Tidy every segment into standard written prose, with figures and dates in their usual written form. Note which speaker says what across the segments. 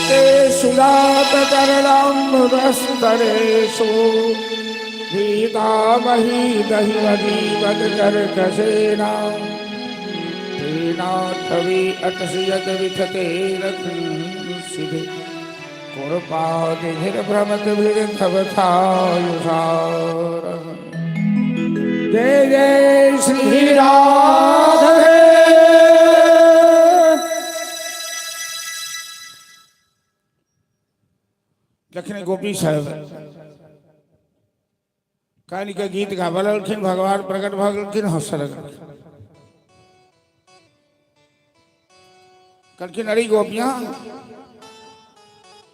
Speaker 1: तेषु जातकरणामृतस्तरेषु पीतामही दहिमदीवदकर्कशेन तेनाथवी अटसयत विथते रघुसिधे कुरपादिभिर्भ्रमतिभिर्भवथायुषारः। जय जय श्री राधे। जखने गोपी साहब कहानी का गीत गावलखिन भगवान प्रकट भगलखिन हंस लगलखिन कलखिन अरे गोपियां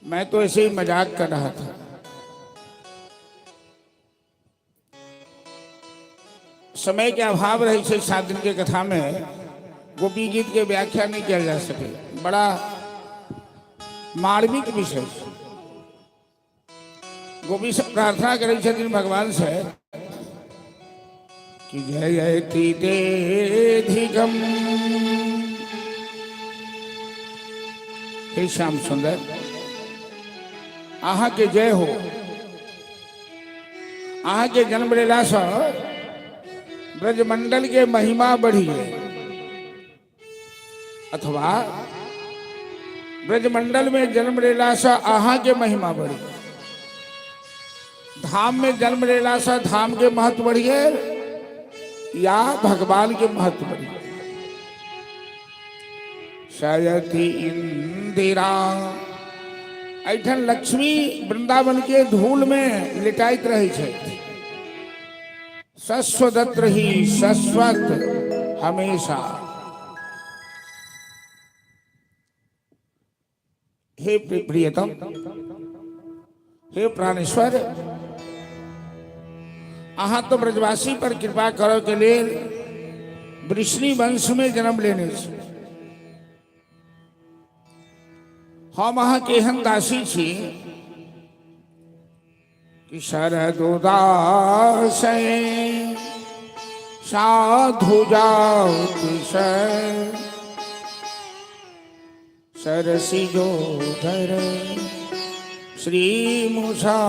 Speaker 1: मैं तो ऐसे ही मजाक कर रहा था। समय के अभाव रही से 7 दिन के कथा में गोपी गीत के व्याख्या नहीं किया जा सके। बड़ा मार्मिक विषय। गोपी से प्रार्थना करे छथिन भगवान से कि जय जयति तेधिगम। हे श्याम सुंदर आहा के जय हो। आहा के जन्म लीला से ब्रजमंडल के महिमा बढ़ी है अथवा ब्रजमंडल में जन्म लीला से आहा के महिमा बढ़ी। धाम में जन्म लीला से धाम के महत्व बढ़िए या भगवान के महत्व बढ़िए। शयति इंदिरा ऐठन लक्ष्मी वृंदावन के धूल में लिटाइत रही है। शश्वत रही शश्वत हमेशा। हे प्रियतम हे प्राणेश्वर आहा तो ब्रजवासी पर कृपा करो के लिए वृष्णि वंश में जन्म लेने से हम अहा के एहन दासी छी कि शरदोदास साधु जाओ सरसी जो धर श्री मूषा।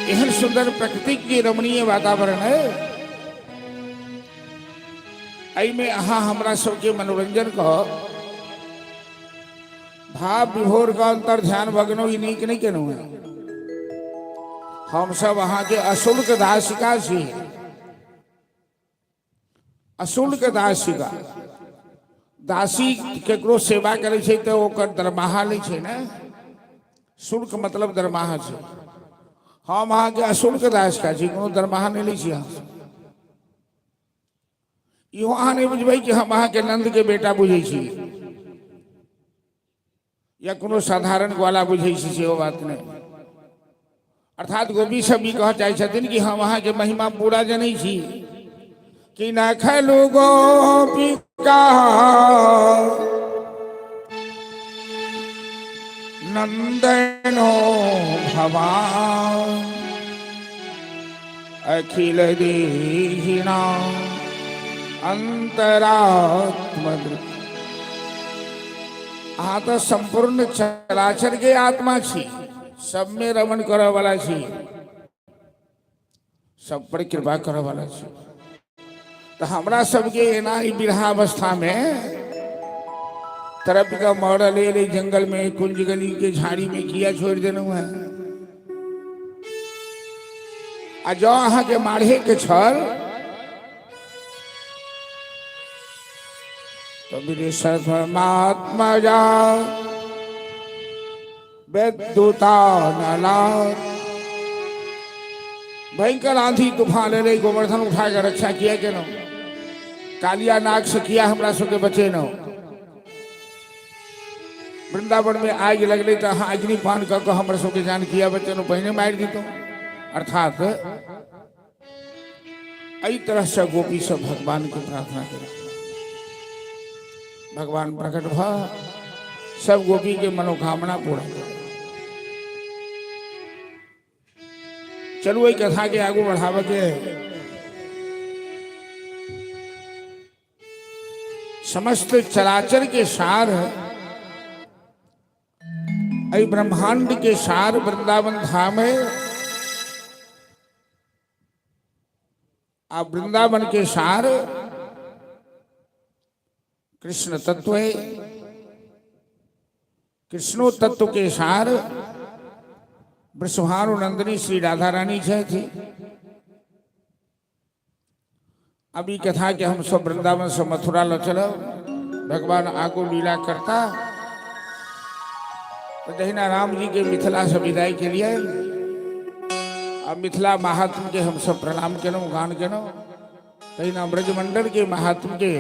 Speaker 1: यह सुंदर प्रकृति की रमणीय वातावरण है। आई में अहा हमरा सबके मनोरंजन को भाव विभोर का अंतर ध्यान भगनो ही नीक नहीं केनु है। हम सब अहा के अशुल्क दासिका छी। अशुल्क दासिका दासी केकरो सेवा करे छे तो ओकर दरमाहा ले छे ना। शुल्क मतलब दरमाहा छे। हम अहा के अशुल्क दासिका छी कोनो दरमाहा नहीं लै छी। इहो अहा नहीं बुझबै कि हम अहा के नंद के बेटा बुझै छी या कोनो साधारण ग्वाला बुझै छी सेहो बात नहीं। अर्थात गोपी सब भी कह चाहे छथिन कि हम अहा के महिमा पूरा जनै छी कि न खलु गोपिका नंदनो भवान अखिल देहिना अंतरात्म। आ तो संपूर्ण चराचर के आत्मा छी। सब में रमन करे वाला छी। सब पर कृपा करे वाला छी। तो हमरा सबके एना बिरहावस्था में तरफ का मॉडल ले जंगल में कुंज गली के झाड़ी में किया छोड़ देना है। आ जो अहा के माढ़े के छल तो विदेशमात्मा जा वेदूता नला भयंकर आंधी तूफान ले गोवर्धन उठा कर रक्षा किया के नो। कालिया नाग से किया हमरा सबके बचे नो। वृंदावन में आग लगले तो हाँ अग्निपान कर हमरा सबके जान किया बचे नो पहले मार दी। अर्थात अई तरह से गोपी सब भगवान की प्रार्थना करे। भगवान प्रकट भा सब गोपी के मनोकामना पूरा करे। चलो वही कथा के आगू बढ़ावे के समस्त चराचर के सार अई ब्रह्मांड के सार वृंदावन धाम है। आप वृंदावन के सार कृष्ण तत्व है। कृष्णो तत्व के सार वृषभानु नंदिनी श्री राधा रानी जय थी। अभी कथा कि हम सब वृंदावन से मथुरा ल चलो, भगवान आगो लीला करता। तो जहिना राम जी के मिथिला से विदाई के लिए अब मिथिला महात्म के हम सब प्रणाम केनो गान केनो। तहिना ब्रजमंडल के महात्म के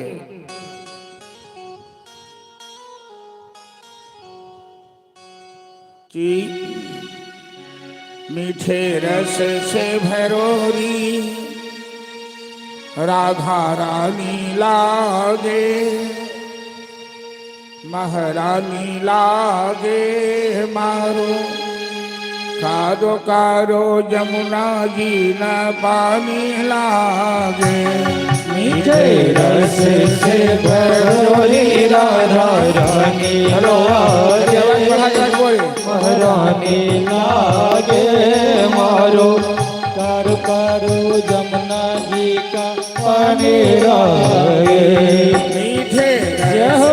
Speaker 1: कि मीठे रस से भरोरी राधा रानी लागे, महारानी लागे मारो। कादो कारो जमुना जी न पानी लागे।
Speaker 2: मीठे रस से भरोरी राधा रानी लागे, महारानी लागे मारो। कारो कारो जमुना जी का पानी लागे।
Speaker 1: मीठे रस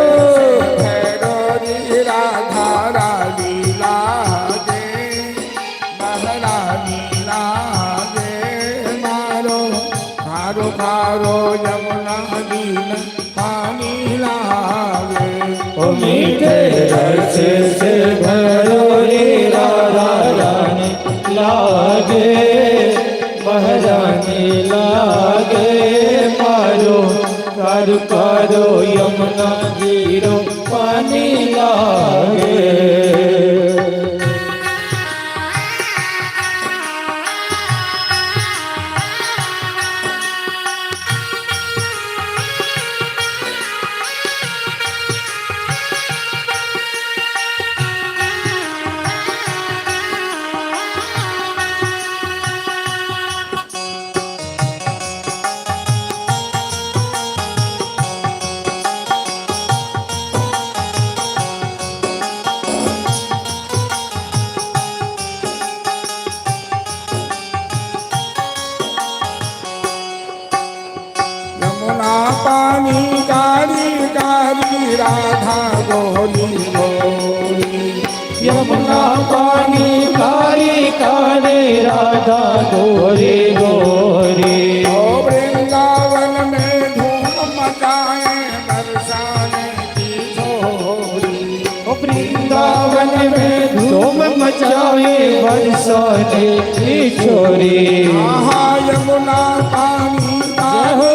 Speaker 1: से भरोरी राधा रानी लागे, महारानी लागे मारो। कारो कारो जमुना जी न पानी लागे।
Speaker 2: ओ मीठे रस से भरोरी राधा रानी लागे, महारानी लागे मारो। कारो कारो यमुना जीरो पानी लागे।
Speaker 1: पानी कारी कारी राधा गोरी गोरी।
Speaker 2: यमुना पानी कारी कारी राधा गोरी गोरी।
Speaker 1: ओ वृंदावन में धूम मचाए बरसाने की छोरी।
Speaker 2: ओ वृंदावन में धूम मचाए बरसाने की छोरी।
Speaker 1: आहा यमुना पानी कारी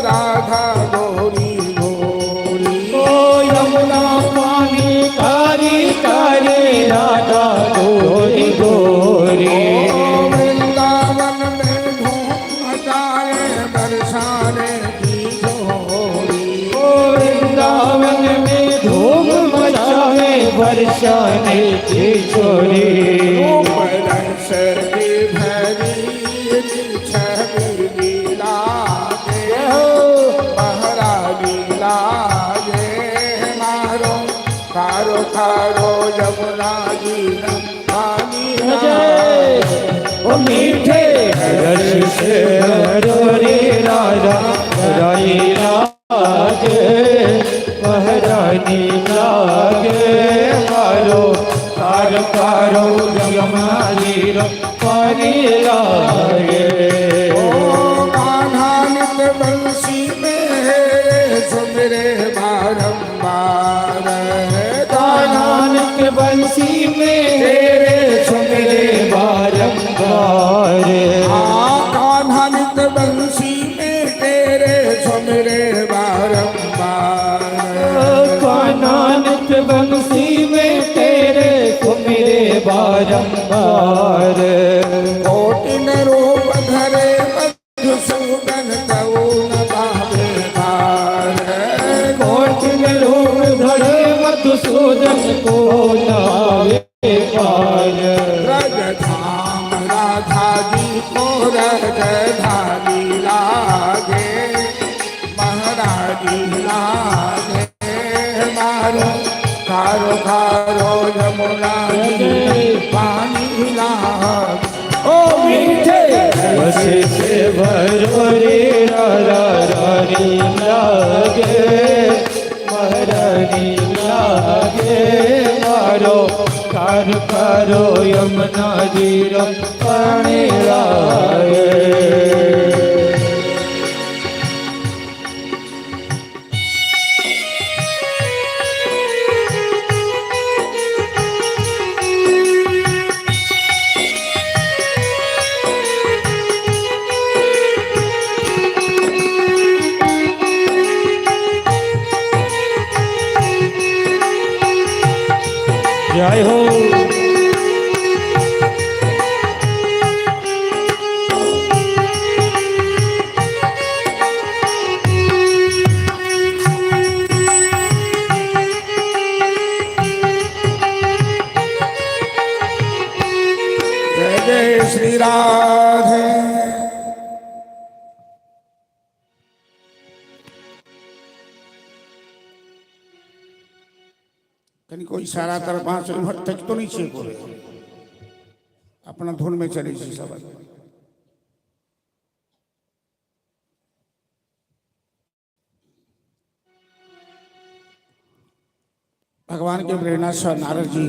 Speaker 1: राधा गोरी गोरी।
Speaker 2: ओ यमुना पानी कारी कारी राधा गोरी गोरी।
Speaker 1: वृंदावन में धूम मचाए बरसाने की छोरी।
Speaker 2: ओ वृंदावन में धूम मचाए बरसाने की छोरी।
Speaker 1: बरस की भरी छवि लागे, महारानी लागे मारो। कारो कारो जमुना जी न पानी लागे।
Speaker 2: ओ मीठे रस से भरोरी राधा रानी लागे, महारानी लागे मारो। कारो कारो यमुना जीरो पानी लागे।
Speaker 1: ओ कान्हा नित बंसी में सुमिरे बारंबार।
Speaker 2: कान्हा के बंसी में तेरे सुमिरे बारंबार।
Speaker 1: कान्हा नित बंसी में तेरे सुमिरे बारंबार।
Speaker 2: कान्हा के बंसी में तेरे सुमिरे बारंबार।
Speaker 1: कोटिन रूप धरे मधुसूदन तऊ न पावे भार।
Speaker 2: कोटिन रूप धरे मधुसूदन को नावे पार।
Speaker 1: ब्रजधाम राधा जी को राजधानी लागे, महारानी लागे मारो। कारो कारो यमुना जी पानी लाग ओ मीठे
Speaker 2: बसे से भरो रे रानी लागे महारानी लागे मारो कार करो यमुना जी रो पानी लागे। जय हो
Speaker 1: जय जय श्री राधे। कहीं कोई इशारा कर वहां से तक तो नहीं चाहिए बोले अपना धुन में चले जी सब। भगवान के प्रेरणा से नारद जी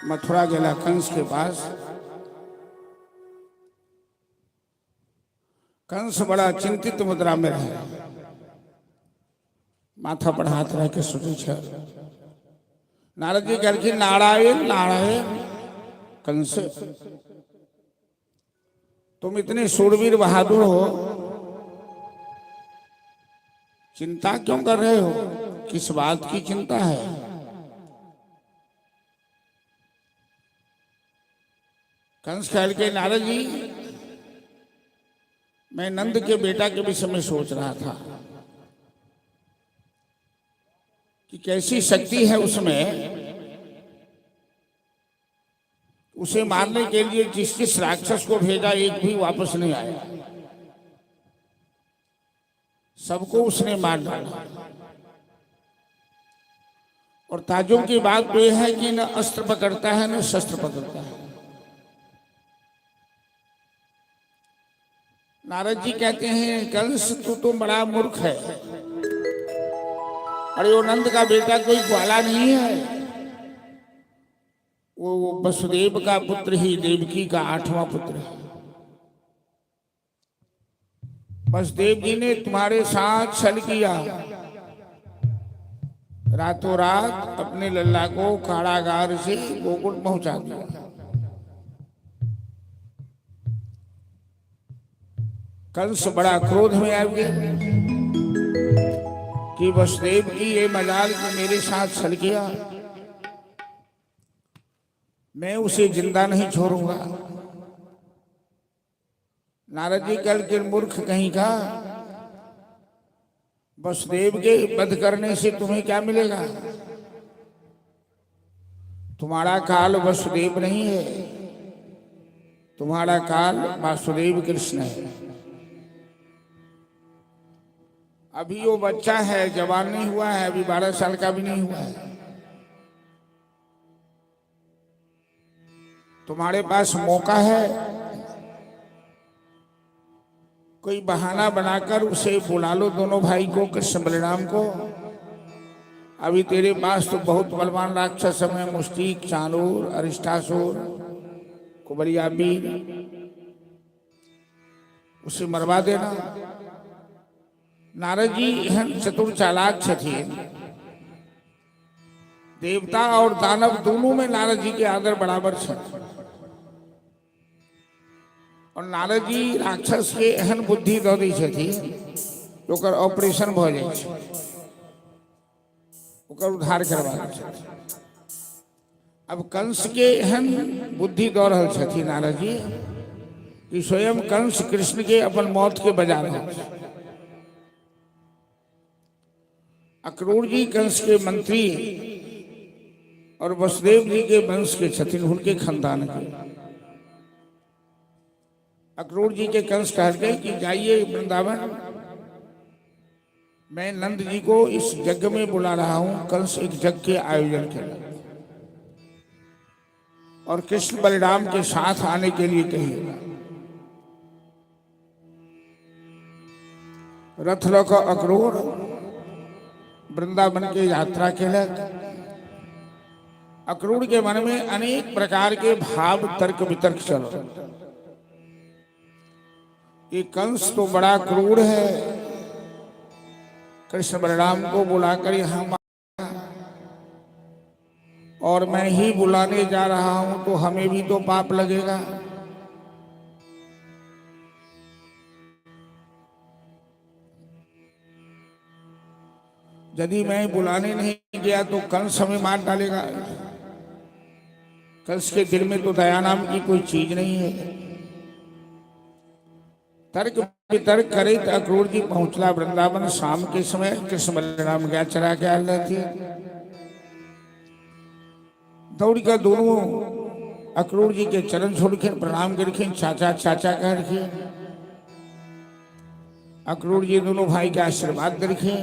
Speaker 1: मथुरा गेला कंस के पास। कंस बड़ा चिंतित मुद्रा में रहे, माथा पर हाथ रह के सोचे छ। नारद जी कहलखिन नारायण नारायण कंस तुम इतने शूरवीर बहादुर हो, चिंता क्यों कर रहे हो? किस बात की चिंता है? कंस कहल के नारद जी मैं नंद के बेटा के विषय में सोच रहा था कि कैसी शक्ति है उसमें, उसे मारने के लिए जिस जिस राक्षस को भेजा एक भी वापस नहीं आया, सबको उसने मार डाला। और ताजुब की बात तो यह है कि न अस्त्र पकड़ता है न शस्त्र पकड़ता है। नारद जी कहते हैं कंस तू तो बड़ा मूर्ख है, अरे वो नंद का बेटा कोई ग्वाला नहीं है, वो वसुदेव का पुत्र ही देवकी का 8वां पुत्र है। वसुदेव जी ने तुम्हारे साथ छल किया, रातों रात अपने लल्ला को कारागार से गोकुल पहुंचा दिया। कंस बड़ा क्रोध में आ गया कि वसुदेव की ये मजाल कि मेरे साथ छल किया, मैं उसे जिंदा नहीं छोड़ूंगा। नारद जी कल के मूर्ख कहीं का, वसुदेव के वध करने से तुम्हें क्या मिलेगा? तुम्हारा काल वसुदेव नहीं है, तुम्हारा काल वासुदेव कृष्ण है। अभी वो बच्चा है, जवान नहीं हुआ है, अभी 12 साल का भी नहीं हुआ है। तुम्हारे पास मौका है, कोई बहाना बनाकर उसे बुला लो, दोनों भाई को, कृष्ण बलराम को। अभी तेरे पास तो बहुत बलवान राक्षस है, मुष्टिक, चाणूर, अरिष्टासुर, कुबरिया बीर, उसे मरवा देना। नारद जी चतुर चालाक छथिन, देवता और दानव दोनों में नारद जी के आदर बराबर है। और नारद जी राक्षस के एहन बुद्धि दऽ दै छथिन, ओकर ऑपरेशन भ जाइ छै, ओकर उद्धार करवा दै छथिन। अब कंस के एहन बुद्धि दऽ रहल छथिन नारद जी कि स्वयं कंस कृष्ण के अपन मौत के बजा रहल छै। अक्रूर जी कंस के मंत्री और वसुदेव जी के वंश के छथिन, उनके खानदान के। अक्रूर जी के कंस कह गए कि जाइए वृंदावन, मैं नंद जी को इस यज्ञ में बुला रहा हूं, कंस एक यज्ञ के आयोजन के लिए, और कृष्ण बलराम के साथ आने के लिए कहिएगा। रथ लोक अक्रूर वृंदावन के यात्रा के लिए अक्रूर के मन में अनेक प्रकार के भाव तर्क वितर्क चल रहे। ये कंस तो बड़ा क्रूर है, कृष्ण बलराम को बुलाकर यहाँ और मैं ही बुलाने जा रहा हूं तो हमें भी तो पाप लगेगा। यदि मैं बुलाने नहीं गया तो कंस हमें मार डालेगा। कंस के दिल में तो दया नाम की कोई चीज नहीं है। तर्क वितर्क करे तो अक्रूर जी पहुंचला वृंदावन। शाम के समय कृष्ण बलराम गया चरा के आ रहे थे। दौड़ कर दोनों अक्रूर जी के चरण छोड़ के प्रणाम करके चाचा चाचा कह रखे। अक्रूर जी दोनों भाई के आशीर्वाद रखे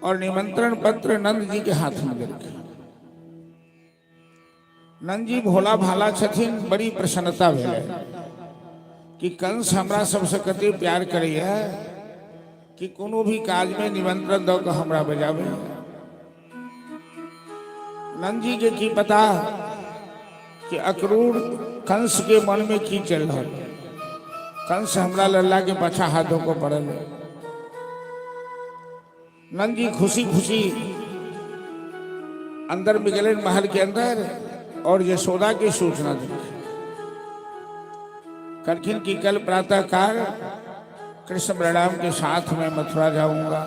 Speaker 1: और निमंत्रण पत्र नंद जी के हाथ में रखे। नंद जी भोला भाला छथिन, बड़ी प्रसन्नता भेल कि कंस हमरा सबसे कते प्यार करे है कि कोनो भी काज में निमंत्रण दो के हमरा बजावे। नंद जी के की पता कि अक्रूर कंस के मन में की चल रहा। कंस हमरा लल्ला के पाछा हाथों को पड़ल है। नंद जी खुशी खुशी अंदर में गए महल के अंदर और यशोदा की सूचना दी करखिन की कल प्रातः काल कृष्ण बलराम के साथ में मथुरा जाऊंगा।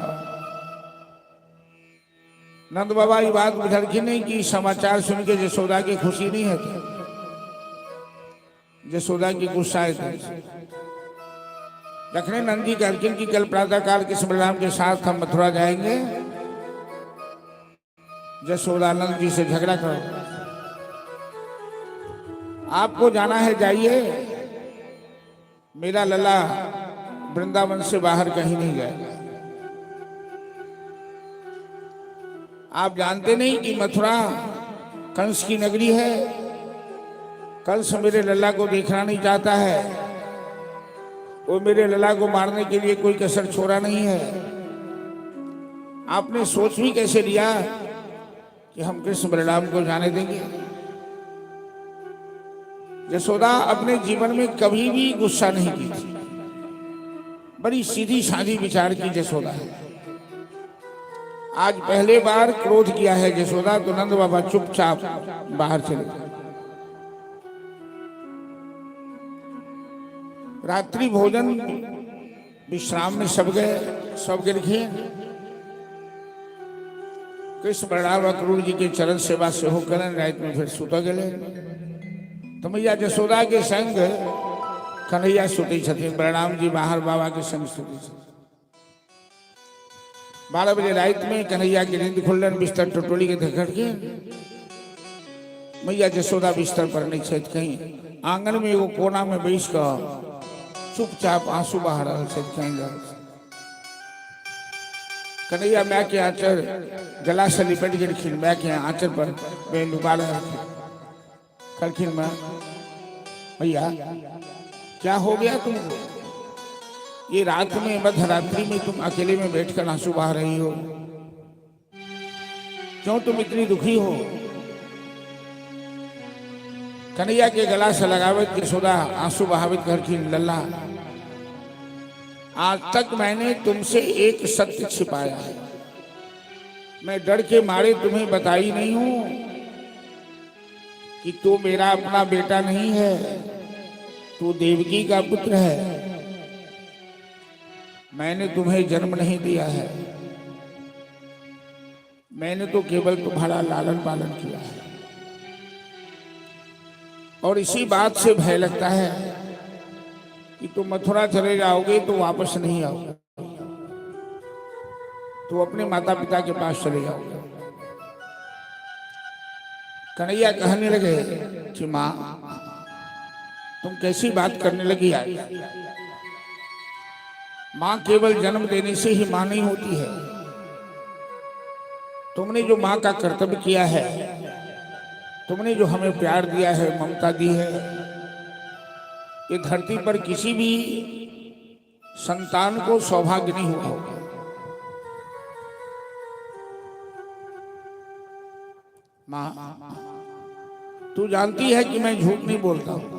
Speaker 1: नंद बाबा ये बात बुझलखिन नहीं कि समाचार सुन के यशोदा की खुशी नहीं है, यशोदा की गुस्सा है। रखने नंदी करकिन की कल प्रातः काल कृष्ण बलराम के साथ हम मथुरा जाएंगे। यशोदा नंद जी से झगड़ा करो, आपको जाना है जाइए, मेरा लला वृंदावन से बाहर कहीं नहीं जाएगा। आप जानते नहीं कि मथुरा कंस की नगरी है। कंस मेरे लला को देखना नहीं चाहता है, वो मेरे लला को मारने के लिए कोई कसर छोड़ा नहीं है। आपने सोच भी कैसे लिया कि हम कृष्ण बलराम को जाने देंगे? यशोदा अपने जीवन में कभी भी गुस्सा नहीं की थी, बड़ी सीधी साधी विचार की यशोदा है। आज पहले बार क्रोध किया है यशोदा, तो नंद बाबा चुपचाप बाहर चले गए। रात्रि भोजन विश्राम में सब गए। कृष्ण बलराम अक्रूर जी के चरण सेवा से होकर रात में फिर सुत गए। तो मैया यशोदा के संग कन्हैया सुती छथिन, बलराम जी बाहर बाबा के संग सुती छथिन। 12 बजे रात में कन्हैया की नींद खुलन, बिस्तर टटोली के धकड़ के मैया यशोदा बिस्तर पर नहीं छत, कहीं आंगन में एगो कोना में बैस कर चुपचाप आंसू बहा रहा है। कन्हैया मैं के आंचल गला से लिपट के रखिन, मैं के आंचल पर मैं लुका रहा खलखिन में, भैया क्या हो गया तुमको? ये रात में मध्यरात्रि में तुम अकेले में बैठकर आंसू बहा रही हो, क्यों तुम इतनी दुखी हो? कन्हैया के गला से लगावत यशोदा आंसू बहावत घर की, लल्ला आज तक मैंने तुमसे एक सत्य छिपाया है, मैं डर के मारे तुम्हें बताई नहीं हूं कि तू मेरा अपना बेटा नहीं है, तू देवकी का पुत्र है। मैंने तुम्हें जन्म नहीं दिया है, मैंने तो केवल तुम्हारा लालन पालन किया है। और इसी बात से भय लगता है कि तुम मथुरा चले जाओगे तो वापस नहीं आओगे, तो अपने माता पिता के पास चले जाओगे। कन्हैया कहने लगे कि माँ तुम कैसी बात करने लगी आज? मां केवल जन्म देने से ही मां नहीं होती है। तुमने जो मां का कर्तव्य किया है, तुमने जो हमें प्यार दिया है, ममता दी है, ये धरती पर किसी भी संतान को सौभाग्य नहीं हुआ होगा। मां, तू जानती है कि मैं झूठ नहीं बोलता हूं।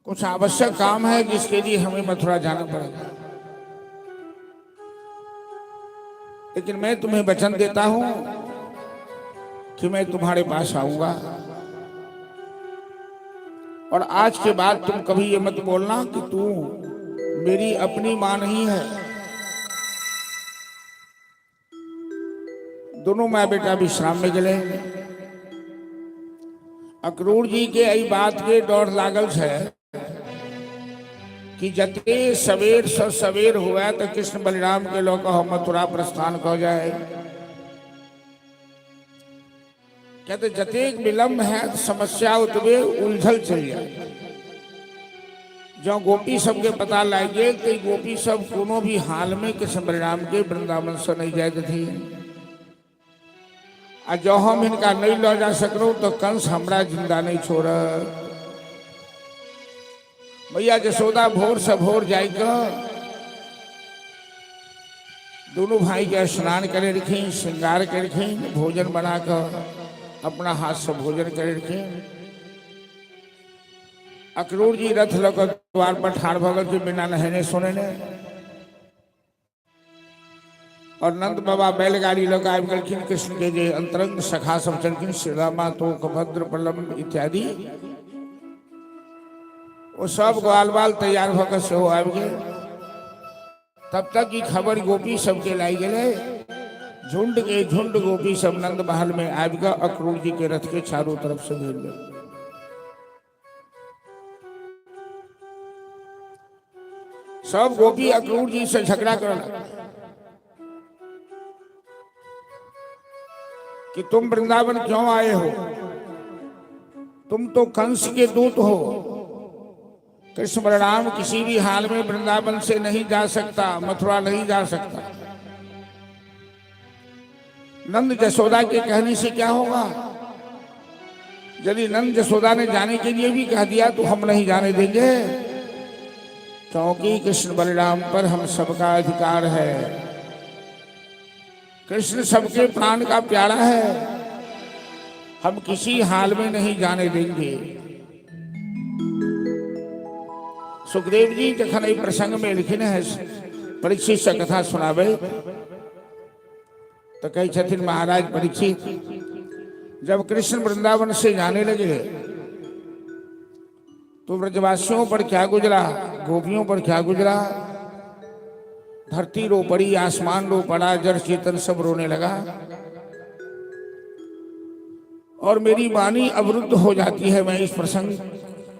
Speaker 1: कुछ आवश्यक काम है जिसके लिए हमें मथुरा जाना पड़ेगा, लेकिन मैं तुम्हें वचन देता हूं कि मैं तुम्हारे पास आऊंगा। और आज के बाद तुम कभी ये मत बोलना कि तू मेरी अपनी मां नहीं है। दोनों माँ बेटा विश्राम में गए। अक्रूर जी के यही बात के डर लागल है कि जते सवेर सवेर हुआ तो कृष्ण बलराम के लोग मथुरा प्रस्थान हो जाए। कहते जतेक विलंब है समस्या उतवे उलझल चल जाए। जो गोपी सबके पता लगे तो गोपी सब कोनो भी हाल में कृष्ण बलराम के वृंदावन से नहीं जाते थी। और जो हम इनका नहीं लो जा सकरो तो कंस हमरा जिंदा नहीं छोड़। भैया जसोदा भोर से भोर जाएगा, दोनों भाई के स्नान करे रखें, श्रृंगार करे रखें, भोजन बनाकर अपना हाथ से भोजन करे रखें। अक्रूर जी रथ लेकर द्वार पर ठाड़ भगत के बिना नहने सोने ने। और नंद बाबा बैलगाड़ी लगा गलखिन कृष्ण के जे अंतरंग सखा सब चलखिन श्री रामा तो भद्र पल्लम इत्यादि वो सब ग्वाल बाल तैयार होकर से हो आब गए। तब तक की खबर गोपी सबके लाई गए। झुंड के झुंड गोपी सब नंद महल में आब गए। अक्रूर जी के रथ के चारों तरफ से घेर गए। सब गोपी अक्रूर जी से झगड़ा करना कि तुम वृंदावन क्यों आए हो, तुम तो कंस के दूत हो। कृष्ण बलराम किसी भी हाल में वृंदावन से नहीं जा सकता, मथुरा नहीं जा सकता। नंद जसोदा के कहने से क्या होगा? यदि नंद जसोदा ने जाने के लिए भी कह दिया तो हम नहीं जाने देंगे, क्योंकि कृष्ण बलराम पर हम सबका अधिकार है। कृष्ण सबके प्राण का प्यारा है, हम किसी हाल में नहीं जाने देंगे। सुखदेव जी जखन एक प्रसंग में लिखिन है, परीक्षित से कथा सुनावे तो कही छथिन महाराज परीक्षित, जब कृष्ण वृंदावन से जाने लगे तो ब्रजवासियों पर क्या गुजरा, गोपियों पर क्या गुजरा। धरती रो पड़ी, आसमान रो पड़ा, जड़ चेतन सब रोने लगा और मेरी वाणी अवरुद्ध हो जाती है। मैं इस प्रसंग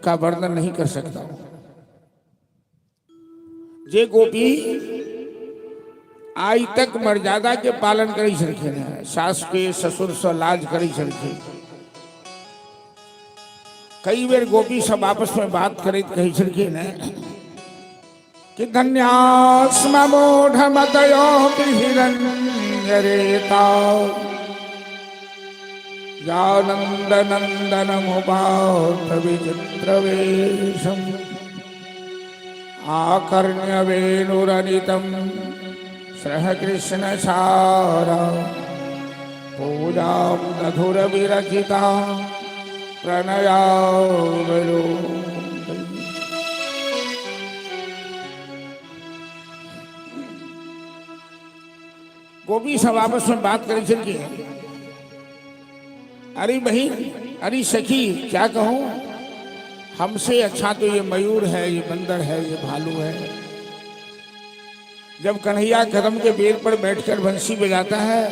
Speaker 1: का वर्णन नहीं कर सकता। जे गोपी आज तक मर्यादा के पालन करी छलखिन है, सास के ससुर से लाज करी छलखिन। कई बेर गोपी सब आपस में बात करते कही छलखिन है कि धन्यास्म मूढ़मतयो हिरण्यरेता जानंद नंदनमुपात विचित्रवेशम् आकर्ण्य वेणुरनितं श्रह कृष्ण सारा पूजां मधुर विरचिता प्रणयावलो। गोपी सब आपस में बात करी चल के, अरे बहन, अरे सखी, क्या कहूं, हमसे अच्छा तो ये मयूर है, ये बंदर है, ये भालू है। जब कन्हैया कदम के बेल पर बैठकर बंसी बजाता है,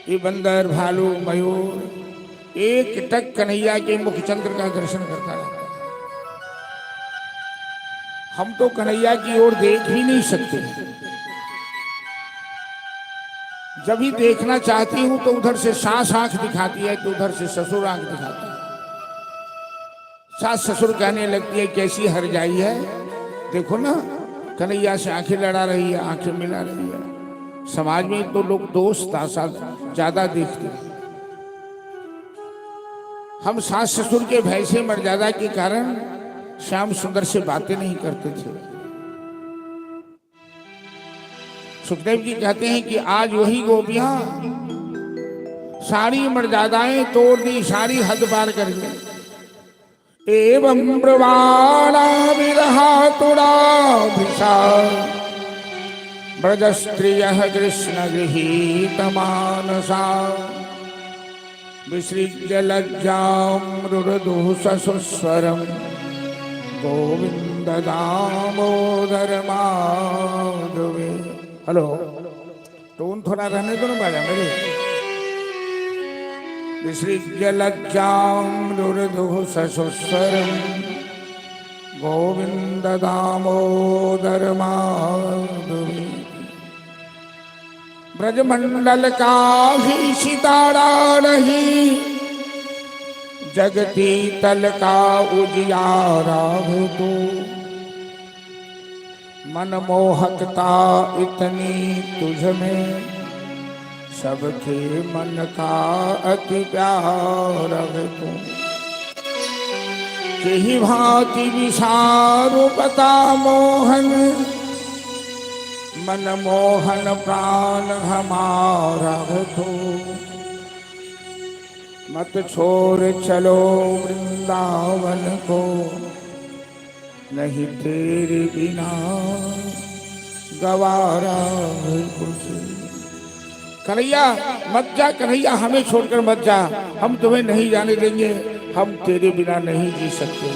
Speaker 1: ये बंदर, भालू, मयूर एक टक कन्हैया के मुखचंद्र का दर्शन करता रहता है। हम तो कन्हैया की ओर देख ही नहीं सकते। जब भी देखना चाहती हूं तो उधर से सास आंख दिखाती है, तो उधर से ससुर आंख दिखाती है। सास ससुर कहने लगती है कैसी हरजाई है, देखो ना कन्हैया से आंखें लड़ा रही है, आंखें मिला रही है। समाज में तो लोग दोस्त ज्यादा देखते हैं। हम सास ससुर के भय से मर्यादा के कारण श्याम सुंदर से बातें नहीं करते थे। सुखदेव जी कहते हैं कि आज वही गोपियां सारी मर्यादाएं तोड़ दी, सारी हद पार कर गई। एवं ब्रवाणा विरहा तुड़ा भिषा ब्रज स्त्रियः कृष्ण गृहीत मानसा विसृज्य लज्जां रुरुदुः ससुस्वरं गोविंद दामोदर माधवे। हेलो, टोन थोड़ा रहने दो ना बाजा मेरे। विसृज्य लज्जां रुरुदुः ससुस्वरं गोविंद दामोदर माधवे। ब्रजमंडल का भी सितारा नहीं, जगती तल का उजियारा है तू। मनमोहकता इतनी तुझ में, सबके मन का अति प्यार है तू। यही भांति विषारूपता मोहन, मनमोहन प्राण हमारा है तू। मत छोड़ चलो वृंदावन को, नहीं तेरे बिना गवारा है कुछ। कन्हैया मत जा, कन्हैया हमें छोड़कर मत जा, हम तुम्हें नहीं जाने देंगे, हम तेरे बिना नहीं जी सकते।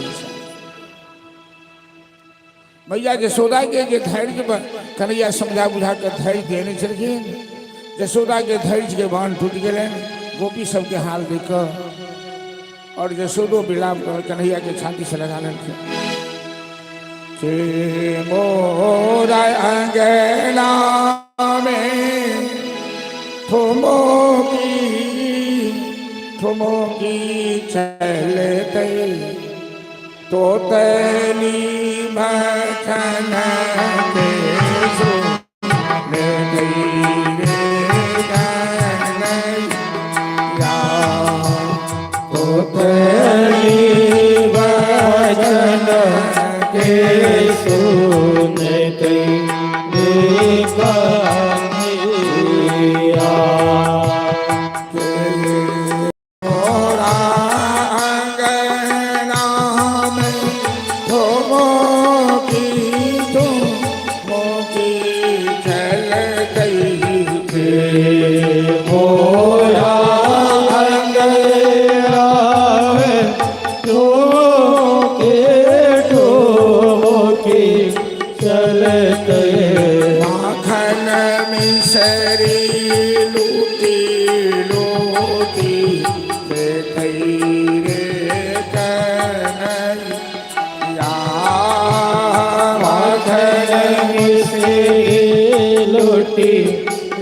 Speaker 1: मैया यशोदा के धैर्य पर कन्हैया समझा बुझा कर धैर्य देने चल गए। यशोदा के धैर्य के बाण टूट गए। गोपी सबके हाल देखकर और यशोदो विलाप कर कन्हैया के छाती से लगाने लगे। मोरा अंगना में ठुमो की चलते तो तली मखन के सुने गई रे कन्हैया।
Speaker 2: तो तली भजन के सुनते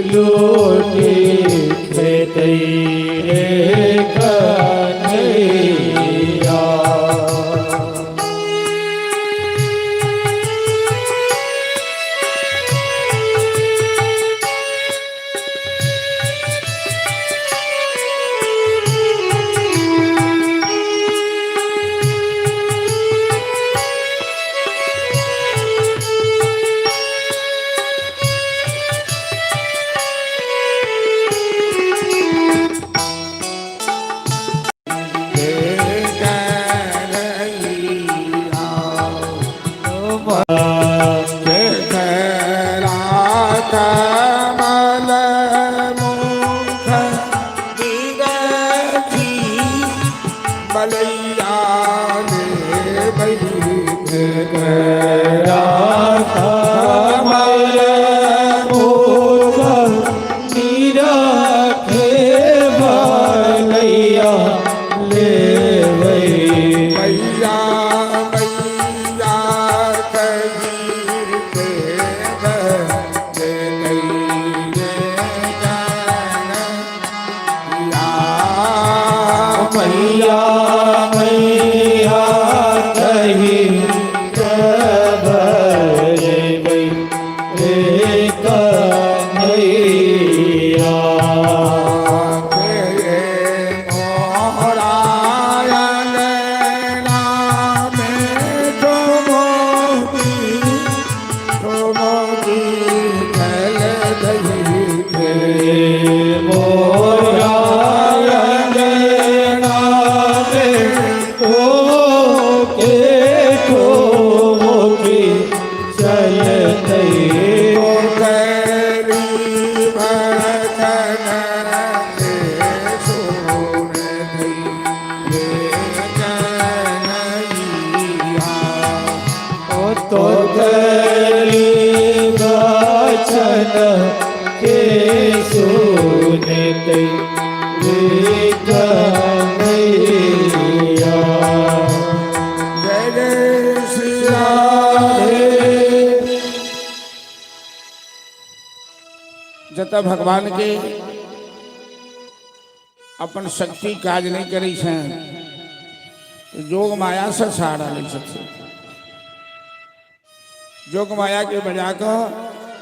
Speaker 2: लोटी खेते रे कन्हैया।
Speaker 1: मैया कबीर के
Speaker 2: के सुनते रे कन्हैया।
Speaker 1: जय जय श्री राधे। जत भगवान के अपन शक्ति काज नहीं करी है, जोग माया से सहारा ले सकते। जोग माया के बजा कर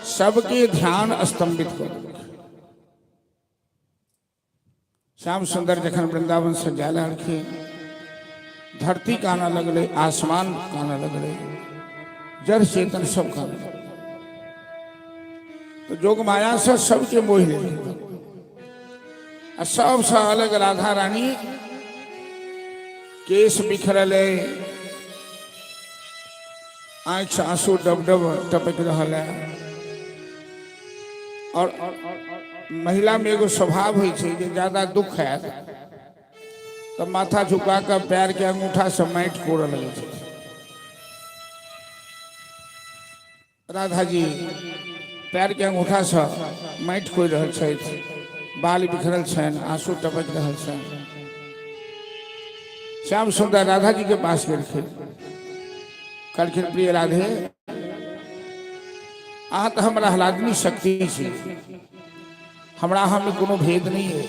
Speaker 1: सबके ध्यान स्तंभित कर। श्याम सुंदर जखन वृंदावन से जाला रखे, धरती काना लगले, आसमान काना लगले, जड़ चेतन सब काना लगले। तो जोग माया से सबके मोह ले सबसे अलग राधा रानी केस बिखरले, आँख से आंसू डब डब टपक रहा है। और महिला में एगो स्वभाव है कि ज्यादा दुख है तो माथा झुका कर पैर के अंगूठा से माटि कोड़ लगे। राधा जी पैर के अंगूठा से माटि कोड़ रहे छथि, बाल बिखरल छन, आंसू टपक रहे छन। श्याम सुंदर राधा जी के पास गेलखिन, कहलखिन प्रिय राधे, अहाँ तो हमरा हलादनी शक्ति छी, हमरा अहाँ में कोनो भेद नहीं है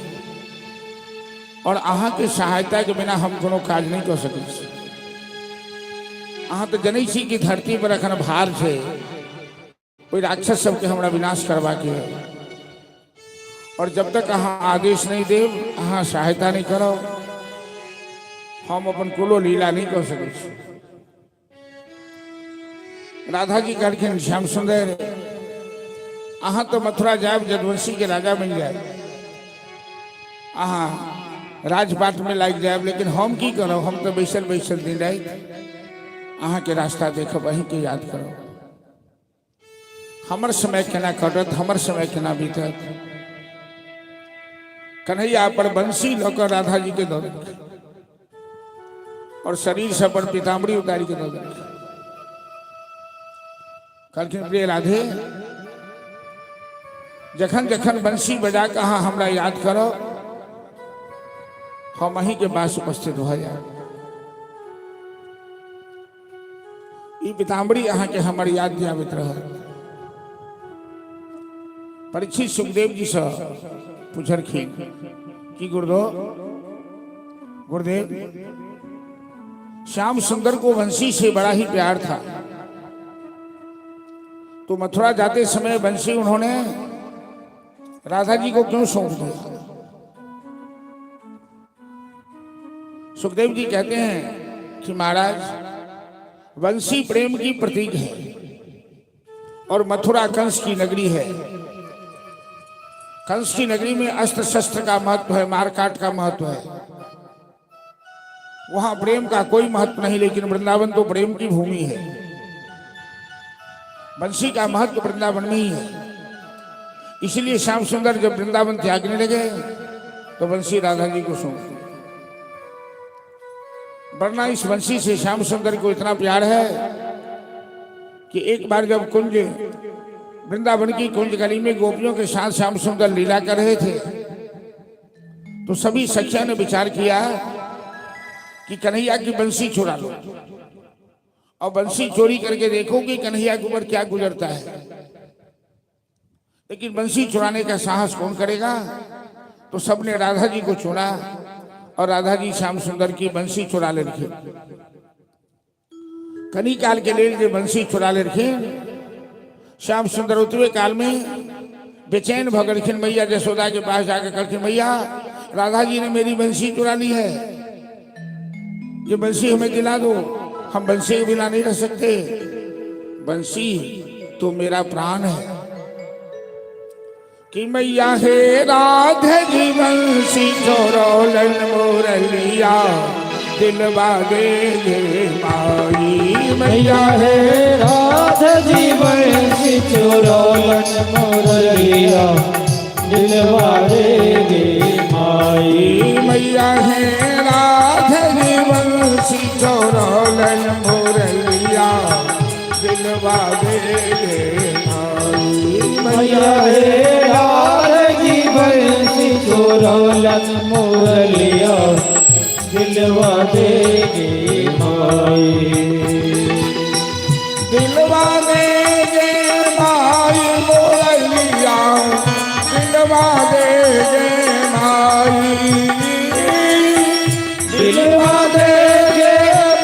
Speaker 1: और अहाँ के सहायता के बिना हम कोनो काज नहीं कर सकै छी। अहाँ तो जनै छी कि धरती पर अखन भार छै, कोई राक्षस सबके हमरा विनाश करवा के है। और जब तक अहाँ आदेश नहीं देव, अहाँ सहायता नहीं करो, हम अपन कुलो लीला नहीं कर सकै छी। राधा जी कहलखिन श्याम सुंदर, अहाँ तो मथुरा जाए जदवंशी के राजा बन जाए, अहाँ राजपाट में लाग जाए, लेकिन हम की करो, हम तो बैसल बैसल दिन रात अहाँ के रास्ता देखब, अहीं के याद करो। हमर समय केना कटत, हमर समय केना बीतत। कन्हैया पर बंसी लकर राधा जी के दो और शरीर से पर पीताम्बरी उतारी के दो। कहलखिन प्रिय राधे, जखन जखन बंसी बजा के अहाँ हमरा याद करो, हम अहीं के पास उपस्थित हो जाए। ई पीताम्बरी अहाँ के हमर याद दियाबैत रह। परीक्षित सुखदेव जी से पूछलखिन कि गुरुदेव, श्याम सुंदर को बंसी से बड़ा ही प्यार था, तो मथुरा जाते समय बंसी उन्होंने राधा जी को क्यों सौंप दिया? सुखदेव जी कहते हैं कि महाराज, बंसी प्रेम की प्रतीक है और मथुरा कंस की नगरी है। कंस की नगरी में अस्त्र शस्त्र का महत्व है, मारकाट का महत्व है, वहां प्रेम का कोई महत्व नहीं। लेकिन वृंदावन तो प्रेम की भूमि है, बंसी का महत्व वृंदावन में ही है। इसलिए श्याम सुंदर जब वृंदावन त्यागने लगे तो बंसी राधा जी को सौंप दी। वरना इस बंसी से श्याम सुंदर को इतना प्यार है कि एक बार जब कुंज वृंदावन की कुंज गली में गोपियों के साथ श्याम सुंदर लीला कर रहे थे, तो सभी सखियों ने विचार किया कि कन्हैया की बंसी चुरा लो और बंसी चोरी करके देखो कि कन्हैया के ऊपर क्या गुजरता है। लेकिन बंसी चुराने का साहस कौन करेगा? तो सबने राधा जी को चुना और राधा जी श्याम सुंदर की बंसी चुरा ले रखे। कनी काल के लिए जो बंसी चुरा ले रखे, श्याम सुंदर उतवे काल में बेचैन भगलखिन मैया जसोदा के पास जाकर कहलखिन, मैया राधा जी ने मेरी बंसी चुरा ली है, ये बंसी हमें दिला दो, हम बंसी के बिना नहीं रह सकते, बंसी तो मेरा प्राण है। कि मैया हे राधे जी बंसी चोरोलन मोरलिया, दिलवा दे माई।
Speaker 2: मैया हे राधे जी बंसी चोरोलन मोरलिया, दिलवा दे माई।
Speaker 1: मैया हे राधे जी बंसी चोरोलन मोरलिया, दिलवा दे माई।
Speaker 2: मैया हे राधे की बंसी चोरौलन मुरलिया दिलवा देगी माई
Speaker 1: दिलवा देगे माई मुरलिया दिलवा देगे माई
Speaker 2: दिलवा देगे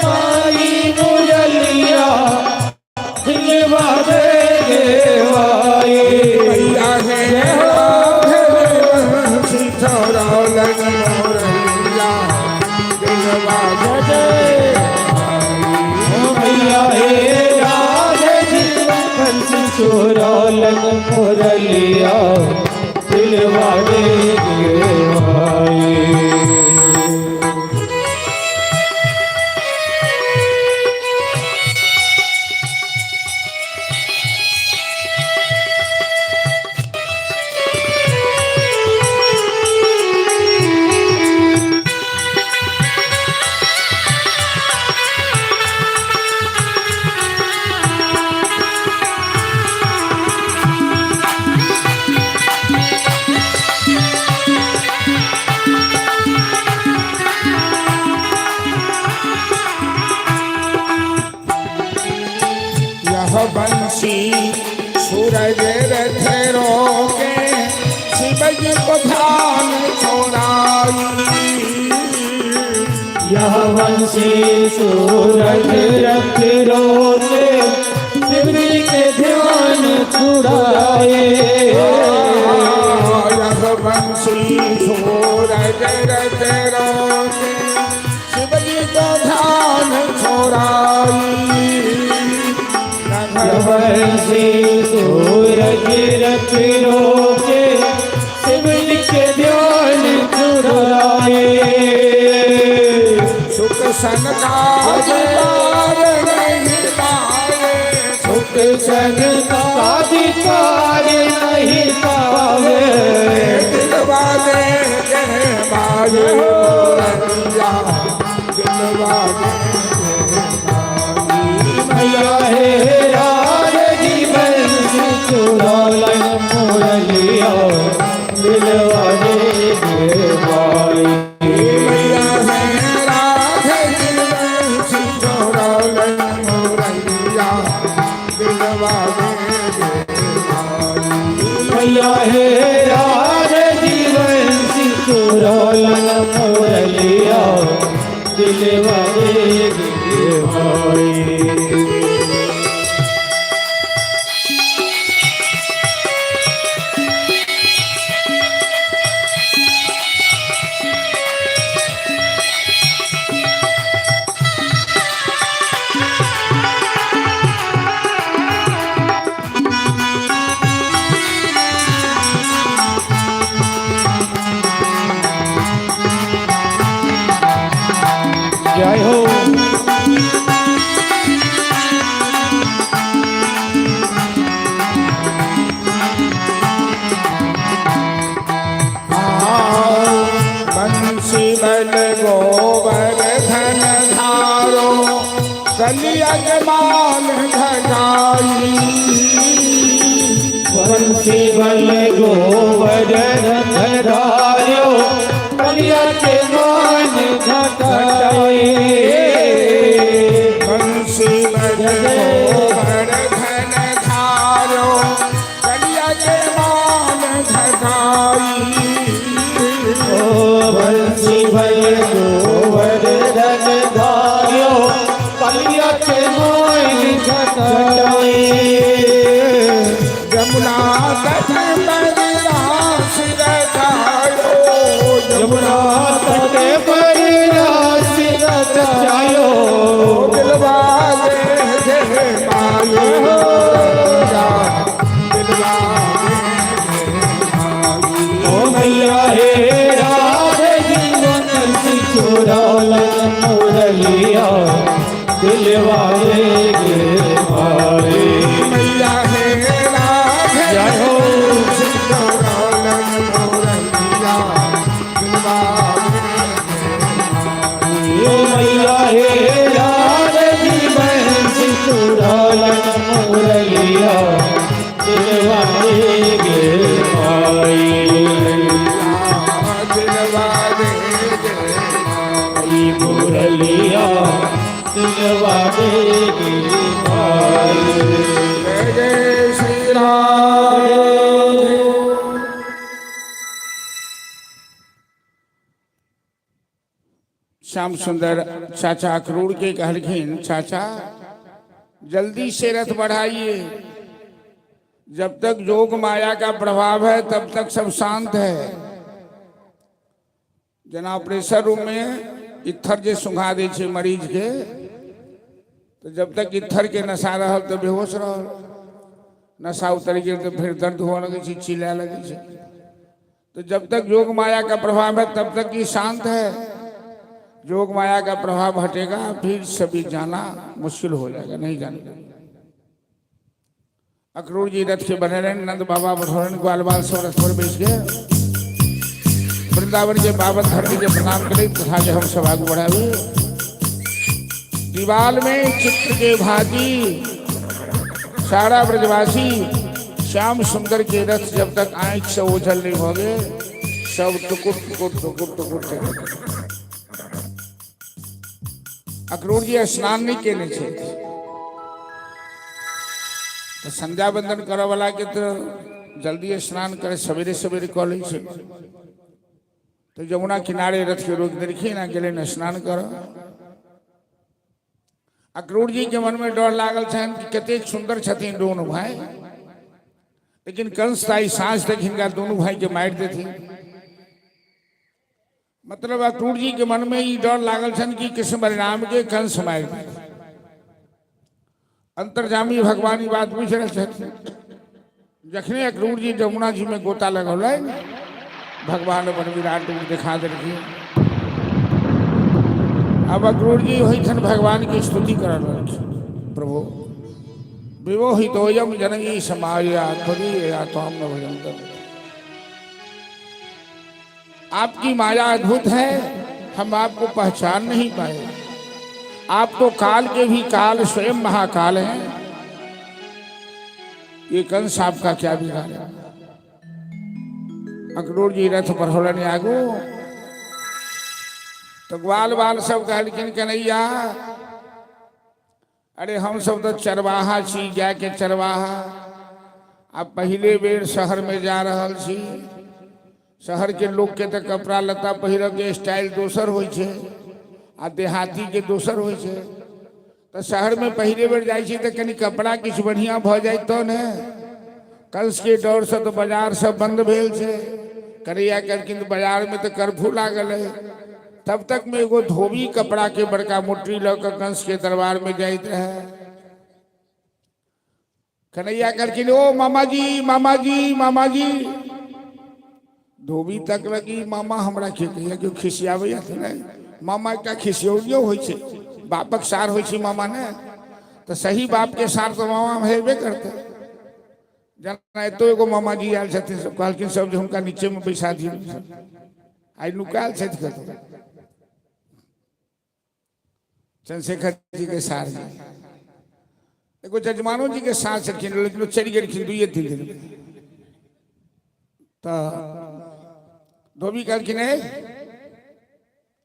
Speaker 2: माई मुरलिया दिलवा देगे माई
Speaker 1: मैया हे राधे बंसी चोरौलन मुरलिया दिलवा देगे
Speaker 2: मैया हे राधे जी बंसी चोरौलन मुरलिया दिलवा देगे माई
Speaker 1: यह बंसी सूरज रथ रोके शिव जी को ध्यान छोड़ाई
Speaker 2: यह वंशी सूरज रख रोते शिवजी के ध्यान छुड़ाए
Speaker 1: यह बंसी सूरज रथ रोके शिव जी को ध्यान छोड़ाई
Speaker 2: वंशी सूरज रख रोते शिवजी के ध्यान छुड़ाए
Speaker 1: सुख संकार नहीं पाए
Speaker 2: सुख संगाधिकार नहीं पावे
Speaker 1: दिलवा दे माये मुरलिया दिलवा दे
Speaker 2: मैया हे राधे जी बंसी चोरौलन मुरलिया दिलवा देगे माई
Speaker 1: मैया है राधे जी बंसी चोरौलन मुरलिया दिलवा दे
Speaker 2: मैया हे राधे जी बंसी चोरौलन मुरलिया दिलवा देगे माई जय हो
Speaker 1: बंसी बल गोवर्धन धारो कलिया मान घटाई
Speaker 2: बंसी बल गोवर्धन धार्यो कलिया के मान घटाए
Speaker 1: बंसी बल गोवर्धन धारो कलिया के मान घटाई
Speaker 2: बंसी बल गोवर्धन धार्यो कलिया के मान घटाए
Speaker 1: यमुना तट पर रास रचायो
Speaker 2: यमुना तट पर रास रचायो
Speaker 1: दिलवा दे माये दिलवा
Speaker 2: ओ मैया हे राधे जीवन चोरौलन मुरलिया दिलवा देगे मारे
Speaker 1: मैया है राधे
Speaker 2: जय हो
Speaker 1: चोरौलन मुरलिया दिलवा
Speaker 2: ओ मैया हे राधे जीवन चोरौलन मुरलिया दिलवा
Speaker 1: श्याम सुंदर चाचा अक्रूर के कहलखिन, चाचा जल्दी से रथ बढ़ाइए, जब तक जोग माया का प्रभाव है तब तक सब शांत है। जना ऑपरेशन रूम में इत्थर जे सुंघा दे छे मरीज के, तो जब तक इत्थर के नशा रहल तो बेहोश रहल, नशा उतर गया तो फिर दर्द हुआ लगे छे, चिल्ला लगे छे। तो जब तक योग माया का प्रभाव है तब तक ये शांत है। योग माया का प्रभाव हटेगा फिर सभी जाना मुश्किल हो जाएगा, नहीं जानेगा। अक्रूर जी रथ के बने रहे, नंद बाबा बठोरन ग्वाल बाल सब रथ पर बैठ गए, वृंदावन के पावन धरती के प्रणाम करे तथा जो हम सभा को बढ़ावे। दीवाल में चित्र के भागी सारा ब्रजवासी श्याम सुंदर के रथ जब तक आंख से ओझल नहीं हो गए, सब टुकुर टुकुर टुकुर टुकुर थे। अक्रूर जी स्नान नहीं केने छे, तो संध्या वंदन करे वाला के तो जल्दी स्नान करे, सवेरे सवेरे कऽ लै छे। तो यमुना किनारे रथ के रोक देखिए ना, गेले न स्नान करो। अक्रूर जी के मन में डर लागल छन कि कतेक सुंदर छथिन दोनों भाई, लेकिन कंस ताई सांझ तक हिनका दोनों भाई के मार देथिन। मतलब अक्रूर जी के मन में ये डर लागल छन कि कृष्ण बलराम के कंस मार दे। अंतर्जामी भगवान बात पूछ रहे छथिन। जखने अक्रूर जी यमुना जी में गोता लगौलन, भगवान अपन विराट रूप दिखा देलखिन। अब अक्रूर जी वही छन भगवान की स्तुति करल, प्रभु विमोहितोयम जननी समाया त्वदीया त्वां न भजन्त। आपकी माया अद्भुत है, हम आपको पहचान नहीं पाए। आप तो काल के भी काल, स्वयं महाकाल हैं। ये कंस आपका क्या बिगाड़ा। अक्रूर जी रथ पर होलन आगू, तो ग्वाल बाल सब कहलखिन, कन्हैया अरे हम सब तो चरवाहा छी, गाय के चरवाहा। अब पहले बेर शहर में जा रहल छी। शहर के लोग के तो कपड़ा लत्ता पहिरब के स्टाइल दोसर होइ छे, आ देहाती के दोसर होइ छे। तो शहर में पहले बेर जाई छी तो कनी कपड़ा किछ बढ़िया भ जाए तो ने। कंस के डर से तो बाजार सब बंद भेल छे। करैया करकिन बाजार में तो कर्फ्यू लागल है। तब तक में एगो धोबी कपड़ा के बड़का मोटरी लऽ कंस के दरबार में जाइत रहे। कन्हैया करकिन, ओ मामा जी मामा जी मामा जी। धोबी तक लगी मामा हमरा के कहिया क्यों खिसियाबे थे। मामा का खिसियोलियो होइ छे, बापक सार होइ छे मामा ने। तो सही बाप के सार तो मामा हेबे करते। जना तो एगो मामा जी आयल छथिन, सब कहलखिन सब जो उनका नीचे में बैसा दिए। आई नुकाल छथि कतौ चंद्रशेखर जी के सार जी, एगो जजमानो जी के साथ छलखिन, लेकिन चली गेलखिन 2-3 दिन में। तो धोबी कहलखिन,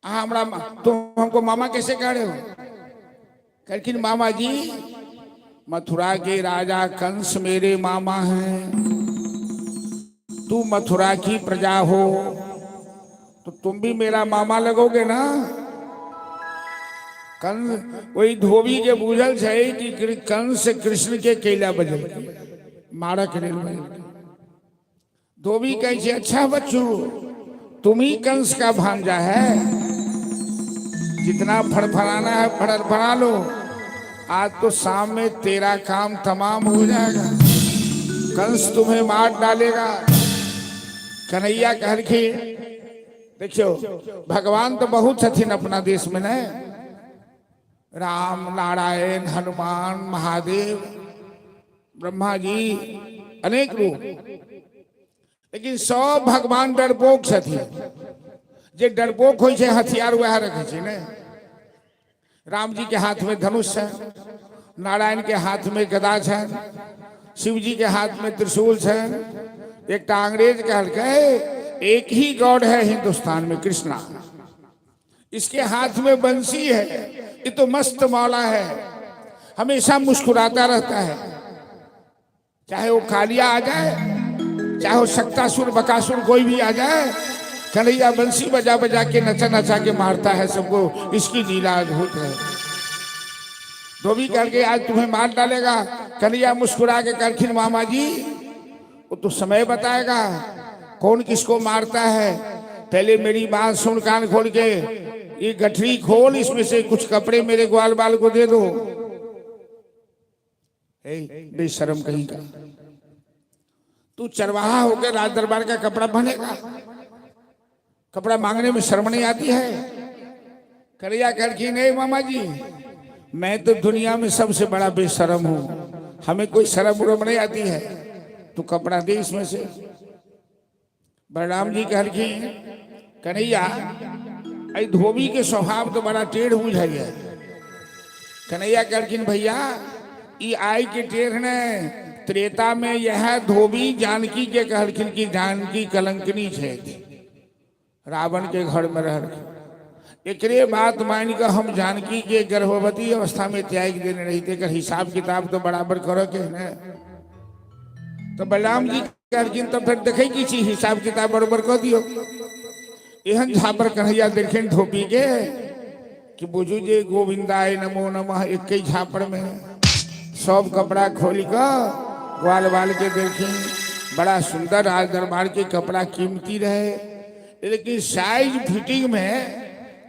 Speaker 1: हमरा तुम हमको मामा कैसे कह रहे हो। कहलखिन, मामा जी मथुरा के राजा कंस मेरे मामा हैं। तू मथुरा की प्रजा हो तो तुम भी मेरा मामा लगोगे ना। कंस वही धोबी के बूझल छे कि कंस कृष्ण के कैला बजल मारक रेल। धोबी कहे छे, अच्छा बच्चू तुम ही कंस का भांजा है, जितना फड़फड़ाना है फड़फड़ा लो, आज तो शाम में तेरा काम तमाम हो जाएगा, कंस तुम्हें मार डालेगा। कन्हैया कहलखिन, देखियो भगवान तो बहुत छथिन अपना देश में न, राम नारायण हनुमान महादेव ब्रह्मा जी अनेक रूप, लेकिन सब भगवान डरपोक छथिन। जे डरपोक होइ छे हथियार वह रखे छे ने। राम जी के हाथ में धनुष है, नारायण के हाथ में गदा है, शिव जी के हाथ में त्रिशूल है। एक अंग्रेज कहलकै एक ही गॉड है हिंदुस्तान में, कृष्णा, इसके हाथ में बंसी है, ये तो मस्त मौला है, हमेशा मुस्कुराता रहता है। चाहे वो कालिया आ जाए, चाहे वो शक्तासुर बकासुर कोई भी आ जाए, कन्हैया बंसी बजा बजा के नचा नचा के मारता है सबको, इसकी लीला अद्भुत है। धोबी करके आज तुम्हें मार डालेगा। कन्हैया मुस्कुरा के करखिन मामा जी वो तो समय बताएगा कौन किसको मारता है। पहले मेरी बात सुन, कान खोल के, ये गठरी खोल, इसमें से कुछ कपड़े मेरे ग्वाल बाल को दे दो। बेशरम कहीं का, तू चरवाहा होकर राज दरबार का कपड़ा बनेगा? कपड़ा मांगने में शर्म नहीं आती है? कन्हैया करखी नहीं मामा जी, मैं तो दुनिया में सबसे बड़ा बेशरम हूं, हमें कोई शर्म उर्म नहीं आती है, तू कपड़ा दे इसमें से। बलराम जी कह की कन्हैया आई धोबी के स्वभाव तो बड़ा टेढ़ बुझाई है। कन्हैया करकिन भैया ई आई के टेढ़ ने त्रेता में यह धोबी जानकी के कहलखिन की जानकी कलंकनी है, रावण के घर में रह रही। एकरे बात मान कर हम जानकी के गर्भवती अवस्था में त्याग देने रही थे, कर हिसाब किताब तो बराबर करो के न। तो बलराम जी कहलखिन तो फिर देखे की चीज हिसाब किताब बराबर कर दियो। एहन झापर कन्हैया देखें धोबी के कि बुझू जे गोविंदाय नमो नमः एक ही झापर में सब कपड़ा खोल कर ग्वाल बाल के देखी। बड़ा सुंदर राज दरबार के कपड़ा कीमती रहे, लेकिन साइज फिटिंग में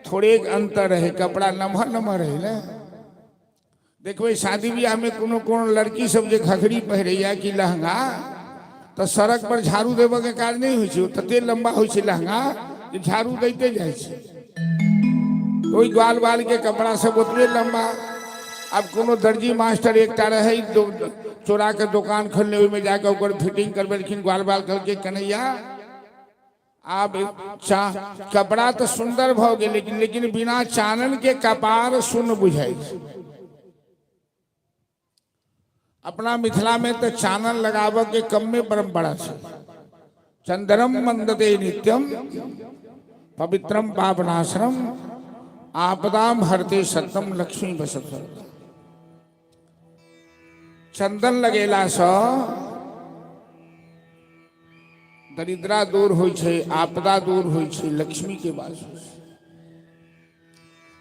Speaker 1: थोड़े एक अंतर है, कपड़ा नमहर नमहर है ना। देखो शादी ब्याह में कोनो कोनो लड़की सब जो घघरी पहरिया कि लहंगा, तो सड़क पर झाड़ू देवे के काज नहीं हो, तते लंबा हो लहंगा कि झाड़ू देते जाए। ग्वाल बाल के कपड़ा सब उतने लंबा। अब कोनो दर्जी मास्टर एक रहे चोरा के दुकान खोलने में जाकर ऊपर फिटिंग करबेखिन ग्वाल बाल करके कन्हैया आप कपड़ा तो सुंदर भोगे लेकिन बिना चानन के कपार सुन बुझाई। अपना मिथिला में तो चानन लगाव के कम में परंपरा है। चंदनम मंदते नित्यम पवित्रम पापनाशनम आपदाम हरते सतम लक्ष्मी बसत। चंदन लगेला स दरिद्रा दूर होई छे, आपदा दूर होई छे, लक्ष्मी के वास।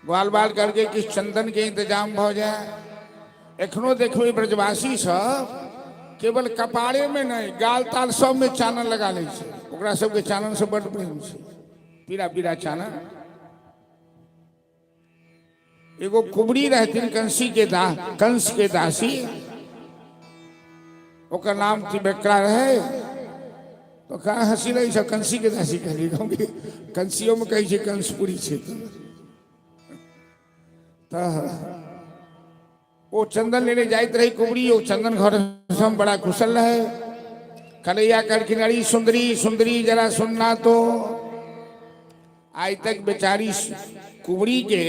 Speaker 1: ग्वाल बाल करके किस चंदन के इंतजाम हो जाए। एखनो देखो ब्रजवासी सब केवल कपारे में नहीं गाल ताल सब में चानन लगा ले छे। ओकरा सबके चानन से बड़ प्रेम छे, पीरा पीरा चानन। एगो कुबड़ी रहती कंस के दासी, ओकर नाम त्रिविक्रा रहे। तो कहा हंसी रही सब कंसी के दासी कहली होंगे, कंसियों में कही कंसपुरी छे। तो वो चंदन लेने जाइत रही कुबड़ी, वो चंदन घर हम बड़ा कुशल रहे। कन्हैया कर किनारी सुंदरी सुंदरी जरा सुनना तो। आज तक बेचारी कुबड़ी के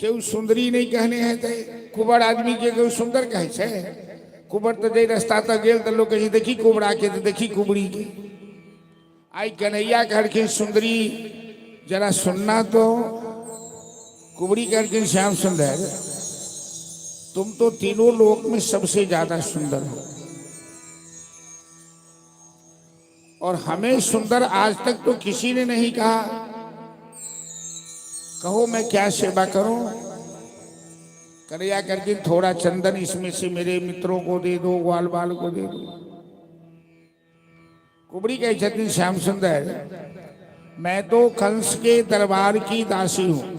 Speaker 1: केहू सुंदरी नहीं कहने हैं थे, कुबड़ आदमी के केहू सुंदर कहे छे। कुबड़ तो जे रास्ता तक गेल तो लोग कही देखी कुबड़ा के, तो देखी कुबड़ी के। आई कन्हैया कहलखिन सुंदरी जरा सुनना तो। कुबड़ी कहलखिन श्याम सुंदर तुम तो तीनों लोक में सबसे ज्यादा सुंदर हो, और हमें सुंदर आज तक तो किसी ने नहीं कहा। कहो मैं क्या सेवा करूं? कन्हैया करके थोड़ा चंदन इसमें से मेरे मित्रों को दे दो, ग्वाल बाल को दे दो। कुबड़ी कही छथिन श्याम सुंदर मैं तो कंस के दरबार की दासी हूं,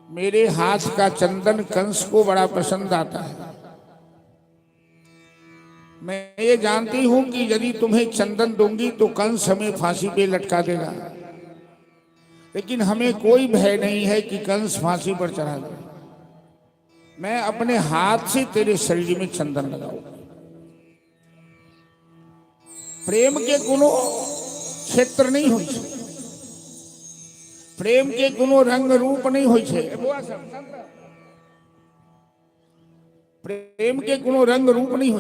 Speaker 1: मेरे हाथ का चंदन कंस को बड़ा पसंद आता है। मैं ये जानती हूं कि यदि तुम्हें चंदन दूंगी तो कंस हमें फांसी पे लटका देगा, लेकिन हमें कोई भय नहीं है कि कंस फांसी पर चढ़ा दे। मैं अपने हाथ से तेरे शरीर में चंदन लगाऊंगा। प्रेम के कोनो क्षेत्र नहीं हो, प्रेम के कोनो रंग रूप नहीं हो। प्रेम के कोनो रंग रूप नहीं हो।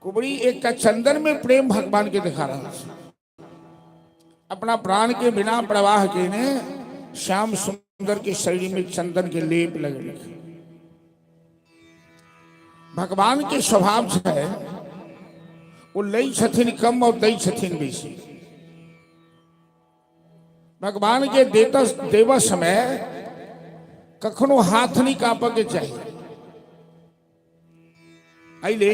Speaker 1: कुबड़ी एक का चंदन में प्रेम भगवान के दिखा रहा है। अपना प्राण के बिना प्रवाह के ने श्याम सुंदर के शरीर में चंदन के लेप लगे। भगवान के स्वभाव से वो लई छथिन कम और दई छथिन बेसी। भगवान के देवा समय कखनो हाथ नहीं कांपे के चाहिए। अले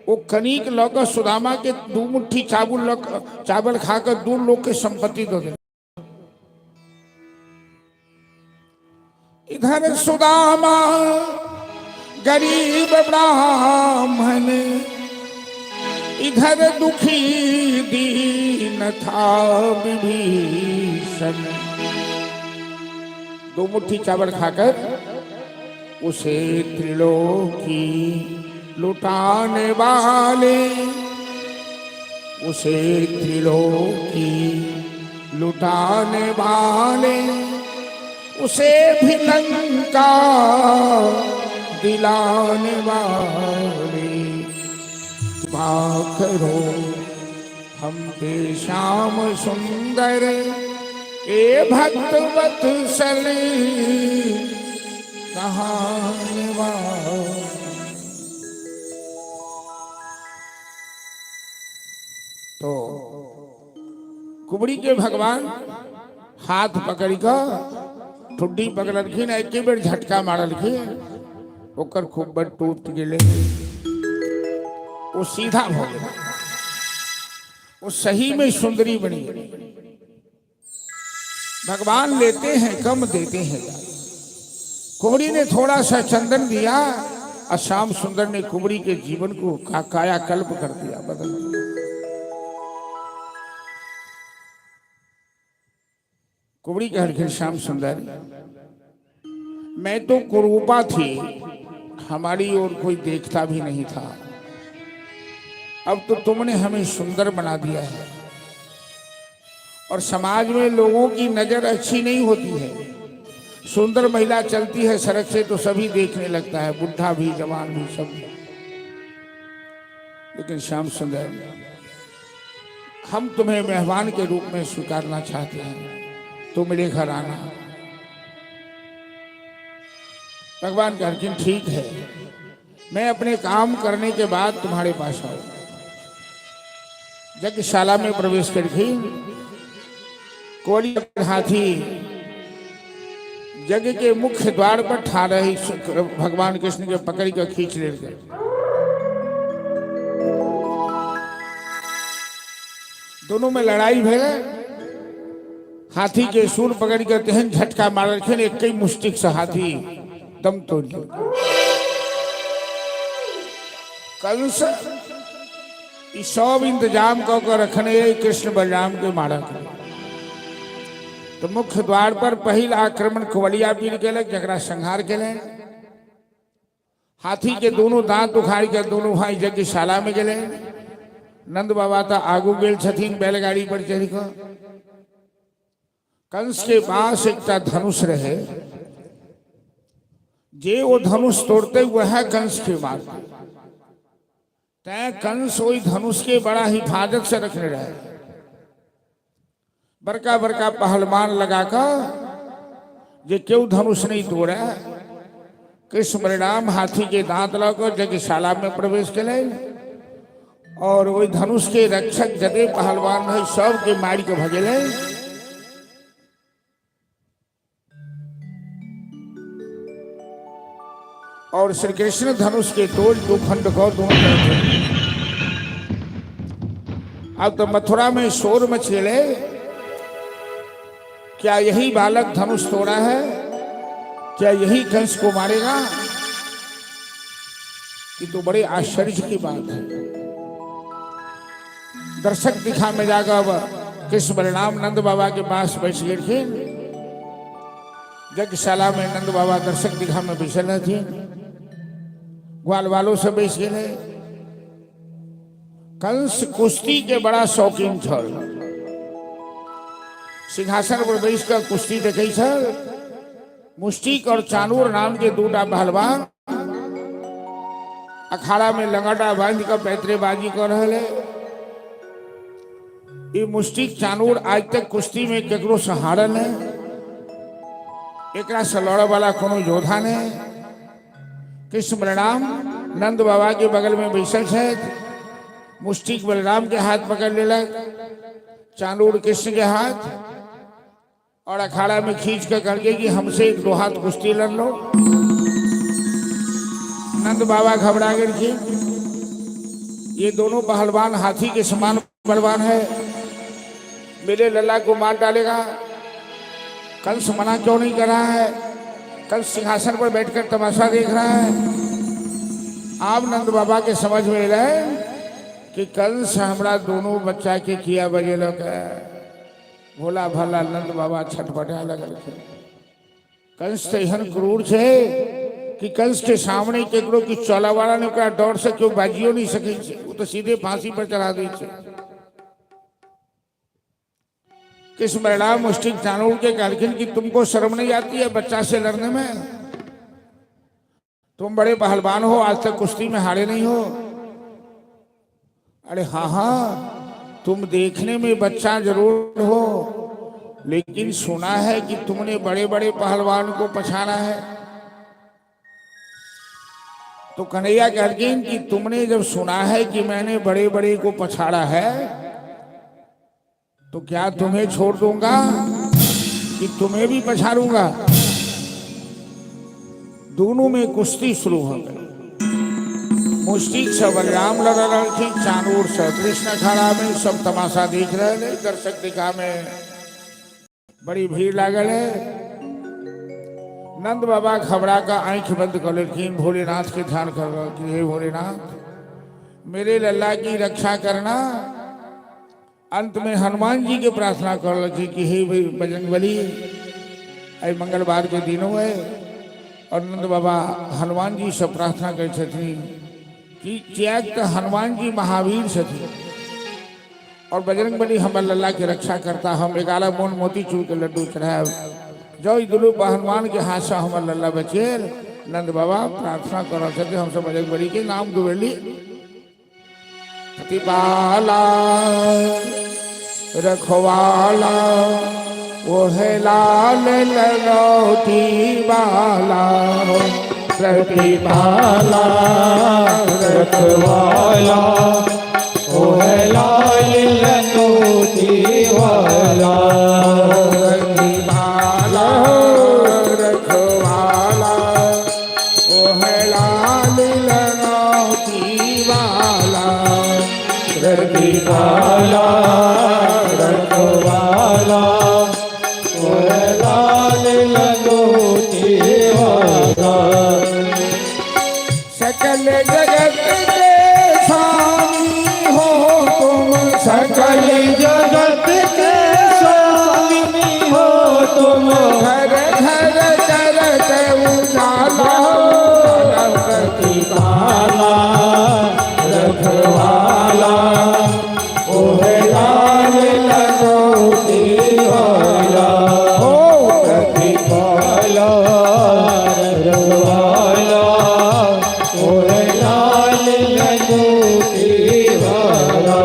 Speaker 1: वो कनिक लग सुदामा के 2 मुट्ठी चावल खाकर 2 लोग के संपत्ति दो दे। इधर सुदामा गरीब ब्राह्मण, इधर दुखी दीन था विभीषण। 2 मुट्ठी चावल खाकर उसे त्रिलोकी लुटाने वाले, उसे त्रिलोकी लुटाने वाले, उसे भी लंका दिलाने वाले। कृपा करो हम पे श्याम सुंदर, ए भक्त वत्सल कहाने वाले। तो कुबड़ी के भगवान हाथ पकड़ कर ठुड्डी पकड़लखिन, एक बेर झटका मारलखिन, ओकर खूब टूट गेले। वो सीधा हो गया, वो सही में सुंदरी बनी। भगवान लेते हैं कम देते हैं। कुबड़ी ने थोड़ा सा चंदन दिया और श्याम सुंदर ने कुबड़ी के जीवन को कायाकल्प कर दिया, बदल दिया। कुबड़ी कह श्याम सुंदर, मैं तो कुरूपा थी, हमारी ओर कोई देखता भी नहीं था, अब तो तुमने हमें सुंदर बना दिया है। और समाज में लोगों की नजर अच्छी नहीं होती है। सुंदर महिला चलती है सड़क से तो सभी देखने लगता है, बुढ़ा भी जवान भी सब। लेकिन श्याम सुंदर, हम तुम्हें मेहमान के रूप में स्वीकारना चाहते हैं, तो मेरे घर आना। भगवान कहते हैं ठीक है, मैं अपने काम करने के बाद तुम्हारे पास आऊं। यज्ञशाला में प्रवेश करके कोली हाथी यज्ञ के मुख्य द्वार पर ठाड़ रही भगवान कृष्ण के पकड़ कर खींच ले गए। दोनों में लड़ाई भे, हाथी के सूर पकड़ कर तेहन झटका मार रखे, एक कई मुष्टिक से हाथी दम तोड़ दिया। कंस सब इंतजाम कर रखने कृष्ण बलराम के मारा कर। तो मुख्य द्वार पर पहल आक्रमण कुवलिया पीर के लग, जकरा संहार के ले। हाथी के दोनों दांत उखाड़ कर दोनों भाई यज्ञशाला में गए। नंद बाबा तो आगू गेल छथिन बैलगाड़ी पर चढ़ कर। कंस के पास एक धनुष रहे, जे वो धनुष तोड़ते वह कंस के मारते। तय कंस वही धनुष के बड़ा हिफाजत से रखने रहे। बड़का बड़का पहलवान लगाकर जे क्यों धनुष नहीं तोड़ा। कृष्ण बलराम हाथी के दांत लगाकर यज्ञशाला में प्रवेश करे और वही धनुष के रक्षक जदे पहलवान है सब के मार के भगेले। और श्री कृष्ण धनुष के तोड़ 2 खंड को दोनों तरफ। अब तो मथुरा में शोर मच गए, क्या यही बालक धनुष तोड़ा है? क्या यही कंस को मारेगा? ये तो बड़े आश्चर्य की बात है। दर्शक दिखा में जाकर अब कृष्ण बलराम नंद बाबा के पास बैठ गए। यज्ञशाला में नंद बाबा दर्शक दिखा में बैठल थे, ग्वाल वालों से बैठ गए। कंस कुश्ती के बड़ा शौकीन था, सिंहासन पर बैठकर कुश्ती देखे छल। मुष्टिक और चानूर नाम के 2 पहलवान अखाड़ा में लंगड़ा बांध कर पैतरेबाजी कर रहे। ये मुष्टिक चानूर आज तक कुश्ती में केकरो से हारल है, एकरा से लड़े वाला कोनो योद्धा ने। कृष्ण बलराम नंद बाबा के बगल में बैठल है, मुष्टिक बलराम के हाथ पकड़ लेलक, चांदूर कृष्ण के हाथ, और अखाड़ा में खींच कर करके कि हमसे एक दो हाथ कुश्ती लड़ लो। नंद बाबा घबरा गए कि ये दोनों पहलवान हाथी के समान बलवान है, मेरे लल्ला को मार डालेगा। कंस मना क्यों नहीं कर रहा है? कंस सिंहासन पर बैठकर तमाशा देख रहा है। आप नंद बाबा के समझ में रहे कि कंस हमरा दोनों बच्चा के किया बजे लोग भोला भला नंद बाबा छटपटा लगल थे। कंस तो एहन क्रूर छे कि कंस के सामने केकरो की चौला वाला ने ओकरा डर से क्यों बाजियो नहीं सके छे, वो तो सीधे फांसी पर चढ़ा दी छे। किस बलराम मुष्टिक चाणूर के कहलखिन कि तुमको शर्म नहीं आती है बच्चा से लड़ने में? तुम बड़े पहलवान हो, आज तक कुश्ती में हारे नहीं हो। अरे हाँ हाँ, तुम देखने में बच्चा जरूर हो, लेकिन सुना है कि तुमने बड़े बड़े पहलवान को पछाड़ा है। तो कन्हैया कहलखिन कि तुमने जब सुना है कि मैंने बड़े बड़े को पछाड़ा है, तो क्या तुम्हें छोड़ दूंगा कि तुम्हें भी पछाड़ूंगा? दोनों में कुश्ती शुरू हो गई। मुष्टिक से बलराम लड़ रहे थे, चाणूर से कृष्ण अखाड़ा में सब तमाशा देख रहे थे। दर्शक दिखा में बड़ी भीड़ लागल है। नंद बाबा घबरा का आंख बंद कर लेकिन भोलेनाथ के ध्यान कर रहे कि हे भोलेनाथ मेरे लल्ला की रक्षा करना। अंत में हनुमान जी के प्रार्थना कर रहे कि हे बजरंगबली, आई मंगलवार के दिनों है, और नंद बाबा हनुमान जी से प्रार्थना करे कि क्या तो हनुमान जी महावीर से थे और बजरंगबली हमर लल्ला के रक्षा करता। हम 11 मोन मोतीचूर के लड्डू चढ़ाए, जो दुलू हनुमान के हाथ से हमर लल्ला बचे। नंद बाबा प्रार्थना कर रहे थे हमसे बजरंगबली के नाम दुबेली। प्रतिपाला रखवाला वो है लाल ललौटी वाला,
Speaker 2: प्रतिपाला रखवाला वो है लाल ललौटी वाला।
Speaker 1: प्रतिपाला रखवाला वो है लाल ललौटी वाला।
Speaker 2: प्रतिपाला रखवाला वो है लाल ललौटी वाला।
Speaker 1: सकल जगत के स्वामी हो तुम,
Speaker 2: सकल जगत के स्वामी हो तुम,
Speaker 1: घर घर करत उजाला।
Speaker 2: प्रतिपाला रखवाला वो है लाल ललौटी वाला। प्रतिपाला रखवाला वो है लाल ललौटी वाला।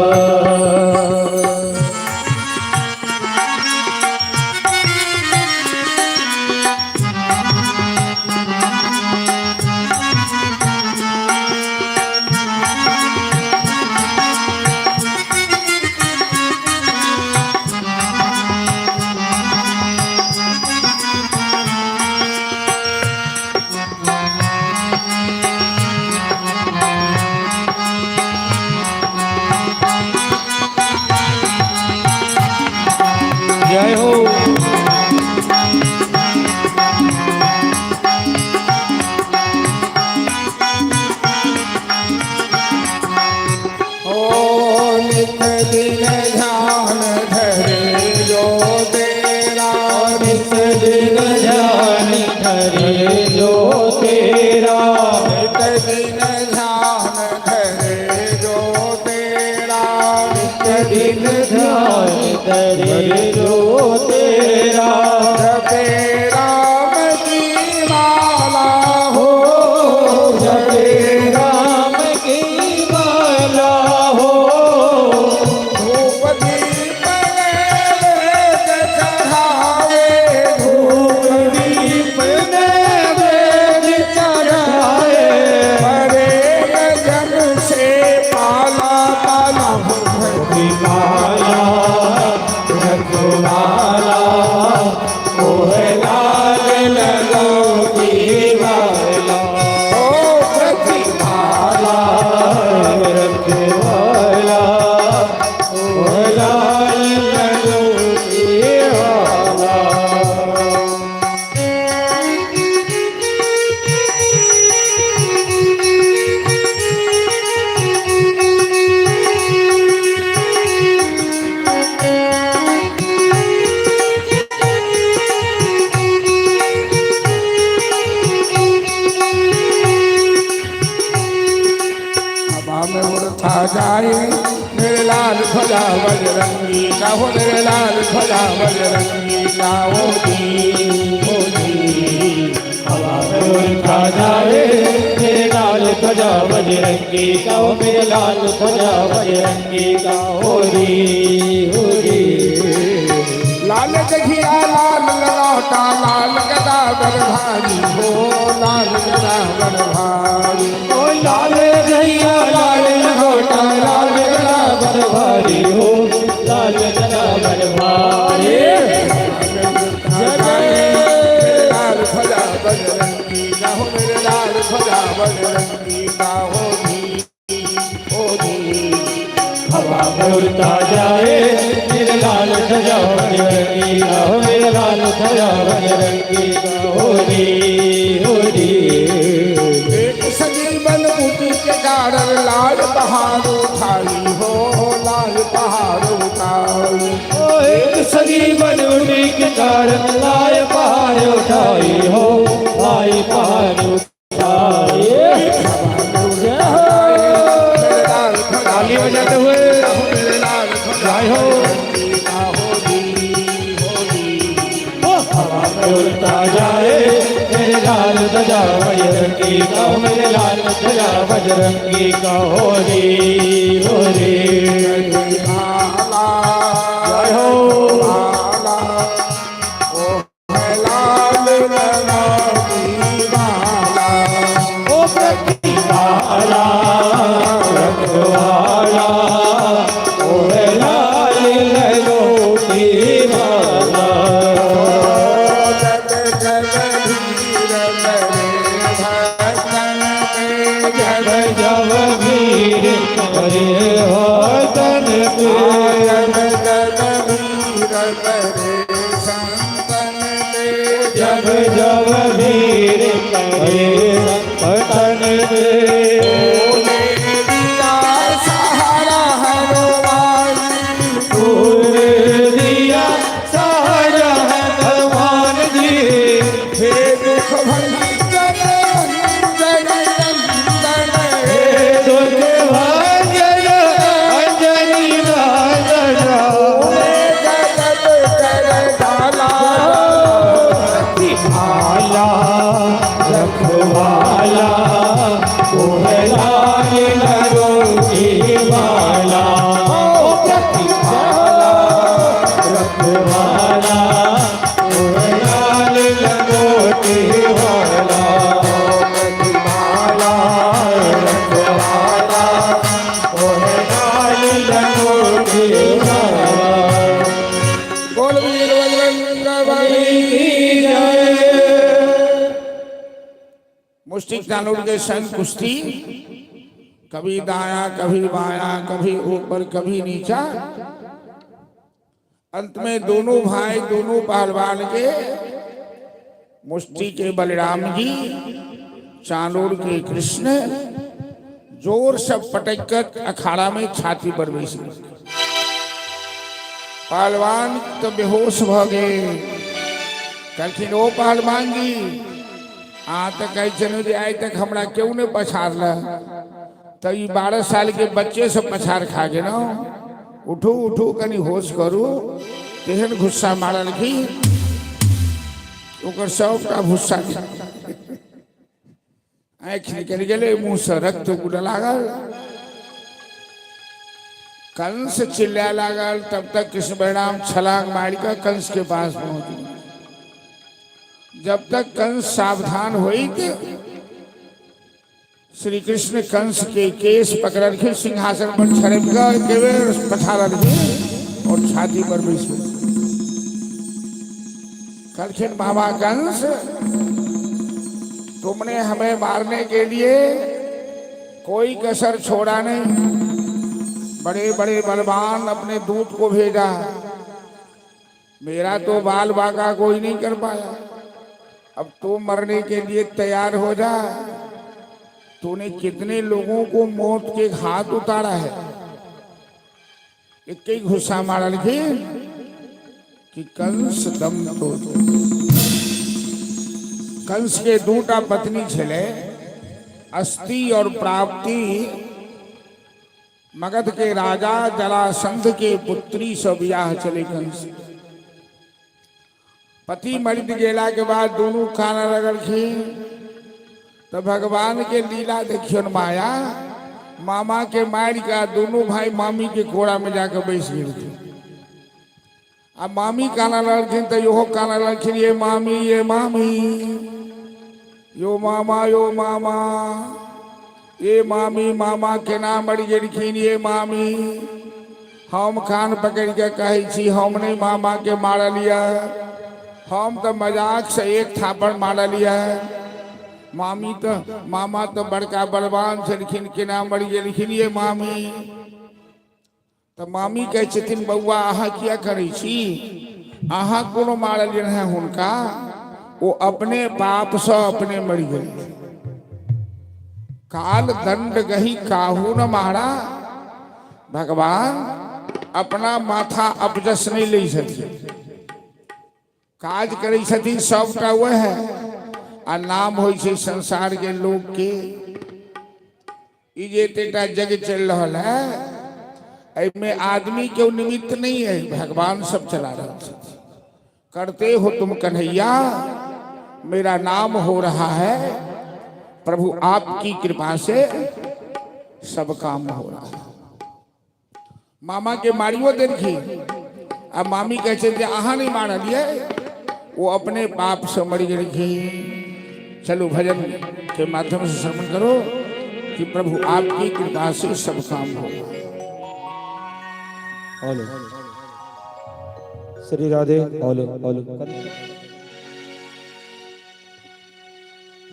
Speaker 2: जय हो।
Speaker 1: नित दिन ध्यान धरे जो तेरा,
Speaker 2: नित दिन ध्यान धरे जो तेरा,
Speaker 1: नित दिन ध्यान धरे जो तेरा।
Speaker 2: नित दिन ध्यान धरे जो तेरा।
Speaker 1: जपे राम की माला हो,
Speaker 2: जपे राम की माला हो,
Speaker 1: धूप दीप नैवेद्य चढ़ावे,
Speaker 2: धूप दीप नैवेद्य चढ़ाए।
Speaker 1: परे जन से पाला पाला
Speaker 2: वाला ओ लाल लंगोटी वाला।
Speaker 1: में उड़ता जाए मेरे लाल ध्वजा बजरंगी का हो, मेरे लाल ध्वजा बजरंगी का हो जी।
Speaker 2: हवा में उड़ता जाए मेरे लाल ध्वजा बजरंगी का हो, मेरे लाल ध्वजा बजरंगी का हो री।
Speaker 1: लाल दखिया लाल ललाटा लाल गदा बर भारी हो, लाल गदा बर भारी
Speaker 2: ओ लाल दहिया लाल लहोटा लाल गदा बर भारी हो, लाल गदा बर भारी।
Speaker 1: लाल ध्वजा बजरंगी का हो, मेरे लाल ध्वजा बजरंगी का हो जी।
Speaker 2: हवा में उड़ता जाए मेरे लाल ध्वजा बजरंगी का हो, मेरे लाल ध्वजा बजरंगी का हो री।
Speaker 1: एक संजीवन बूटी के कारण लाल पहाड़ उठाई हो, लाल पहाड़ उठाई।
Speaker 2: ओ एक संजीवन बूटी के कारण लाल पहाड़ उठाई हो, लाल पहाड़ उठाई। ताली बजाते हुए जय हो। हवा में उड़ता जाए मेरे लाल ध्वजा बजरंगी का हो, मेरे लाल ध्वजा बजरंगी का हो री। जय हो। ओ प्रतिभाला रखवाला ओ लाल लंगोटी वाला। जब वीर करे हो तन पे, जब वीर करे तन पे।
Speaker 1: सहारा
Speaker 2: दिया सहारा है भगवान जी,
Speaker 1: हे दुख भंजन
Speaker 2: दुख भंजन अंजनी नादन। आला रखवाला ओ लाल लंगोटी वाला। ओ प्रतिभाला रखवाला ओ लाल लंगोटी वाला। प्रतिभाला रखवाला ओ लाल लंगोटी वाला।
Speaker 1: बोल वीर बजरंग बली
Speaker 2: की जय।
Speaker 1: मुष्टिक दानव के संग कुश्ती, कभी दाया कभी बाया, कभी ऊपर कभी नीचा। अंत में दोनों भाई दोनों पहलवान के, मुष्टि के बलराम जी, चांदोड़ के कृष्ण जोर से पटक कर अखाड़ा में छाती पर बैठ गए। पहलवान तो बेहोश भ गए। कहलखिन ओ पहलवान जी आ तक आए तक हमरा क्यों नहीं पछाड़ला? तो 12 साल के बच्चे से पछाड़ खा गए ना। उठू उठू कनी होश करू। तेहन गुस्सा मारल की ओकर सबटा भुस्सा आँख निकल गए, मुंह से रक्त उड़े लागल। कंस चिल्ला लागल। तब तक कृष्ण बलराम छलांग मार कर कंस के पास पहुंच गए। जब तक कंस सावधान हुई थे, श्री कृष्ण कंस के केस पकड़ के सिंहासन पर छड़प कर पछाड़ दिए और छाती पर बैठे। कहलखिन बाबा कंस, तुमने हमें मारने के लिए कोई कसर छोड़ा नहीं। बड़े बड़े बलवान अपने दूत को भेजा, मेरा तो बाल बाका कोई नहीं कर पाया। अब तू मरने के लिए तैयार हो जा। तूने कितने लोगों को मौत के हाथ उतारा है। एक ही घुसा मारा लिखे कि कंस दम तो कंस के दूटा पत्नी छले, अस्ति और प्राप्ति मगध के राजा जरासंध के पुत्री से ब्याह चले कंस। पति मर गेला के बाद दोनों खाना रगड़खी। तो भगवान के लीला देखियो माया, मामा के मार का दोनों भाई मामी के कोड़ा में जाकर बैठ गए। अब मामी काना लड़खिन तो यो काना लड़खिन, ये मामी ये मामी, यो मामा यो मामा, ये मामी मामा के नाम मर गेलखिन, ये मामी। हम कान पकड़ के कहे छी हम नहीं मामा के मार लिया, हम तो मजाक से एक थापड़ मार लिया। मामी तो मामा तो बड़का बलवान छलखिन के नाम मर गेलखिन, ये मामी। तो मामी कहे छथिन बउआ अहाँ किया करे छी, अहाँ कोनो मारलियन है हुनका, वो अपने पाप से अपने मर गए। काल दंड गही काहू न मारा। भगवान अपना माथा अपजस नहीं ले सकते, काज करे छथिन सबटा वह है, आ नाम हो संसार के लोग के। ये तेटा जग चल रहा है, में आदमी क्यों निमित्त नहीं है, भगवान सब चला रहा है। करते हो तुम कन्हैया, मेरा नाम हो रहा है, प्रभु आपकी कृपा से सब काम हो रहा है। मामा के मारियो देखी, अब मामी कहते थे आहा नहीं मार लिए, वो अपने पाप से मर गई। चलो भजन के माध्यम से श्रवण करो कि प्रभु आपकी कृपा से सब काम हो।
Speaker 2: ओलो श्री राधे, ओलो ओलो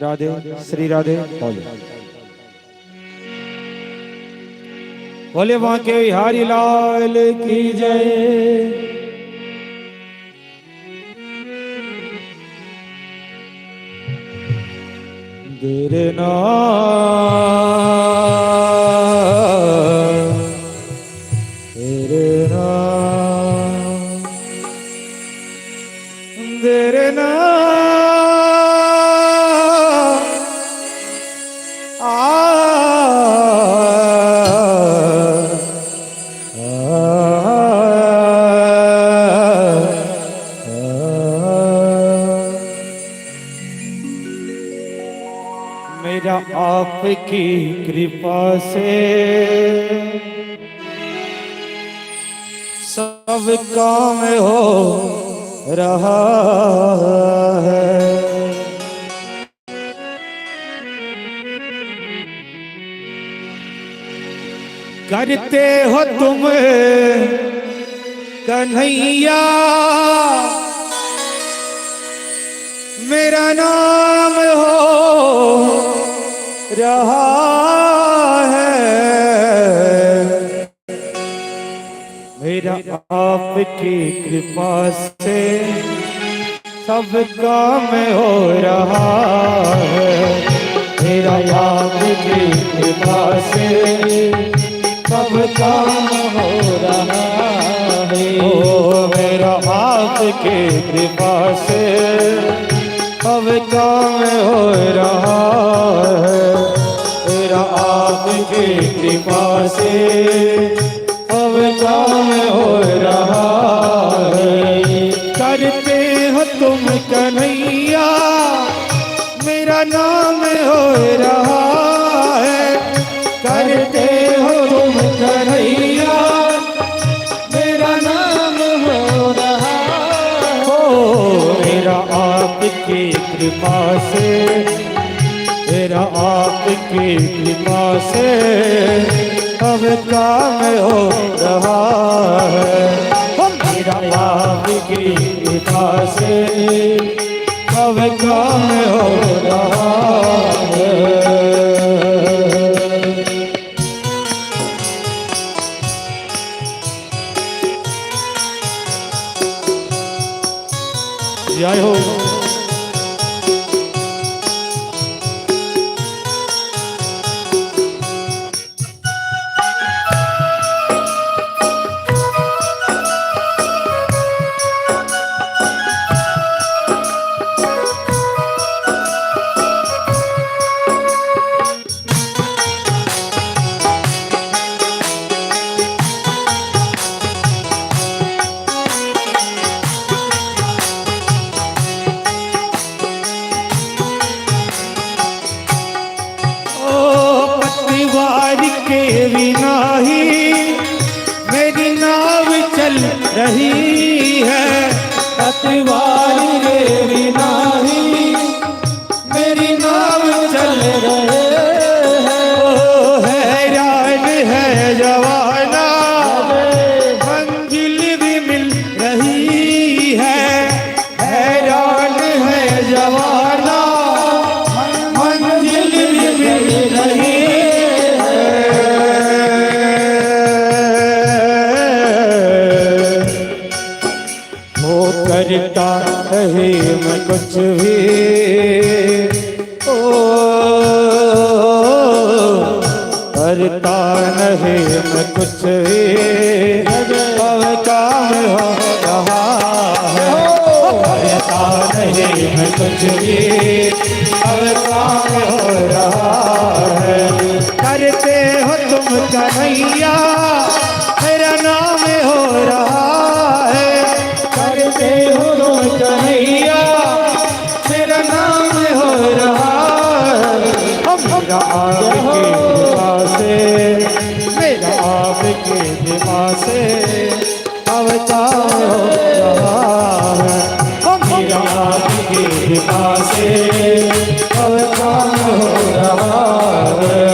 Speaker 2: राधे, श्री राधे, ओलो। बोले वहां के बिहारी लाल की जय। देरना देरना देरना मेरा आपकी कृपा से सब काम हो रहा है। करते हो तुम कन्हैया, मेरा नाम हो रहा है। मेरा आपकी कृपा से सब काम हो रहा है। मेरा आपकी कृपा से सब काम हो रहा है। ओ मेरा आपकी कृपा से सब काम हो रहा है। मेरा आपकी कृपा से सब काम हो रहा है। करते हो तुम कन्हैया, मेरा नाम हो रहा है। करते हो तुम कन्हैया, मेरा नाम हो रहा हो। मेरा आपकी कृपा से, मेरा आपकी कृपा से अब काम हो रहा है। मेरा आपकी कृपा से अब काम हो रहा है। जय हो।
Speaker 3: मेरी नाव चल रही है,
Speaker 2: पतवारी रे बिना ही मेरी नाव चल रहे हैं।
Speaker 3: ओ हैरान है जवाना, मंजिल भी मिल रही है। हैरान है जवाना, मंजिल भी मिल रही है।
Speaker 2: करता रहे मैं कुछ भी, ओ करता नहीं मैं कुछ भी, अब काम हो रहा है। करता नहीं मैं कुछ भी, अब काम हो रहा है।
Speaker 3: करते हो तुम कन्हैया, मेरा नाम हो रहा है।
Speaker 2: करते हो तुम कन्हैया, मेरा नाम हो रहा है। मेरा आपके कृपा से, मेरा आपके कृपा से अवतार हो रहा है। मेरा आपके कृपा से अवतार हो रहा है।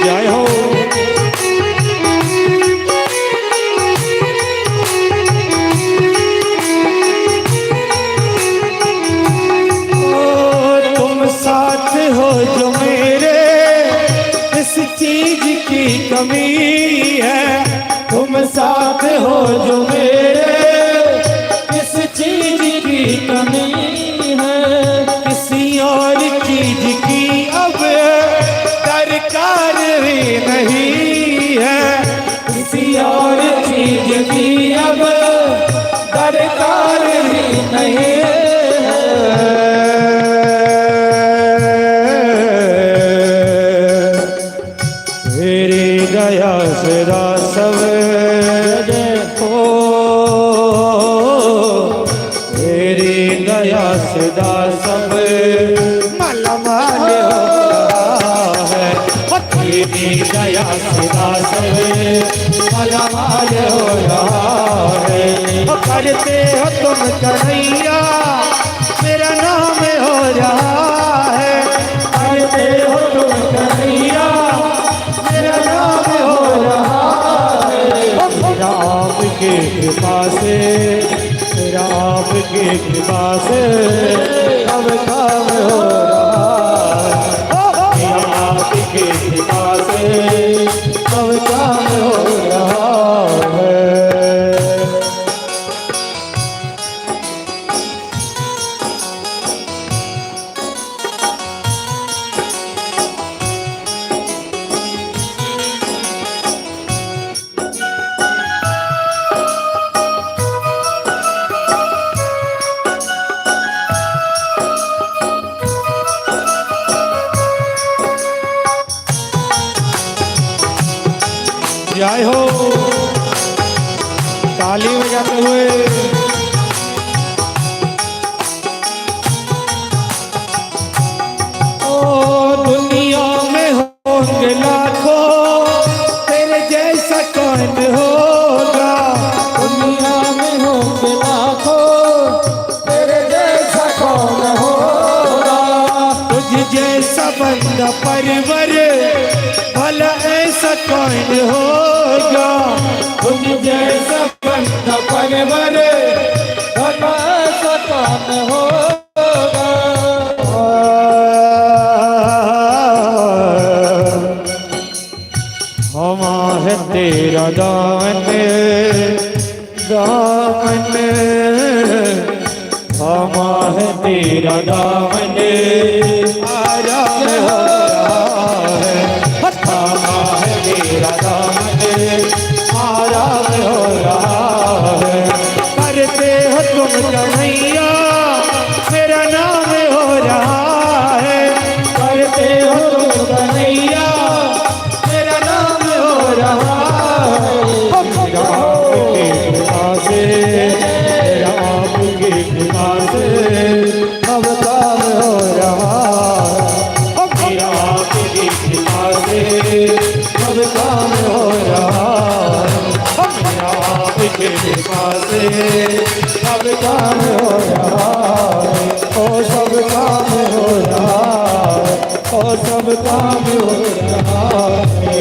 Speaker 3: जय हो। तुम साथ हो जो मेरे, इस चीज की कमी है।
Speaker 2: तुम साथ हो जो मेरे, किस चीज की कमी है।
Speaker 3: किसी और चीज की अब दरकार भी नहीं है।
Speaker 2: किसी और चीज की अब दरकार ही नहीं है।
Speaker 3: तेरी दया सदा सब हो, तेरी दया सदा सब मालामाल हो रहा है।
Speaker 2: तेरी दया सदा सब मालामाल हो रहा है।
Speaker 3: करते हो तुम कन्हैया, मेरा नाम हो रहा है।
Speaker 2: करते हो तुम कन्हैया, मेरा नाम हो रहा है।
Speaker 3: मेरा आपके कृपा से, मेरा आपके कृपा से अब काम हो रहा है।
Speaker 2: मेरा आपकी कृपा से
Speaker 3: अब काम हो रहा है। जय हो। ताली बजाते हुए ओ दुनिया में होंगे लाखों, तेरे जैसा कौन होगा।
Speaker 2: दुनिया में होंगे लाखों, परवर भला ऐसा कौन होगा तुम जैसा बंदा परवर भला ऐसा कौन होगा हम है तेरा दामन दामन हम है तेरा दामन आराम हो रहा है हम है तेरा दामन आराम हो रहा है करते हो तुम कन्हैया मेरा नाम हो रहा है करते हो तुम कन्हैया मेरा नाम हो रहा है राम की कृपा से अब काम हो रहा है राम की कृपा से अब काम हो रहा है राम की कृपा से अब काम हो रहा है ओ सब काम हो रहा है ओ सब काम हो रहा है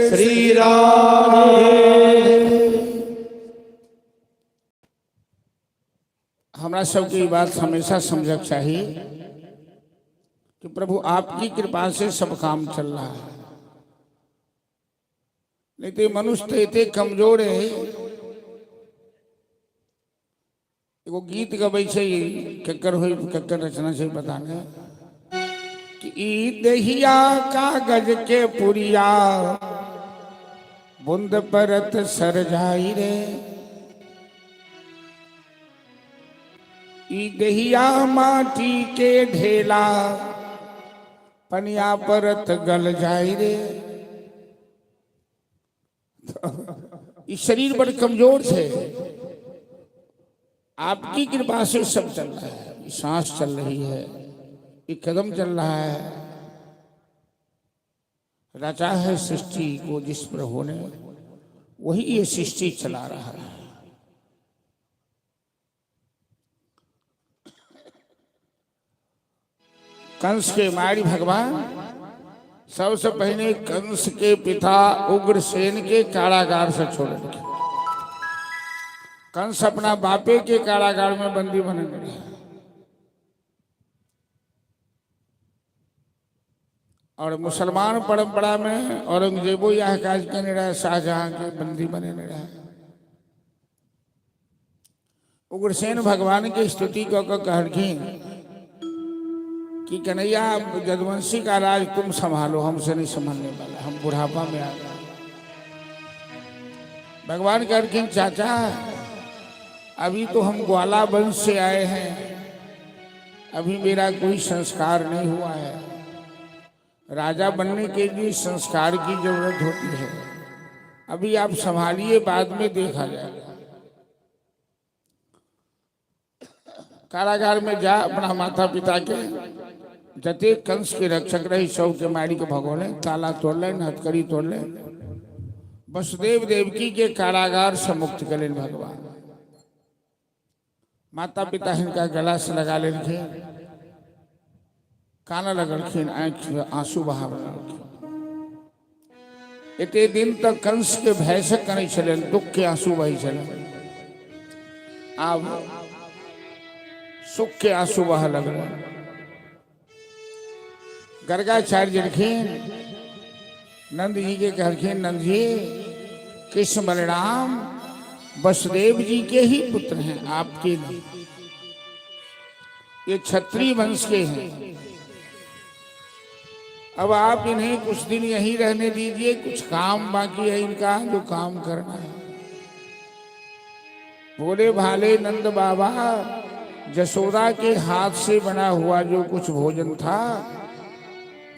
Speaker 2: श्री राम
Speaker 1: हमरा सबकी बात हमेशा समझक चाहिए कि प्रभु आपकी कृपा से सब काम चल रहा है। नहीं तो मनुष्य तो इतने कमजोर है। एगो गीत गबै छै केकर होई केकर रचना छै बताने कि ई दहिया कागज के पुरिया बूंद परत सर जाई रे ई दहिया माटी के ढेला पनिया परत गल जाई रे। ई शरीर बड़ कमजोर है। आपकी कृपा से सब चल रहा है। सांस चल रही है, एक कदम चल रहा है। रचा है सृष्टि को जिस प्रभु ने, वही ये सृष्टि चला रहा है। कंस के मारी भगवान सबसे पहले कंस के पिता उग्रसेन के कारागार से छोड़ रखे। कंस अपना बापे के कारागार में बंदी बने रहे। और मुसलमान परंपरा में औरंगजेबो यह काज करने रहा, शाहजहां के बंदी बने रहा। उग्रसेन भगवान की स्तुति कहलखिन कि कन्हैया जदवंशी का राज तुम संभालो, हमसे नहीं संभालने वाला, हम बुढ़ापा में आ गए। भगवान कहलखिन चाचा अभी तो हम ग्वाला वंश से आए हैं, अभी मेरा कोई संस्कार नहीं हुआ है। राजा बनने के लिए संस्कार की जरूरत होती है। अभी आप संभालिए, बाद में देखा जाएगा। कारागार में जा अपना माता पिता के जते कंस के रक्षक रही सब के मारी के भगोले, ताला तोड़ ले, हथकड़ी तोड़ ले। वसुदेव देवकी के कारागार से मुक्त करें भगवान। माता पिता इनका गला से लगा लेखिन, काना लगलखिन, आंख में आंसू बहा लगलखिन। इतने दिन तक कंस के भय से करे चले, दुख के आंसू बही चले। अब सुख के आंसू बहा लगल। गर्गाचार्य लिखिन नंद जी के कहलखिन, नंद जी कृष्ण बलराम वसुदेव जी के ही पुत्र हैं, आपके नहीं। ये क्षत्रिय वंश के हैं। अब आप इन्हें कुछ दिन यहीं रहने दीजिए, कुछ काम बाकी है इनका जो काम करना है। भोले भाले नंद बाबा जसोदा के हाथ से बना हुआ जो कुछ भोजन था,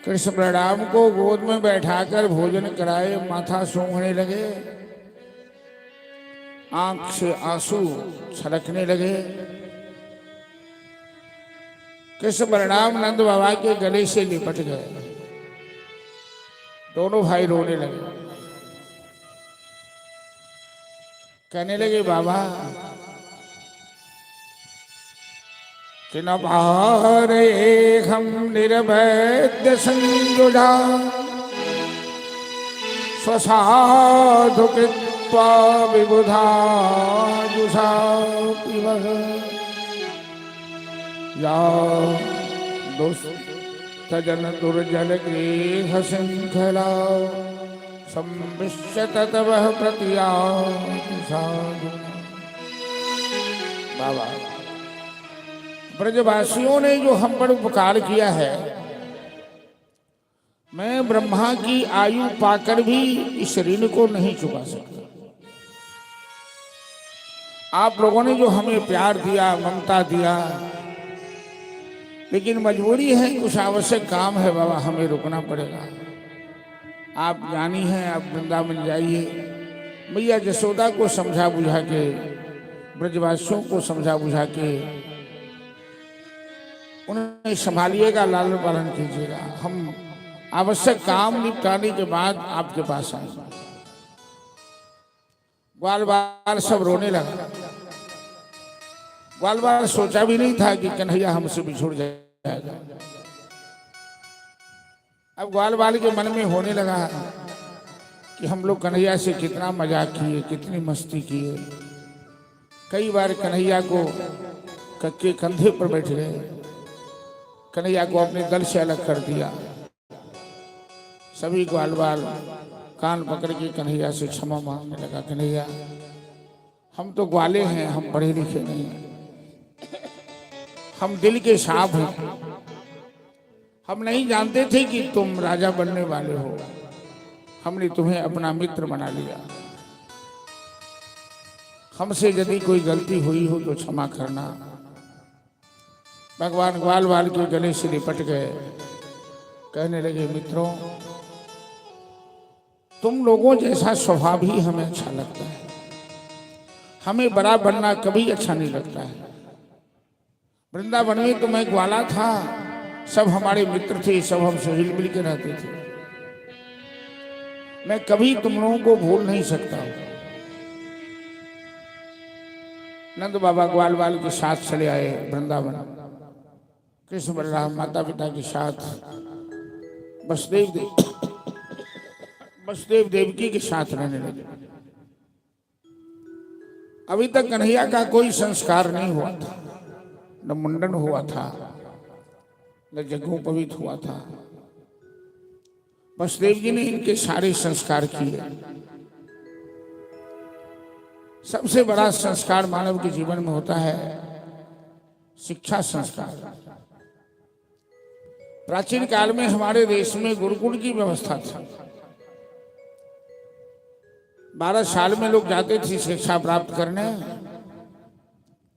Speaker 1: कृष्ण बलराम को गोद में बैठाकर भोजन कराए। माथा सूंघने लगे, आंख से आंसू छलकने लगे। कृष्ण बलराम नंद बाबा के गले से लिपट गए। दोनों भाई रोने लगे, कहने लगे बाबा कि न पारे हम निर्वैद्य संयुजा स्वसाधु कृत्वा विबुधा जुषा पिबः या दुष्टजन दुर्जल गृह शृंखला संविश्य ततवः प्रतियाति साधु। बाबा, ब्रजवासियों ने जो हम पर उपकार किया है, मैं ब्रह्मा की आयु पाकर भी इस ऋण को नहीं चुका सकता। आप लोगों ने जो हमें प्यार दिया, ममता दिया, लेकिन मजबूरी है, कुछ आवश्यक काम है बाबा, हमें रुकना पड़ेगा। आप ज्ञानी हैं, आप वृंदावन जाइए, मैया जसोदा को समझा बुझा के, ब्रजवासियों को समझा बुझा के उन्हें संभालिएगा, लालन पालन कीजिएगा। हम आवश्यक काम निपटाने के बाद आपके पास आएंगे। ग्वाल बाल सब रोने लगा। ग्वाल बाल सोचा भी नहीं था कि कन्हैया हमसे बिछुड़ जाएगा। अब ग्वाल बाल के मन में होने लगा कि हम लोग कन्हैया से कितना मजाक किए, कितनी मस्ती किए। कई बार कन्हैया को के कंधे पर बैठ गए, कन्हैया को अपने दल से अलग कर दिया। सभी ग्वाल बाल कान पकड़ के कन्हैया से क्षमा मांगने लगा। कन्हैया, हम तो ग्वाले हैं, हम पढ़े लिखे नहीं हैं, हम दिल के सांप हैं। हम नहीं जानते थे कि तुम राजा बनने वाले हो। हमने तुम्हें अपना मित्र बना लिया। हमसे यदि कोई गलती हुई हो तो क्षमा करना। भगवान ग्वाल बाल के गले से लिपट गए, कहने लगे, मित्रों, तुम लोगों जैसा स्वभाव ही हमें अच्छा लगता है। हमें बड़ा बनना कभी अच्छा नहीं लगता है। वृंदावन में तो मैं ग्वाला था, सब हमारे मित्र थे, सब हमसे हिल मिल के रहते थे। मैं कभी तुम लोगों को भूल नहीं सकता हूं। नंद बाबा ग्वाल बाल के साथ चले आए वृंदावन। कृष्ण बलराम माता पिता के साथ वसुदेव देवकी के साथ रहने लगे। अभी तक कन्हैया का कोई संस्कार नहीं हुआ था, न मुंडन हुआ था, न यज्ञोपवीत हुआ था। वसुदेव जी ने इनके सारे संस्कार किए। सबसे बड़ा संस्कार मानव के जीवन में होता है शिक्षा संस्कार। प्राचीन काल में हमारे देश में गुरुकुल की व्यवस्था थी। 12 साल में लोग जाते थे शिक्षा प्राप्त करने,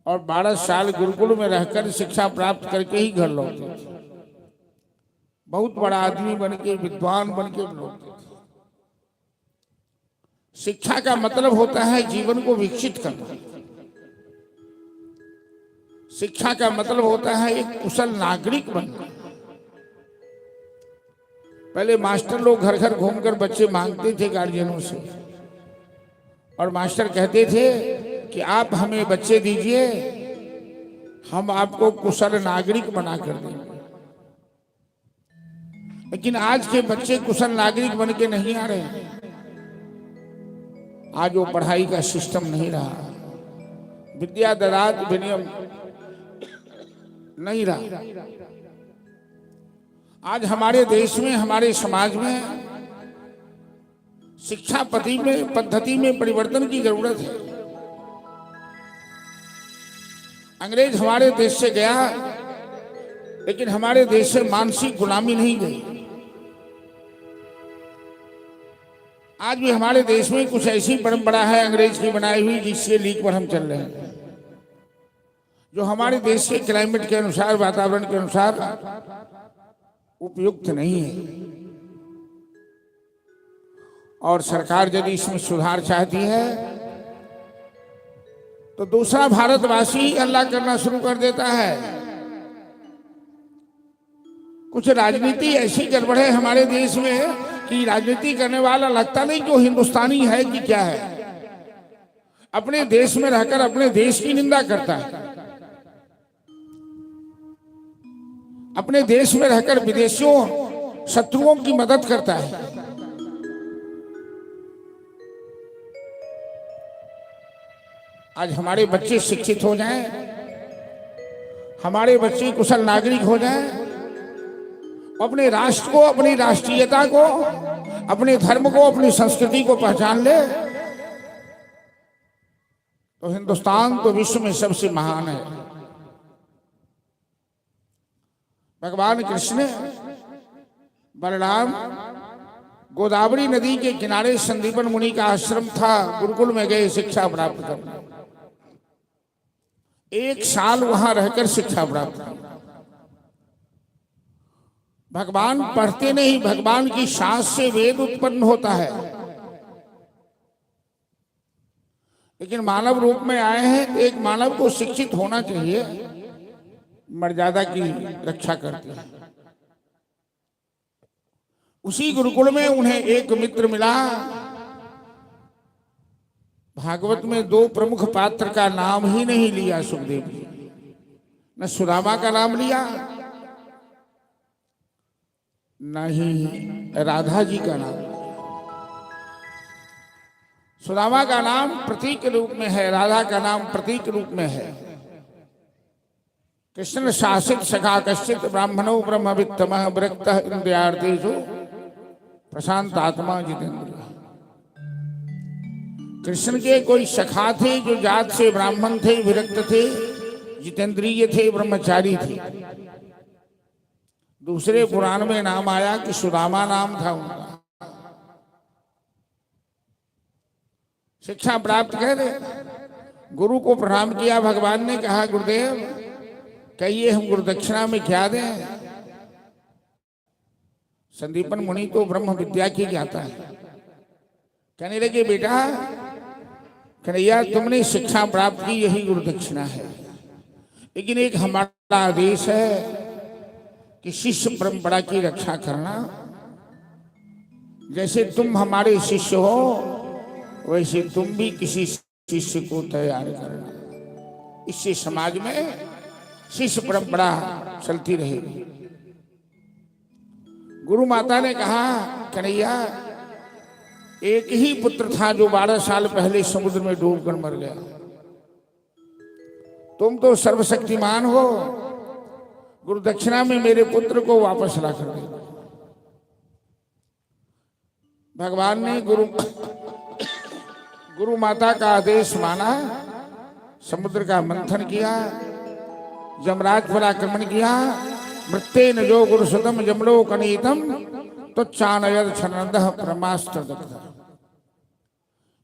Speaker 1: और 12 साल गुरुकुल में रहकर शिक्षा प्राप्त करके ही घर लौटते थे। बहुत बड़ा आदमी बन के, विद्वान बन के लौटते थे। शिक्षा का मतलब होता है जीवन को विकसित करना। शिक्षा का मतलब होता है एक कुशल नागरिक बनना। पहले मास्टर लोग घर घर घूमकर बच्चे मांगते थे गार्जियनों से, और मास्टर कहते थे कि आप हमें बच्चे दीजिए, हम आपको कुशल नागरिक बना कर देंगे। लेकिन आज के बच्चे कुशल नागरिक बन के नहीं आ रहे हैं। आज वो पढ़ाई का सिस्टम नहीं रहा, विद्या ददात विनियम नहीं रहा। आज हमारे देश में, हमारे समाज में शिक्षा पद्धति में परिवर्तन की जरूरत है। अंग्रेज हमारे देश से गया, लेकिन हमारे देश से मानसिक गुलामी नहीं गई। आज भी हमारे देश में कुछ ऐसी परंपरा है अंग्रेज की बनाई हुई, जिसके लीक पर हम चल रहे हैं, जो हमारे देश के क्लाइमेट के अनुसार, वातावरण के अनुसार उपयुक्त नहीं है। और सरकार यदि इसमें सुधार चाहती है तो दूसरा भारतवासी अल्लाह करना शुरू कर देता है। कुछ राजनीति ऐसी गड़बड़ है हमारे देश में कि राजनीति करने वाला लगता नहीं कि वो हिंदुस्तानी है कि क्या है। अपने देश में रहकर अपने देश की निंदा करता है। अपने देश में रहकर विदेशियों शत्रुओं की मदद करता है। आज हमारे बच्चे शिक्षित हो जाएं, हमारे बच्चे कुशल नागरिक हो जाएं, अपने राष्ट्र को, अपनी राष्ट्रीयता को, अपने धर्म को, अपनी संस्कृति को पहचान ले, तो हिंदुस्तान तो विश्व में सबसे महान है। भगवान कृष्ण बलराम गोदावरी नदी के किनारे संदीपन मुनि का आश्रम था, गुरुकुल में गए शिक्षा प्राप्त करने। 1 साल वहां रहकर शिक्षा प्राप्त की। भगवान पढ़ते नहीं, भगवान की सांस से वेद उत्पन्न होता है, लेकिन मानव रूप में आए हैं तो एक मानव को शिक्षित होना चाहिए, मर्यादा की रक्षा करते हैं। उसी गुरुकुल में उन्हें एक मित्र मिला। भागवत में 2 प्रमुख पात्र का नाम ही नहीं लिया सुखदेव जी, न सुदामा का नाम लिया, न ही राधा जी का नाम। सुदामा का नाम प्रतीक रूप में है, राधा का नाम प्रतीक रूप में है। कृष्ण शासित सखा कश्चित ब्राह्मणो ब्रह्मवित्तमः विरक्तः इंद्रियार्थेषु प्रशांत आत्मा जितेंद्रिय। कृष्ण के कोई सखा थे जो जात से ब्राह्मण थे, विरक्त थे, जितेंद्रिय थे, ब्रह्मचारी थे। दूसरे पुराण में नाम आया कि सुदामा नाम था उनका। शिक्षा प्राप्त कर गुरु को प्रणाम किया। भगवान ने कहा, गुरुदेव कहिए हम गुरुदक्षिणा में क्या दें? संदीपन मुनि तो ब्रह्म विद्या की ज्ञाता है। कहने लगे, बेटा कन्हैया तुमने शिक्षा प्राप्त की, यही गुरुदक्षिणा है, लेकिन एक हमारा आदेश है कि शिष्य परंपरा की रक्षा करना। जैसे तुम हमारे शिष्य हो, वैसे तुम भी किसी शिष्य को तैयार करना। इससे समाज में शिष्य परंपरा चलती रहेगी। गुरु माता ने कहा, कन्हैया एक ही पुत्र था जो 12 साल पहले समुद्र में डूबकर मर गया। तुम तो सर्वशक्तिमान हो, गुरुदक्षिणा में मेरे पुत्र को वापस ला कर दे। भगवान ने गुरु माता का आदेश माना, समुद्र का मंथन किया, यमराज पर आक्रमण किया। मृत्ये न जो गुरुसुतम जमलो कनीतम तो चानयद छनंदः परमास्त्र दग्ध।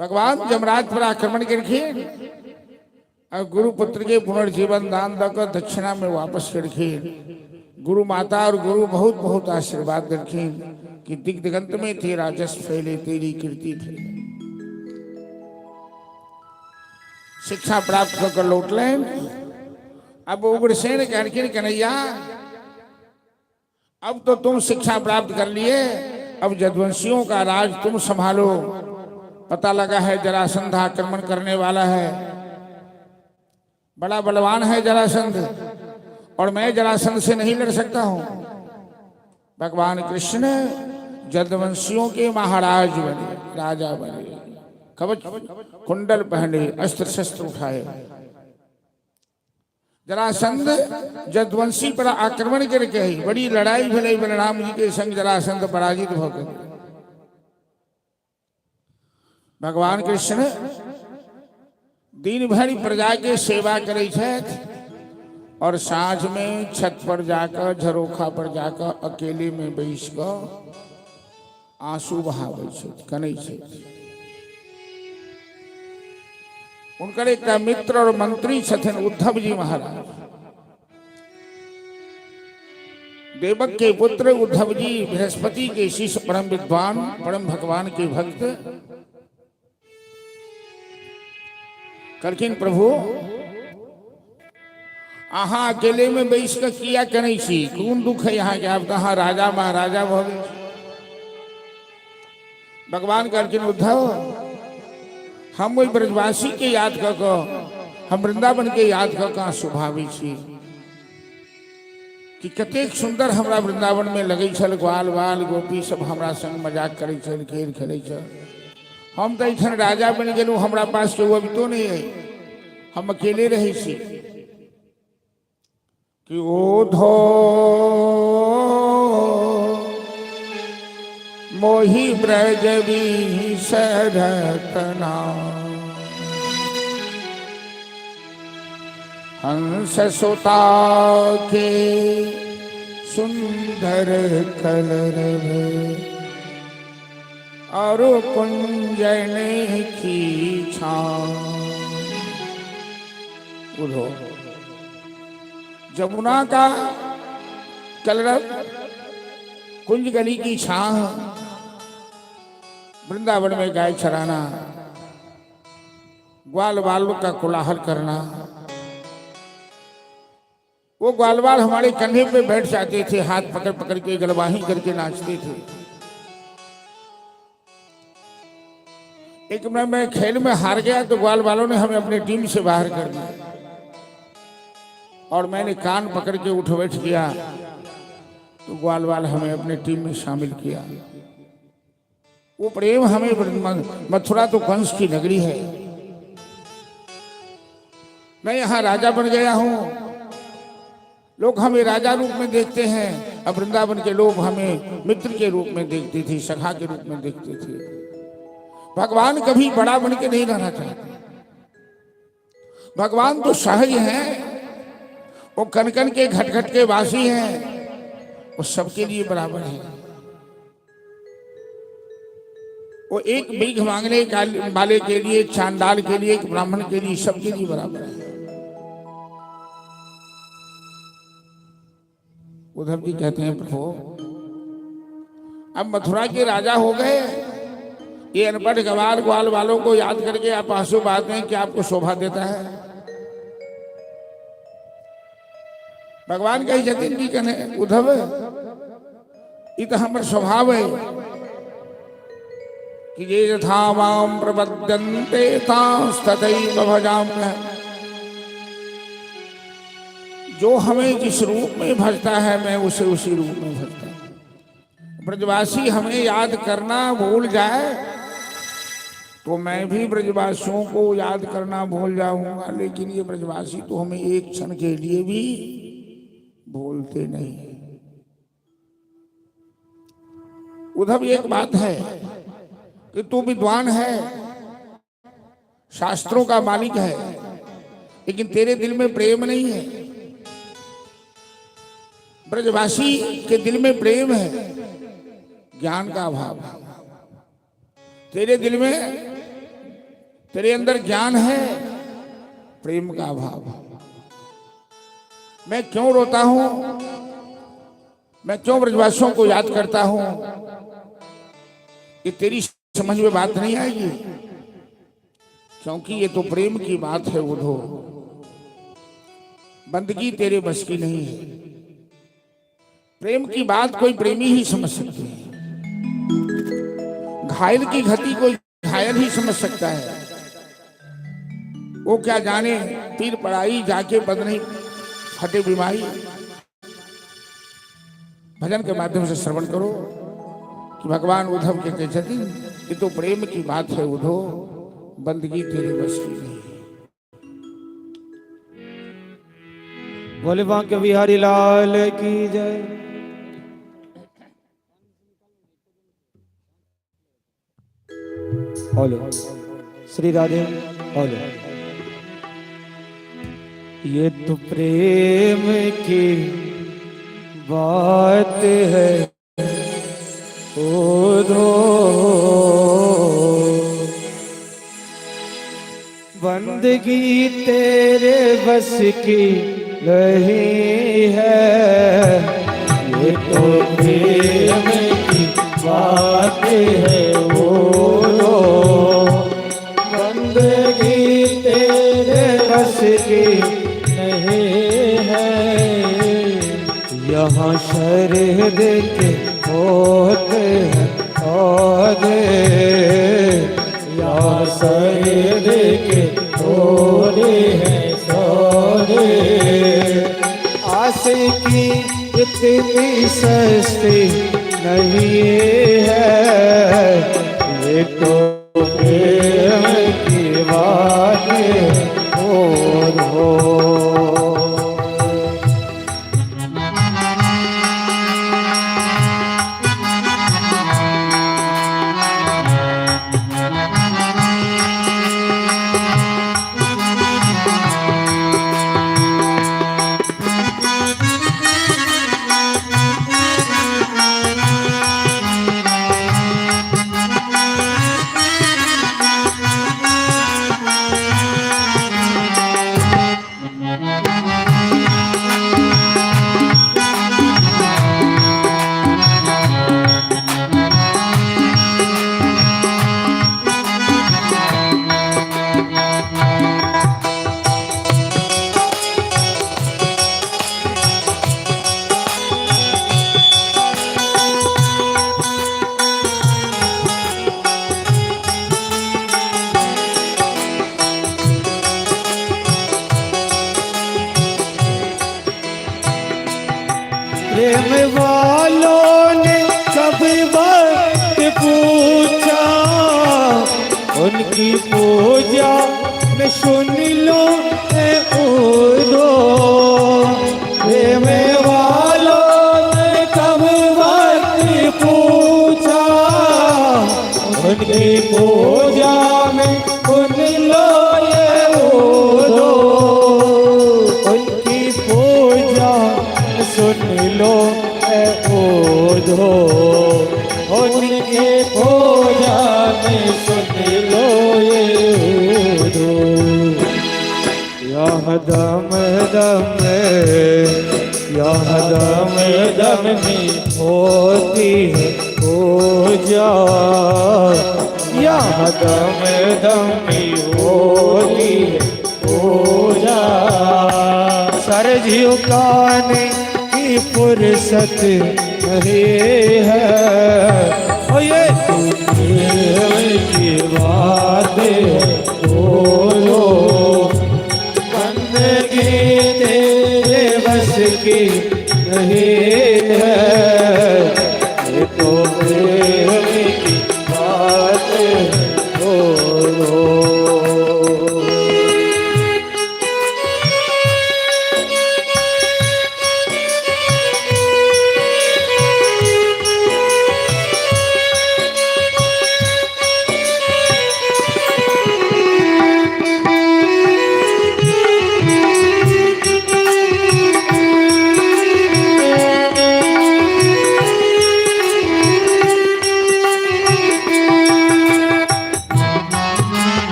Speaker 1: भगवान यमराज पर आक्रमण करके और गुरुपुत्र के पुनर्जीवन दान देकर दक्षिणा में वापस करके गुरु माता और गुरु बहुत बहुत आशीर्वाद रखे कि दिग दिगंत में तेरा जस फैले, तेरी कीर्ति फैले। शिक्षा प्राप्त होकर लौट लें। अब उग्रसेन कहने, कन्हैया अब तो तुम शिक्षा प्राप्त कर लिए, अब यदुवंशियों का राज तुम संभालो। पता लगा है जरासंध आक्रमण करने वाला है, बड़ा बलवान है जरासंध, और मैं जरासंध से नहीं लड़ सकता हूं। भगवान कृष्ण यदुवंशियों के महाराज बने, राजा बने, कवच कुंडल पहने, अस्त्र शस्त्र उठाए। जरासंध यदुवंशी पर आक्रमण करके ही बड़ी लड़ाई भले बलराम जी के संग जरासंध पराजित हो गए। भगवान कृष्ण दिन भर प्रजा के सेवा करे और साँझ में छत पर जाकर, झरोखा पर जाकर अकेले में बैस कर आंसू बहावे कनै छे। उनकर एक मित्र और मंत्री छथिन उद्धव जी महाराज। देवक के पुत्र उद्धव जी बृहस्पति के शिष्य, परम विद्वान, परम भगवान के भक्त। करकिन प्रभु आहा अकेले में बैस कर किया कनै छी, कौन दुख है यहाँ के? आप कहा राजा महाराजा भो गए। भगवान करकिन उद्धव हम वही ब्रजवासी के याद कर, हम वृंदावन के याद कर आंसू बहावे छी। कि कतेक सुंदर हमरा वृंदावन में लगे छल, ग्वाल बाल गोपी सब हमरा संग मजाक करे छल, खेल खेले छल। हम तो इधर राजा बन गेलू, हमरा पास केहू अभी तो नहीं है, हम अकेले रहे छी। कि ओधो मोहि ब्रज विसरतना हंस सुता के सुंदर कलर और कुंजन की छां। उधो जमुना का कलरव, कुंज गली की छां, वृंदावन में गाय चराना, ग्वाल बालों का कोलाहल करना। वो ग्वाल बाल हमारे कंधे पे बैठ जाते थे, हाथ पकड़ पकड़ के गलवाही करके नाचते थे। एक मैं खेल में हार गया तो ग्वाल बालों ने हमें अपनी टीम से बाहर कर दिया और मैंने कान पकड़ के उठ बैठ किया तो ग्वाल बाल हमें अपनी टीम में शामिल किया। वो प्रेम हमें, मथुरा तो कंस की नगरी है, मैं यहाँ राजा बन गया हूँ, लोग हमें राजा रूप में देखते हैं। अब वृंदावन के लोग हमें मित्र के रूप में देखते थे, सखा के रूप में देखते थे। भगवान कभी बड़ा बन के नहीं रहना चाहते। भगवान तो सहज हैं, वो कन कन के घट घट के वासी हैं, वो सबके लिए बराबर है। वो एक भीख मांगने वाले के लिए, चांडाल के लिए, एक ब्राह्मण के लिए, सबके लिए बराबर है। उद्धव जी कहते हैं प्रभु अब मथुरा के राजा हो गए, ये अनपढ़ गवार ग्वाल वालों को याद करके आप आंसू बहाते हैं कि आपको शोभा देता है। भगवान कही जतिन जी कहने उद्धव ये तो हमारे स्वभाव है कि ये यथा माम प्रपद्यन्ते तांस्तथैव भजाम्यहम्। जो हमें जिस रूप में भजता है मैं उसे उसी रूप में भजता हूं। ब्रजवासी हमें याद करना भूल जाए तो मैं भी ब्रजवासियों को याद करना भूल जाऊंगा, लेकिन ये ब्रजवासी तो हमें एक क्षण के लिए भी भूलते नहीं। उद्धव एक बात है कि तू विद्वान है, शास्त्रों का मालिक है, लेकिन तेरे दिल में प्रेम नहीं है। ब्रजवासी के दिल में प्रेम है, ज्ञान का अभाव है। तेरे दिल में, तेरे अंदर ज्ञान है, प्रेम का अभाव है। मैं क्यों रोता हूं, मैं क्यों ब्रजवासियों को याद करता हूं, ये तेरी समझ में बात नहीं आएगी, क्योंकि ये तो प्रेम की बात है। उधो बंदगी तेरे बस की नहीं है। प्रेम की बात कोई प्रेमी ही समझ सकते हैं, घायल की घटी कोई घायल ही समझ सकता है। वो क्या जाने तीर पड़ाई जाके बदनी फटे बीमारी। भजन के माध्यम से श्रवण करो कि भगवान उद्धव के कहते ये तो प्रेम की बात है। उद्धव बंदगी तेरे बस की नहीं।
Speaker 2: बोले बांके बिहारी लाल की जय। बोलो श्री राधे। बोलो ये तो प्रेम की बात है उधो, बंदगी तेरे बस की नहीं है। ये तो प्रेम की बात है उधो, बंदगी तेरे बस की नहीं है। यहाँ शरीर के होते हैं पौधे, यहाँ शरीर के होते हैं सौदे। आशिकी इतनी सस्ती नहीं है, ये तो प्रेम की बातें और हो। प्रेम वालों ने कभी वक्त पूछा, उनकी पूजा में सुन लो ए उदो। प्रेम वालों ने कभी वक्त पूछा, उनकी पूजा में सुन लो ये उदो। उनकी पूजा सुन लो ए ओधो, उनके पूजा में सुन लो ये ओधो। यह दम दम यह दम दम में होती है पूजा, यह दम दम में होती है पूजा। सर झुकाने की फुर्सत नहीं है, ओ ये प्रेम की बातें बोलो। बंदगी तेरे बस की नहीं है, ये तो प्रेम की बातें बोलो।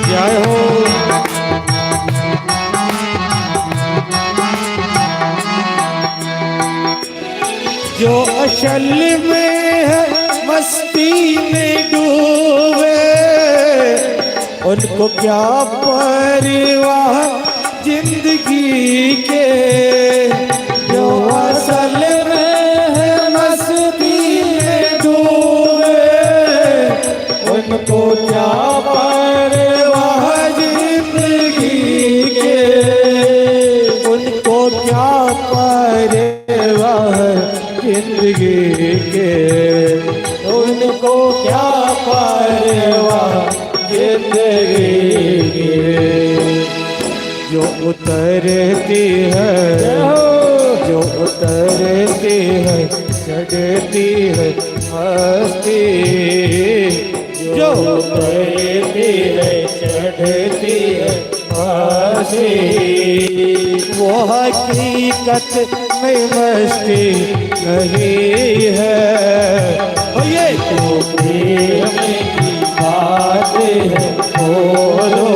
Speaker 2: जय हो। जो असल में है मस्ती में डूबे, उनको क्या परवाह जिंदगी के। जो असल में है मस्ती में डूबे, उनको क्या परवाह जिंदगी के। उनको क्या परवाह जिंदगी के, उनको क्या परवाह जिंदगी के। जो उतरती है, जो उतरती है चढ़ती है मस्ती, जो उतरती है चढ़ती है मस्ती। वो हकीकत में मस्ती नहीं है, ये तो प्रेम की बात है बोलो।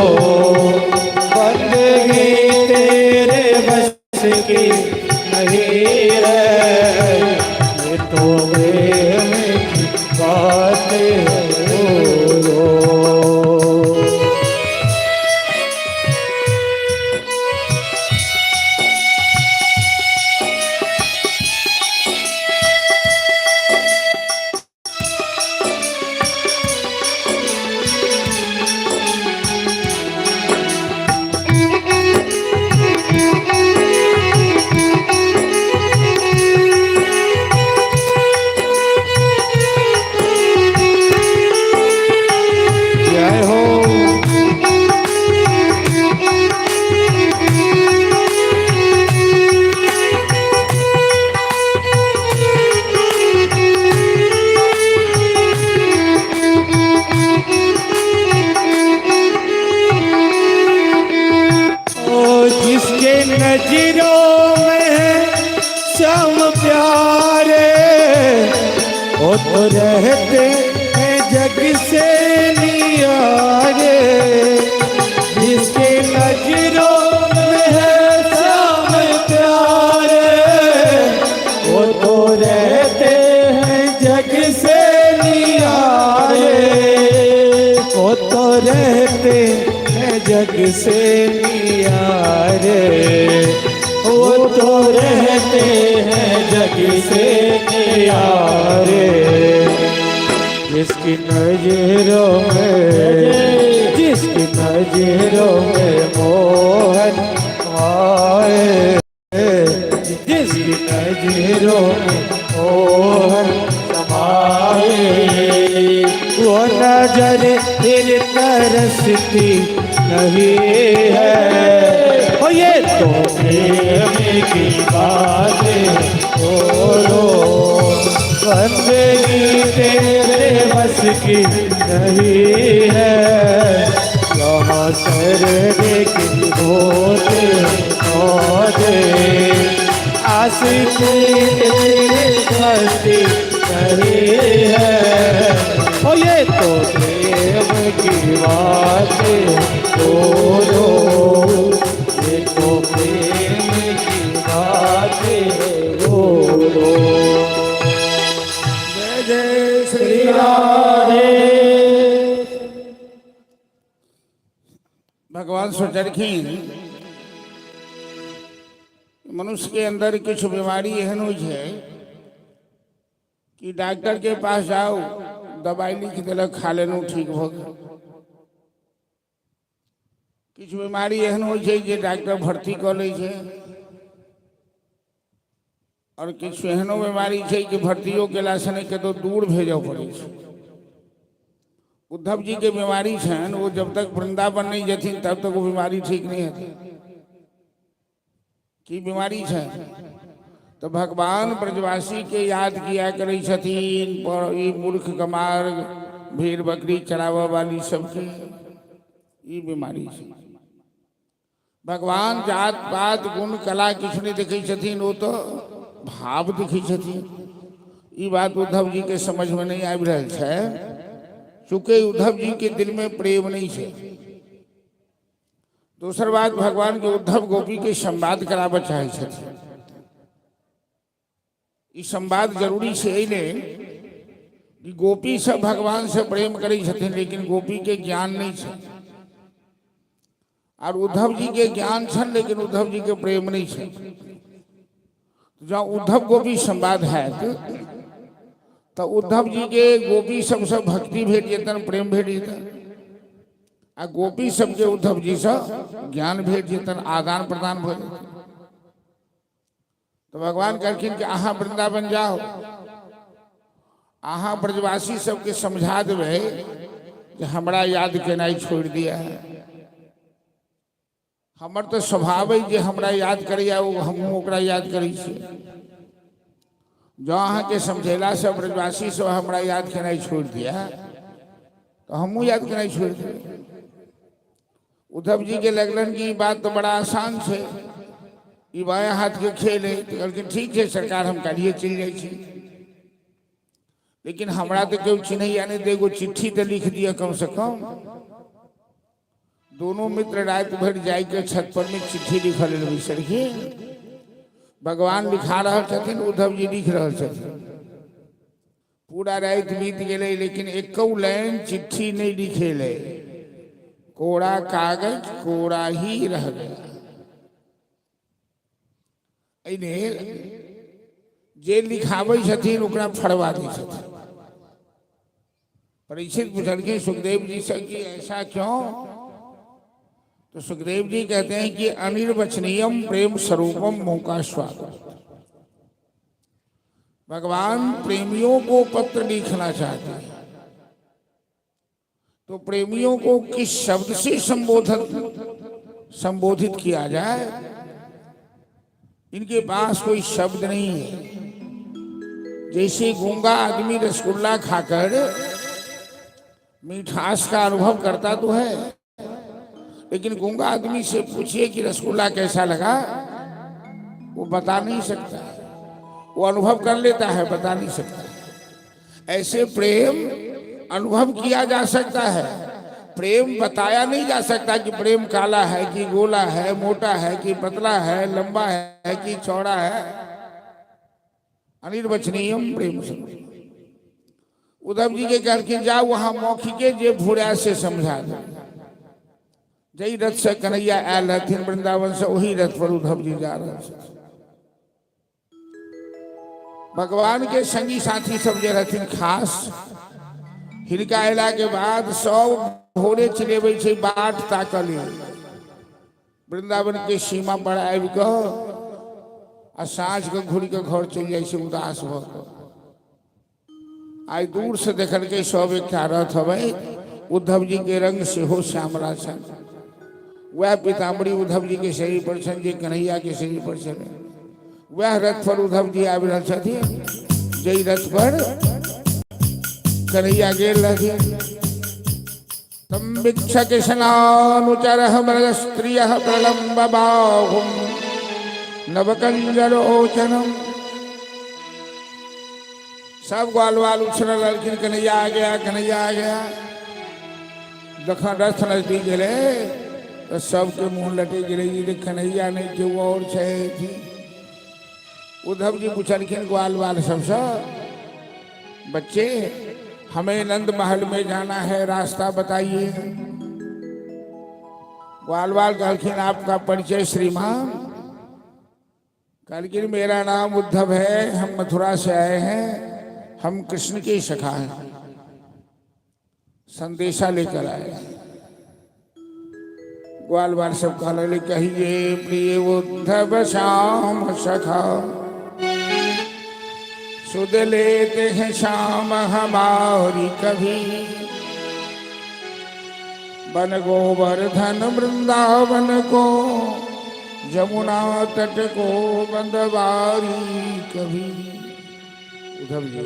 Speaker 2: बंदगी तेरे बस की नहीं है, ये तो प्रेम की बात है बोलो। जिसके नजरों में है श्याम प्यारे वो तो रहते हैं जग से नियारे। जिसके नजरों में है श्याम प्यारे वो तो रहते हैं जग से नियारे। वो तो रहते हैं जग से नियारे। वो तो रहते हैं जग से नियारे। जिसकी नजरों में मोहन आए। जिसकी नजरों में मोहन समाए वो नजर दिल तरसती नहीं है। ओ ये तो प्रेम की बातें बोलो बंदगी तेरे बस की नहीं है। यहाँ सरने की होते होते आशिकी तेरे बस्ती नहीं है। ओ ये तो प्रेम की बातें बोलो ये तो प्रेम की बातें बोलो।
Speaker 1: जय जय श्री राधे। भगवान सोचरखिन मनुष्य के अंदर कुछ बीमारी एहन हो है कि डॉक्टर के पास जाओ दवाई लिख दिलक खा लेनु ठीक हो गया। कुछ बीमारी एहन हो डॉक्टर भर्ती कर ले और कुछ एहनो बीमारी है कि भर्तियों के लाशने के तो दूर भेजो पड़े। उद्धव जी के बीमारी छन वो जब तक वृंदावन नहीं जथिन तब तक वो बीमारी ठीक नहीं होती। की बीमारी है तो भगवान ब्रजवासी के याद किया करे छथिन पर ई मूर्ख कमार भेड़ बकरी चरावा वाली सबके ई बीमारी है। भगवान जात पात गुण कला किछ नहीं दिखे छथिन वो तो भाव दिखे छथिन। ई बात उद्धव जी के समझ में नहीं आबि रहल है चूंकि उद्धव जी के दिल में प्रेम नहीं है। दूसर बात भगवान के उद्धव गोपी के संवाद कराब चाहे छथिन। ई संवाद जरूरी से अइले कि गोपी सब भगवान से प्रेम करे छथिन लेकिन गोपी के ज्ञान नहीं है और उद्धव जी के ज्ञान छन लेकिन उद्धव जी के प्रेम नहीं है। जहाँ उद्धव गोपी संवाद है तो उद्धव जी के गोपी सब भक्ति भेट जेतन प्रेम भेट जेतन आ गोपी सबके उद्धव जी से ज्ञान भेट जेतन आदान प्रदान हो जेतन। तो भगवान कहलखिन कि अहाँ वृंदावन जाओ अहाँ ब्रजवासी सबके समझा देवे कि हमरा याद केनाई छोड़ दिया है। हमर तो स्वभाव है जे हमरा याद करिया हमहूँ ओकरा याद करी छी। जो अहाँ के समझेला से ब्रजवासी सब हमरा याद केनाई छोड़ दिया तो हमहूँ याद केनाई छोड़ दिए। उद्धव जी के लगलन की बात तो बड़ा आसान है ई बाएं हाथ के खेल है तो कहलखिन ठीक है सरकार हम कालिए चल जाए छी लेकिन हमरा तो केहू चिन्हैया नहीं देगो चिट्ठी तो लिख दिया कम से कम। दोनों मित्र रात भर जाए के छत पर में चिट्ठी लिखल बिसरखी भगवान लिखा रहा छथिन उद्धव जी लिख रहा छथिन। पूरा रात बीत गए लेकिन एक लाइन चिट्ठी नहीं लिखेले कोरा कागज कोरा ही रह गया। जे लिखावे छथिन ओकरा फड़वा दी छथिन। परीक्षित पूछलखिन सुखदेव जी से कि ऐसा क्यों तो सुखदेव जी कहते हैं कि अनिर्वचनीयम प्रेम स्वरूपम मोह का स्वाद। भगवान प्रेमियों को पत्र लिखना चाहते हैं तो प्रेमियों को किस शब्द से संबोधित किया जाए। इनके पास कोई शब्द नहीं है। जैसे गूंगा आदमी रसगुल्ला खाकर मिठास का अनुभव करता तो है लेकिन गूंगा आदमी से पूछिए कि रसगुल्ला कैसा लगा, वो बता नहीं सकता, वो अनुभव कर लेता है, बता नहीं सकता। ऐसे प्रेम अनुभव किया जा सकता है, प्रेम बताया नहीं जा सकता कि प्रेम काला है कि गोला है, मोटा है कि पतला है, लंबा है कि चौड़ा है। अनिर्वचनीयम प्रेम से। उद्धव जी के घर के जाओ वहां मौखिके जे भूरा से समझा दो। जई रथ से कन्हैया आयल हथिन वृंदावन से, वही रथ पर उद्धव जी जा रहे थे। भगवान के संगी साथी सब जे रहथिन खास, हिनका अयला के बाद सब घोड़े चिलेबै छै बाट ताकले। वृंदावन के सीमा पर आबि कऽ आ साँझ के घुरि के घर चलि जाइ छै उदास भऽ कऽ। आइ दूर से देखलकै सब एकटा रथ अबै, उद्धव जी के रंग सेहो श्यामला छनि, वह पीताम्बरी उद्धव जी के शरीर पर छनि जे कन्हैया के शरीर पर छनि। वह रथ पर उद्धव जी आबि रहल छथिन, जई रथ पर कन्हैया गेल रहथिन। तम वीक्ष कृष्णानुचरः मृगस्त्रियः प्रलम्ब बाहुं नवकंजलोचनम। सब ग्वाल वाल उछल लड़किन, कन्हैया आ गया, कन्हैया आ गया। जखन रथ नजदीक गेले तो सबके मुंह लटे गिरे, कन्हैया नहीं के और छे। उद्धव जी पूछलखिन ग्वाल वाल सबसे, बच्चे हमें नंद महल में जाना है, रास्ता बताइए। ग्वाल वाल कहलखिन आपका परिचय श्रीमान? कहलखिन मेरा नाम उद्धव है, हम मथुरा से आए हैं, हम कृष्ण के सखा हैं, संदेशा लेकर आए हैं। ग्वाल बाल सब कहले, कहिए प्रिय उद्धव श्याम सखा, सुध लेते हैं श्याम हमारी कभी। बन गोवर्धन वृंदावन को, जमुना तट को बंदवारी कभी। उद्धव जी,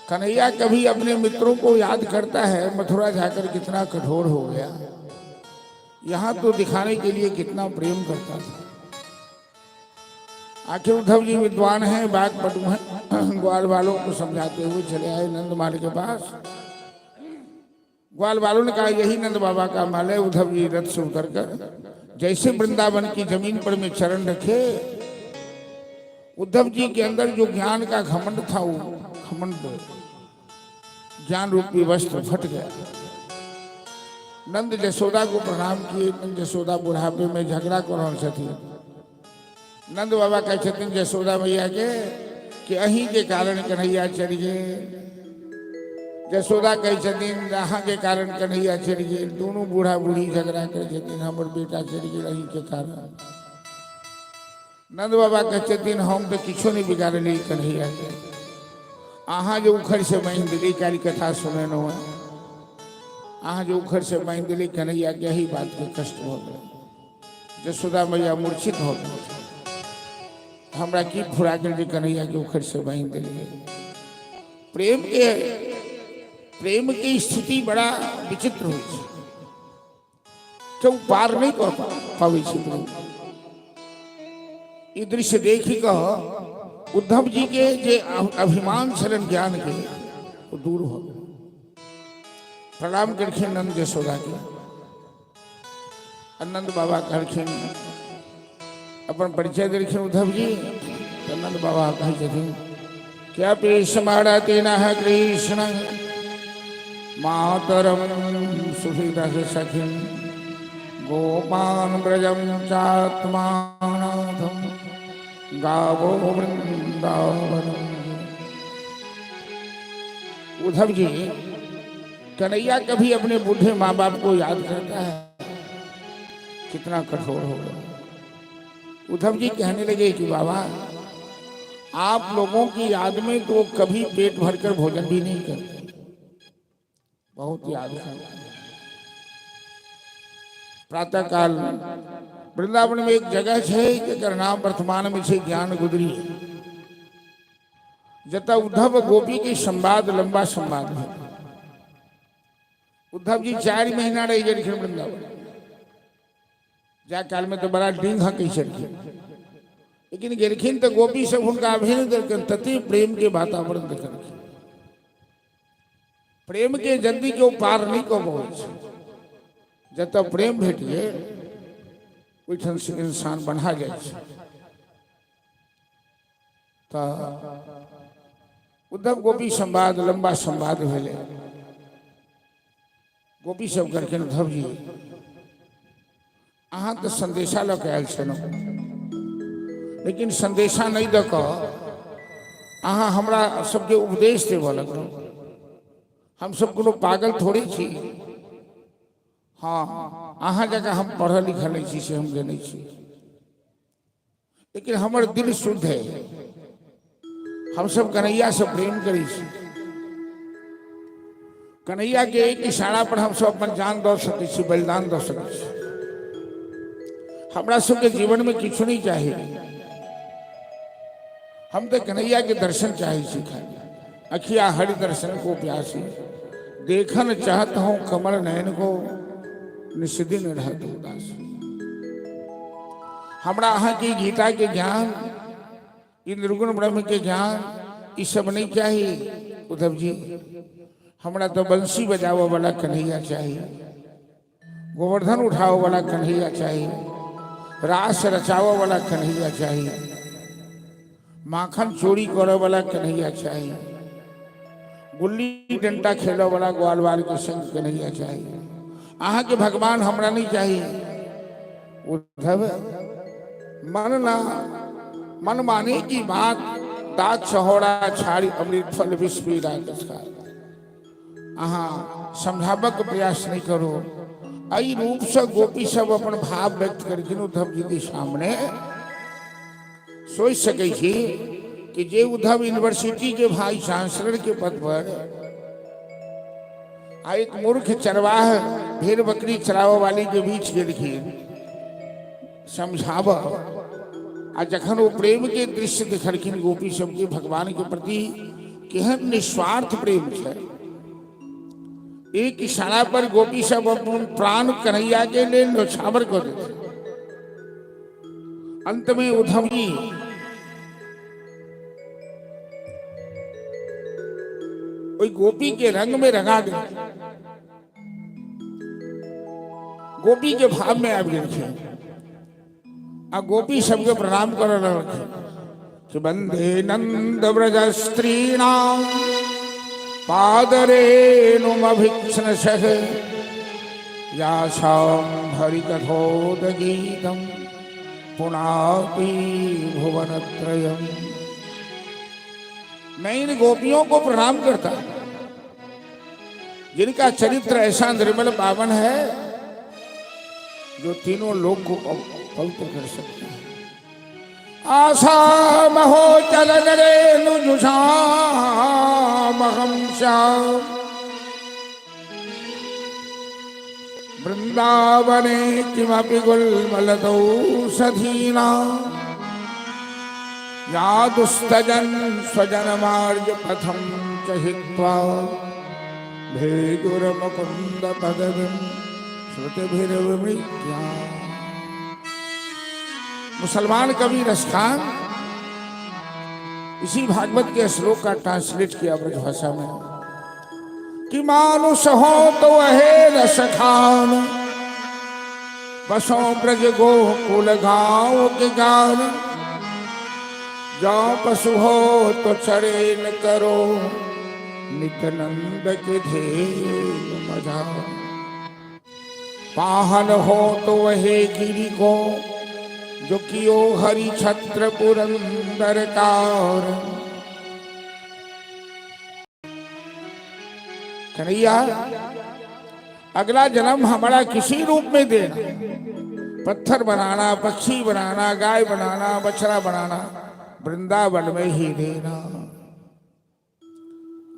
Speaker 1: कन्हैया कभी अपने मित्रों को याद करता है, मथुरा जाकर कितना कठोर हो गया, यहाँ तो दिखाने के लिए कितना प्रेम करता था। आखिर उद्धव जी विद्वान हैं, बात पटु हैं, ग्वाल वालों को समझाते हुए चले आए नंद महल के पास। ग्वाल वालों ने कहा यही नंद बाबा का महल है। उद्धव जी रथ से उतरकर जैसे वृंदावन की जमीन पर में चरण रखे, उद्धव जी के अंदर जो ज्ञान का घमंड था, वो घमंड ज्ञान रूपी वस्त्र फट गया। नंद जसोदा को प्रणाम किए। नंद जसोदा बुढ़ापे में झगड़ा कर रहे थे। नंद बाबा कहते जसोदा मैया के कि अही के कारण कन्हैया चढ़ गए। जसोदा कहते अहाँ के कारण कन्हैया चढ़ गए। दोनों बूढ़ा बूढ़ी झगड़ा करते, हमर बेटा चढ़ गए अही के कारण। नंद बाबा कहते हम तो किछो नहीं बिगाड़ली कन्हैया के, अहाँ जो उखड़ से बांध दिली, काली कथा सुने न हुआ, अहाँ जो उखड़ से बांध दिली कन्हैया के, यही बात के कष्ट हो गए। जसोदा मैया मूर्छित हो गए, हमरा की फुरा कर कन्हैया के उखड़ से बांध दिली। प्रेम की स्थिति बड़ा विचित्र हो, जो पार नहीं कर पावे। ये दृश्य देखी कह उद्धव जी के जे अभिमान शरण ज्ञान के वो दूर हो। प्रणाम करखिन नंद जसोदा के। नंद बाबा कहखिन अपन परिचय देखिन उद्धव जी। तो नंद बाबा कहते क्या पेशमाड़ा तेना है कृष्ण मातरम सुहृद सखिन गोपान ब्रजम चात्मानाथम गावो वृंदावन। उद्धव जी, कन्हैया कभी अपने बूढ़े माँ बाप को याद करता है? कितना कठोर हो गया। उद्धव जी कहने लगे कि बाबा आप लोगों की याद में तो कभी पेट भरकर भोजन भी नहीं करते, बहुत याद करते। प्रातः काल वृंदावन में एक जगह है जेकर नाम वर्तमान में है ज्ञान गुदरी, जता उद्धव गोपी के संवाद लंबा संवाद है। उद्धव जी 4 महीना रह गए वृंदावन। जा काल में तो बड़ा डिंग कैसे लेकिन गेलखिन तो गोपी सब उनका अभिनय देखन तति प्रेम के वातावरण देखन प्रेम के जल्दी के पार नहीं को पहुंच जब तक प्रेम भेटिए ओठन से इंसान बना जाए तो उद्धव गोपी संवाद लंबा संवाद भेले गोपी सब करके उद्धव जी अहाँ तो संदेशा लग आयल छल लेकिन संदेशा नहीं दक अहाँ हमरा सबके उपदेश देव लगल हम सब कोनो पागल थोड़ी छी हाँ अहाँ जगह हम पढ़ल लिखल नहीं छी से हम जाने छी लेकिन हमर दिल शुद्ध है हम सब कन्हैया से प्रेम करी छी कन्हैया के एक इशारा पर हम सब अपन जान दे सके छी बलिदान दे सके छी हमरा सबके जीवन में किछु नहीं चाहिए हम तो कन्हैया के दर्शन चाहे छी खाली अखिया हरि दर्शन को प्यासी देखन चाहत हूँ कमल नयन को निष्दिन रहत उदास हमरा अहाँ की गीता के ज्ञान निर्गुण ब्रह्म के ज्ञान ये सब नहीं चाहिए उद्धव जी हमरा तो बंसी बजाओ वाला कन्हैया चाहिए गोवर्धन उठाओ वाला कन्हैया चाहिए रास रचाओ वाला कन्हैया चाहिए माखन चोरी करे वाला कन्हैया चाहिए गुल्ली डंडा खेलो वाला ग्वाल बाल के संग कन्हैया चाहिए अहाँ के भगवान हमरा नहीं चाहिए उद्धव मन माने की बात दात चहौड़ा छाड़ी अमृत फल विष पीड़ा अहाँ समझाबक प्रयास नहीं करो आई रूप से गोपी सब अपन भाव व्यक्त करके उद्धव जी के सामने सोच सके छी कि जे उद्धव यूनिवर्सिटी के भाई चांसलर के पद पर आ एक मूर्ख चरवाह भेड़ बकरी चराव वाली के बीच के लिखिए समझाव आ जखन वो प्रेम के दृश्य देखलखिन गोपी सबके भगवान के प्रति केहन निस्वार्थ प्रेम है एक इशारा पर गोपी सब अपन प्राण कन्हैया के लिए न्यौछावर कर देते अंत में उद्धव जी कोई गोपी के रंग में रंगा गए गोपी के भाव में आ गए आ गोपी सबके प्रणाम कर रखे कि वंदे नंद व्रज स्त्रीणाम पादरेणुमभिक्षण सह यासाम हरि कथोद गीतम पुनाति भुवनत्रयम् मैं इन गोपियों को प्रणाम करता जिनका चरित्र ऐसा निर्मल पावन है जो तीनों लोग को पवित्र कर सकते हैं आशा महो चलन रेणुजुषामहं श्याम वृंदावने किमपि गुल्मलदौषधीना या दुस्तजन स्वजनमार्ग पथम च हित्वा भेगुरमुकुंद पदवीं श्रुतिभिर्विमृत्या। मुसलमान कवि रसखान इसी भागवत के श्लोक का ट्रांसलेट किया ब्रज भाषा में कि मानुष हो तो है रसखान बसों ब्रज गोकुल गाँव के गान जाओ पशु हो तो चरे न करो नित्यानंद के धेनु मजा पाहन हो तो वहे गिरी को जो कियो हरि छत्र पुरंदर कार। कन्हैया अगला जन्म हमारा किसी रूप में देना पत्थर बनाना पक्षी बनाना गाय बनाना बछड़ा बनाना वृंदावन में ही देना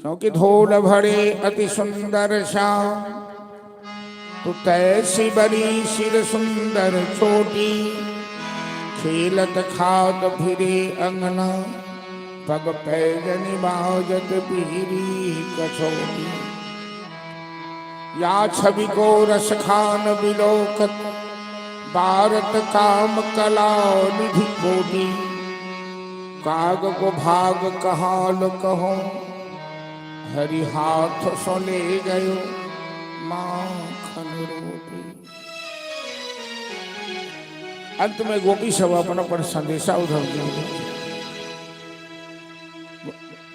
Speaker 1: क्योंकि धोल भरे अति सुंदर श्याम तो तैसी बड़ी सिर सुंदर छोटी खेलत खाद फिरे अंगना पग पैजनी बाजत पीरी कछोटी या छवि को रस खान बिलोकत भारत काम कला निधि कोटि, काग को भाग कहाल कहो, हरि हाथ सो ले गयो माखन रोटी। अंत में गोपी सब अपना पर संदेशा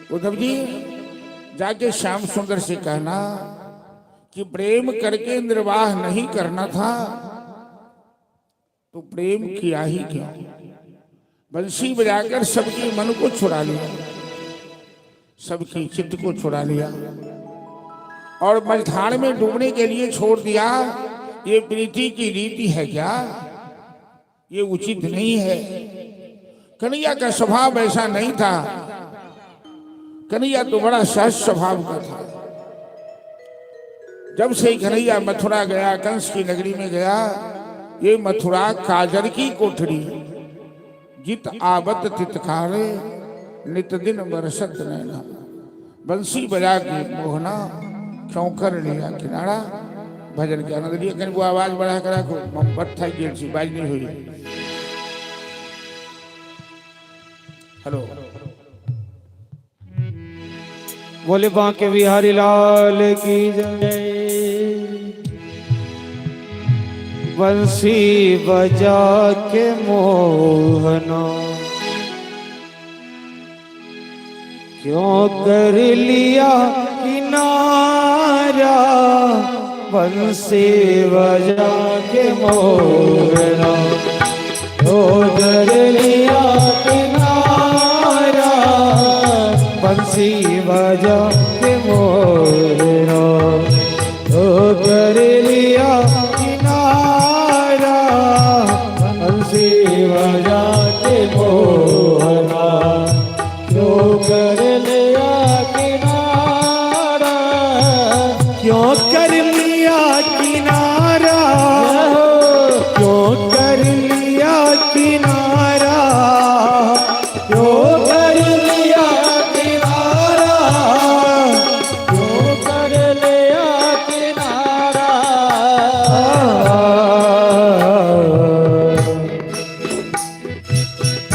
Speaker 1: उद्धव जी जाके श्याम सुंदर से कहना कि प्रेम करके निर्वाह नहीं करना था तो प्रेम किया ही क्या। बंसी बजाकर सबकी मन को छुड़ा लिया, सबकी चित्त को छुड़ा लिया और मझधार में डूबने के लिए छोड़ दिया। ये प्रीति की रीति है क्या? ये उचित नहीं है। कन्हैया का स्वभाव ऐसा नहीं था। कन्हैया तो बड़ा सहज स्वभाव का था। जब से कन्हैया मथुरा गया, कंस की नगरी में गया, ये मथुरा काजर की कोठरी, जित आवत तितकारे नित दिन बरसत नैना। बंसी बजा के मोहना क्यों कर लिया किनारा। भजन के आनंद लिया। कहीं वो आवाज बढ़ा कर रखो, मोमबत्ती था गेट सी बाज नहीं हुई। हेलो,
Speaker 2: बोले बांके बिहारी लाल की जय। बंसी बजा के मोहना क्यों कर लिया किनारा। बंसी बजा के मोहना क्यों कर लिया किनारा। बंसी बजा के मोहना क्यों कर लिया किनारा। बंसी बजा के मोहना क्यों कर लिया किनारा। क्यों कर लिया किनारा। क्यों कर लिया किनारा। क्यों कर लिया किनारा। क्यों कर लिया किनारा।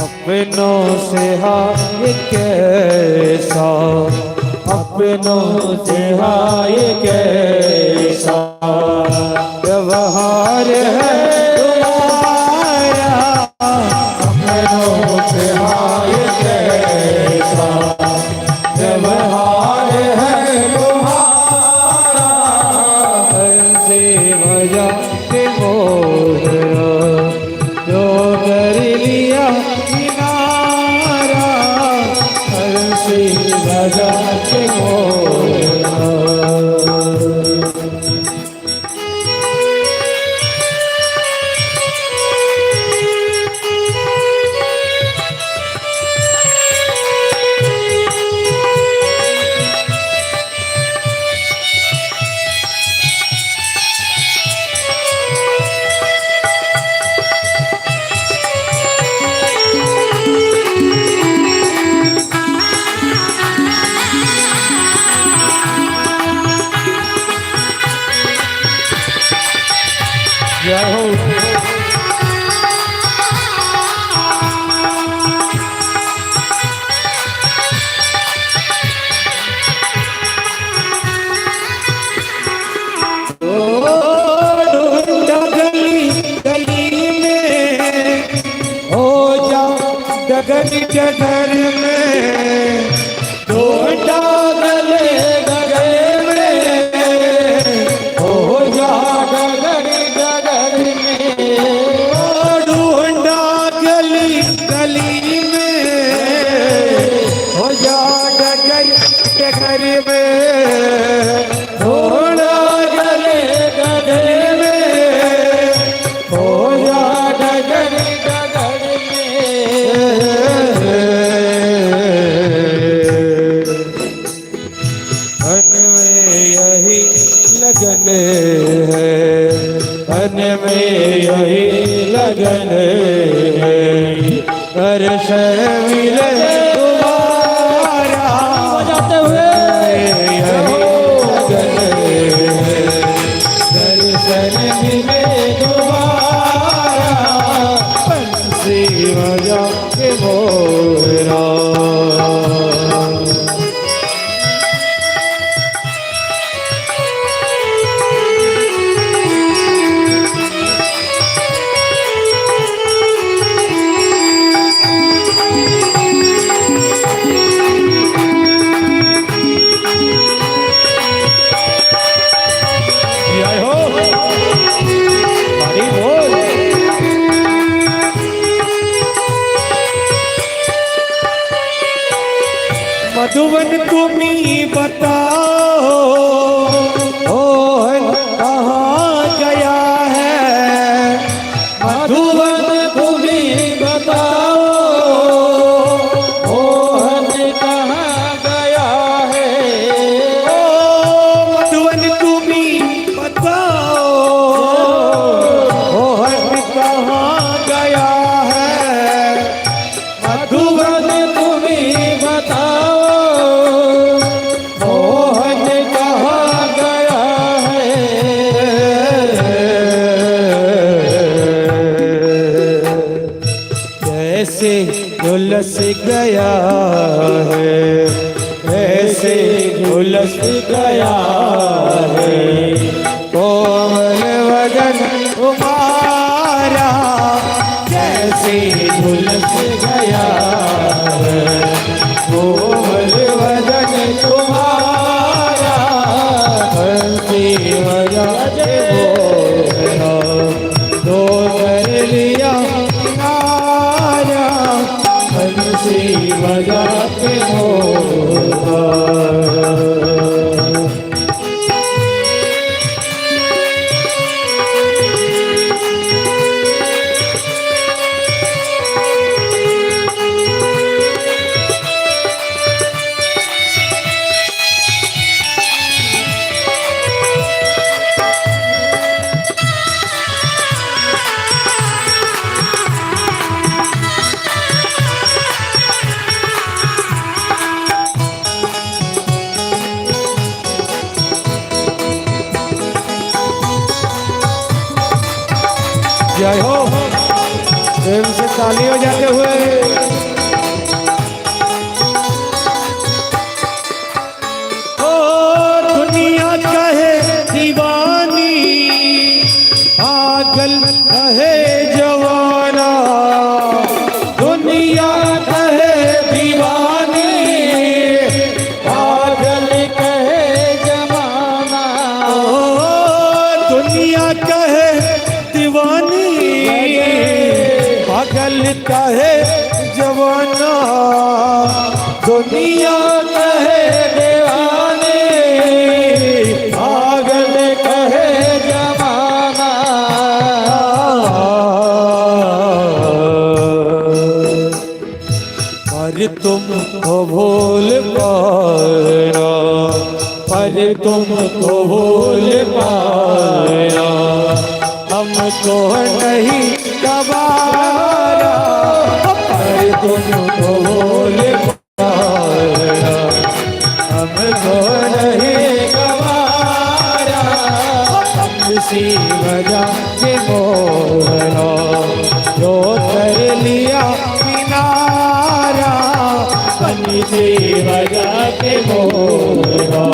Speaker 2: अपनों से हाय कैसा। अपनों से हाय कैसा व्यवहार है तुम्हारा। अपनों से हाय कैसा व्यवहार है तुम्हारा। ऐसे बजा के मोहरा जो कर लिया किनारा। ऐसे बजा के मोहरा। जय हो। गली डगर में ढूंढा गले गगरे में। हो जा गगरी डगर में। ढूंढा गली गली में। हो जा डगर डगर में। ढूंढा गले गगरे में। हो जा डगर डगर में। मन में यही लगन है। मन में यही लगन है। कर मिले तुम्हारा। बजाते हुए यही लगन है। दर्शन मिले तुम्हारा। बंसी बजा के मोरा। जय हो हरि बोल। मधुबन तुम्ही बताओ मोहन कहाँ गया है। मधुबन तुम्ही बताओ मोहन कहाँ गया है। ओ मधुबन तुम्ही बताओ मोहन कहाँ गया है। मधुबन तुम्ही बताओ मोहन कहाँ गया है। कैसे झुलस गया है, कैसे झुलस गया है। कोमल वदन तुम्हारा कैसे झुलस गया है। कोमल वदन तुम्हारा बंसी बजा के मोरा। दो कर लिया किनारा बंसी बजा के मोरा। जय हो प्रेम से ताली हो जाते हुए। ओ दुनिया कहे दीवानी पागल कहे जवाना। दुनिया कहे दीवानी पागल कहे जमाना। ओ दुनिया कहे दीवानी पागल कहे जवाना। दुनिया कहे दीवानी पागल कहे जमाना। पर तुम तो भूल पाना, पर तुम तो भूल पाना। हमको नहीं गवारा पर तुम तो भूल पाना। हमको नहीं गवारा बंसी बजा के मोरा। जो कर लिया किनारा बंसी बजा के मोरा।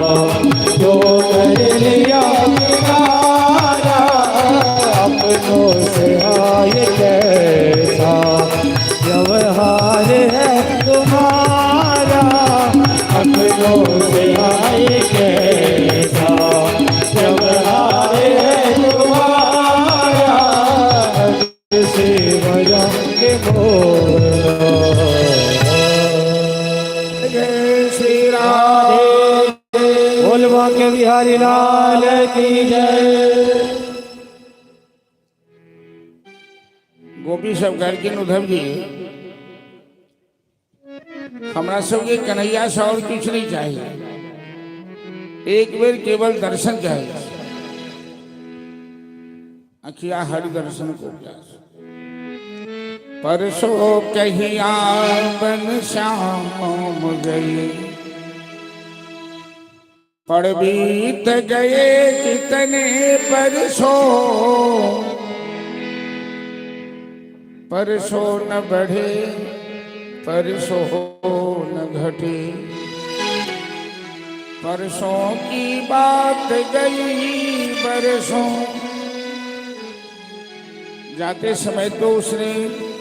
Speaker 2: जो कर लिया किनारा अपनों से आए कैसा व्यवहार है तुम्हारा। अपनों से आए कैसा व्यवहार है तुम्हारा। से बजा के मोरा।
Speaker 1: जय श्री राधे।
Speaker 2: बोलवा के बिहारी लाल की जय।
Speaker 1: गोपी सब करके उद्धव जी हमरा सबके कन्हैया से और कुछ नहीं चाहिए। एक बेर केवल दर्शन चाहिए। अखिया हरि दर्शन को प्यास। परसो कहिया बन श्याम गए। पड़ बीत गए कितने परसों। परसो न बढ़े परसो न घटे, परसों की बात गई बरसों। जाते समय तो उसने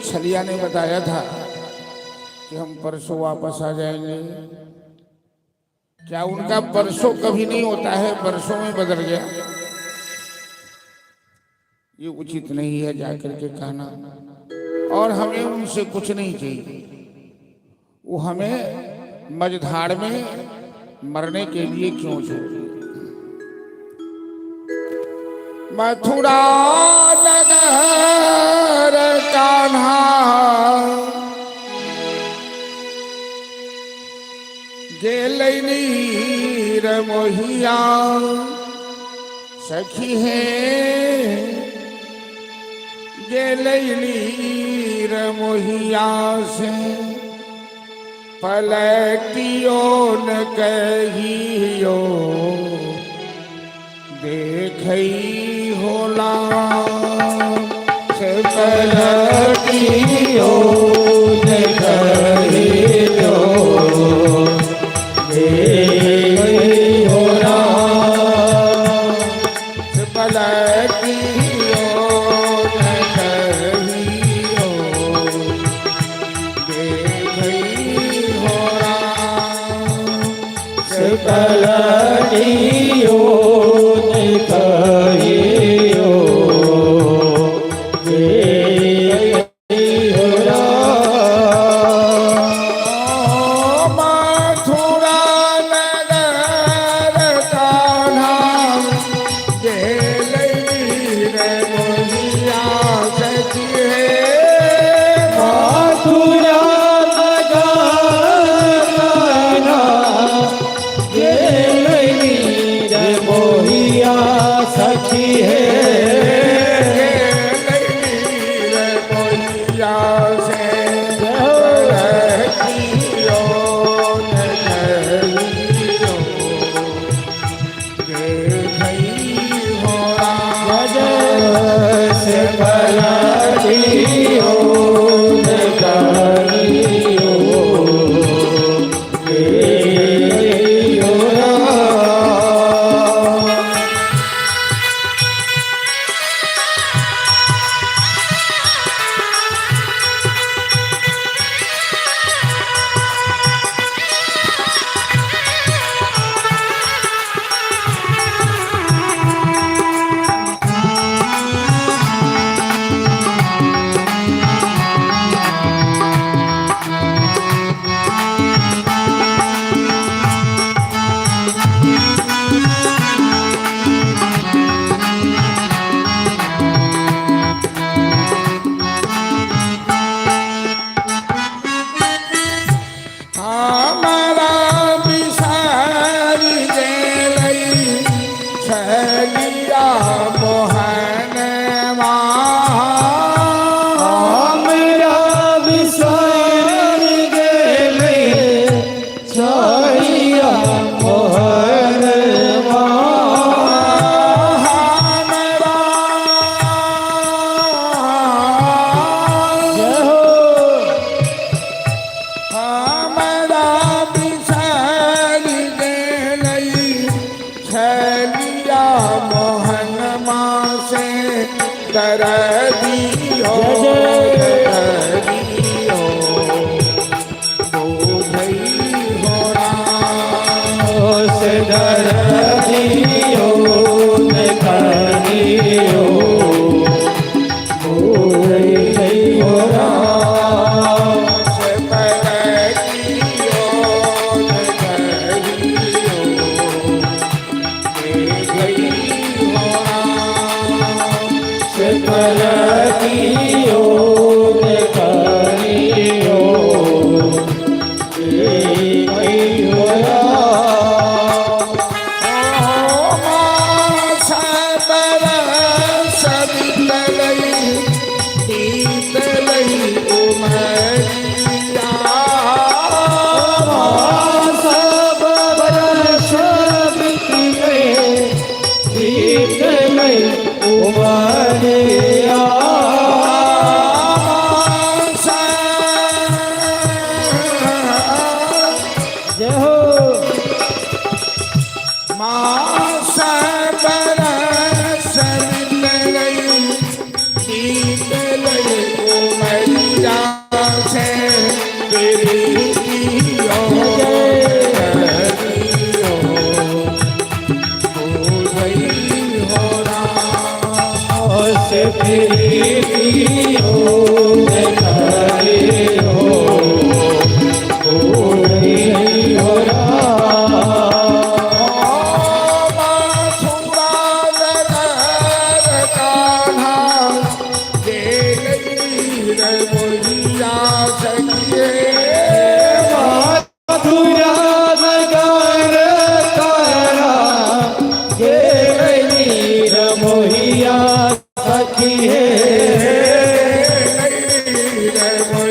Speaker 1: छलिया ने बताया था कि हम परसों वापस आ जाएंगे। क्या उनका परसों कभी नहीं होता है, बरसों में बदल गया? ये उचित नहीं है जाकर के कहना। और हमें उनसे कुछ नहीं चाहिए, वो हमें मझधाड़ में मरने के लिए क्यों छोड़े। मथुरा नगर कान्हा गेलैनी रे मोहिया, सखी है गेलैनी रे मोहिया से, पलटियो न कहियो देखई होला से,
Speaker 2: पलटियो न कहियो देखई होला
Speaker 1: से, पलटियो न कहियो देखई होला से,
Speaker 2: पलटियो न कहियो देखई होला।
Speaker 1: मथुरा नगर कान्हा गेलैनी रे मोहिया, सखी है
Speaker 2: मथुरा नगर कान्हा गेलैनी रे मोहिया, सखी है से, पलटियो न कहियो देखई होला।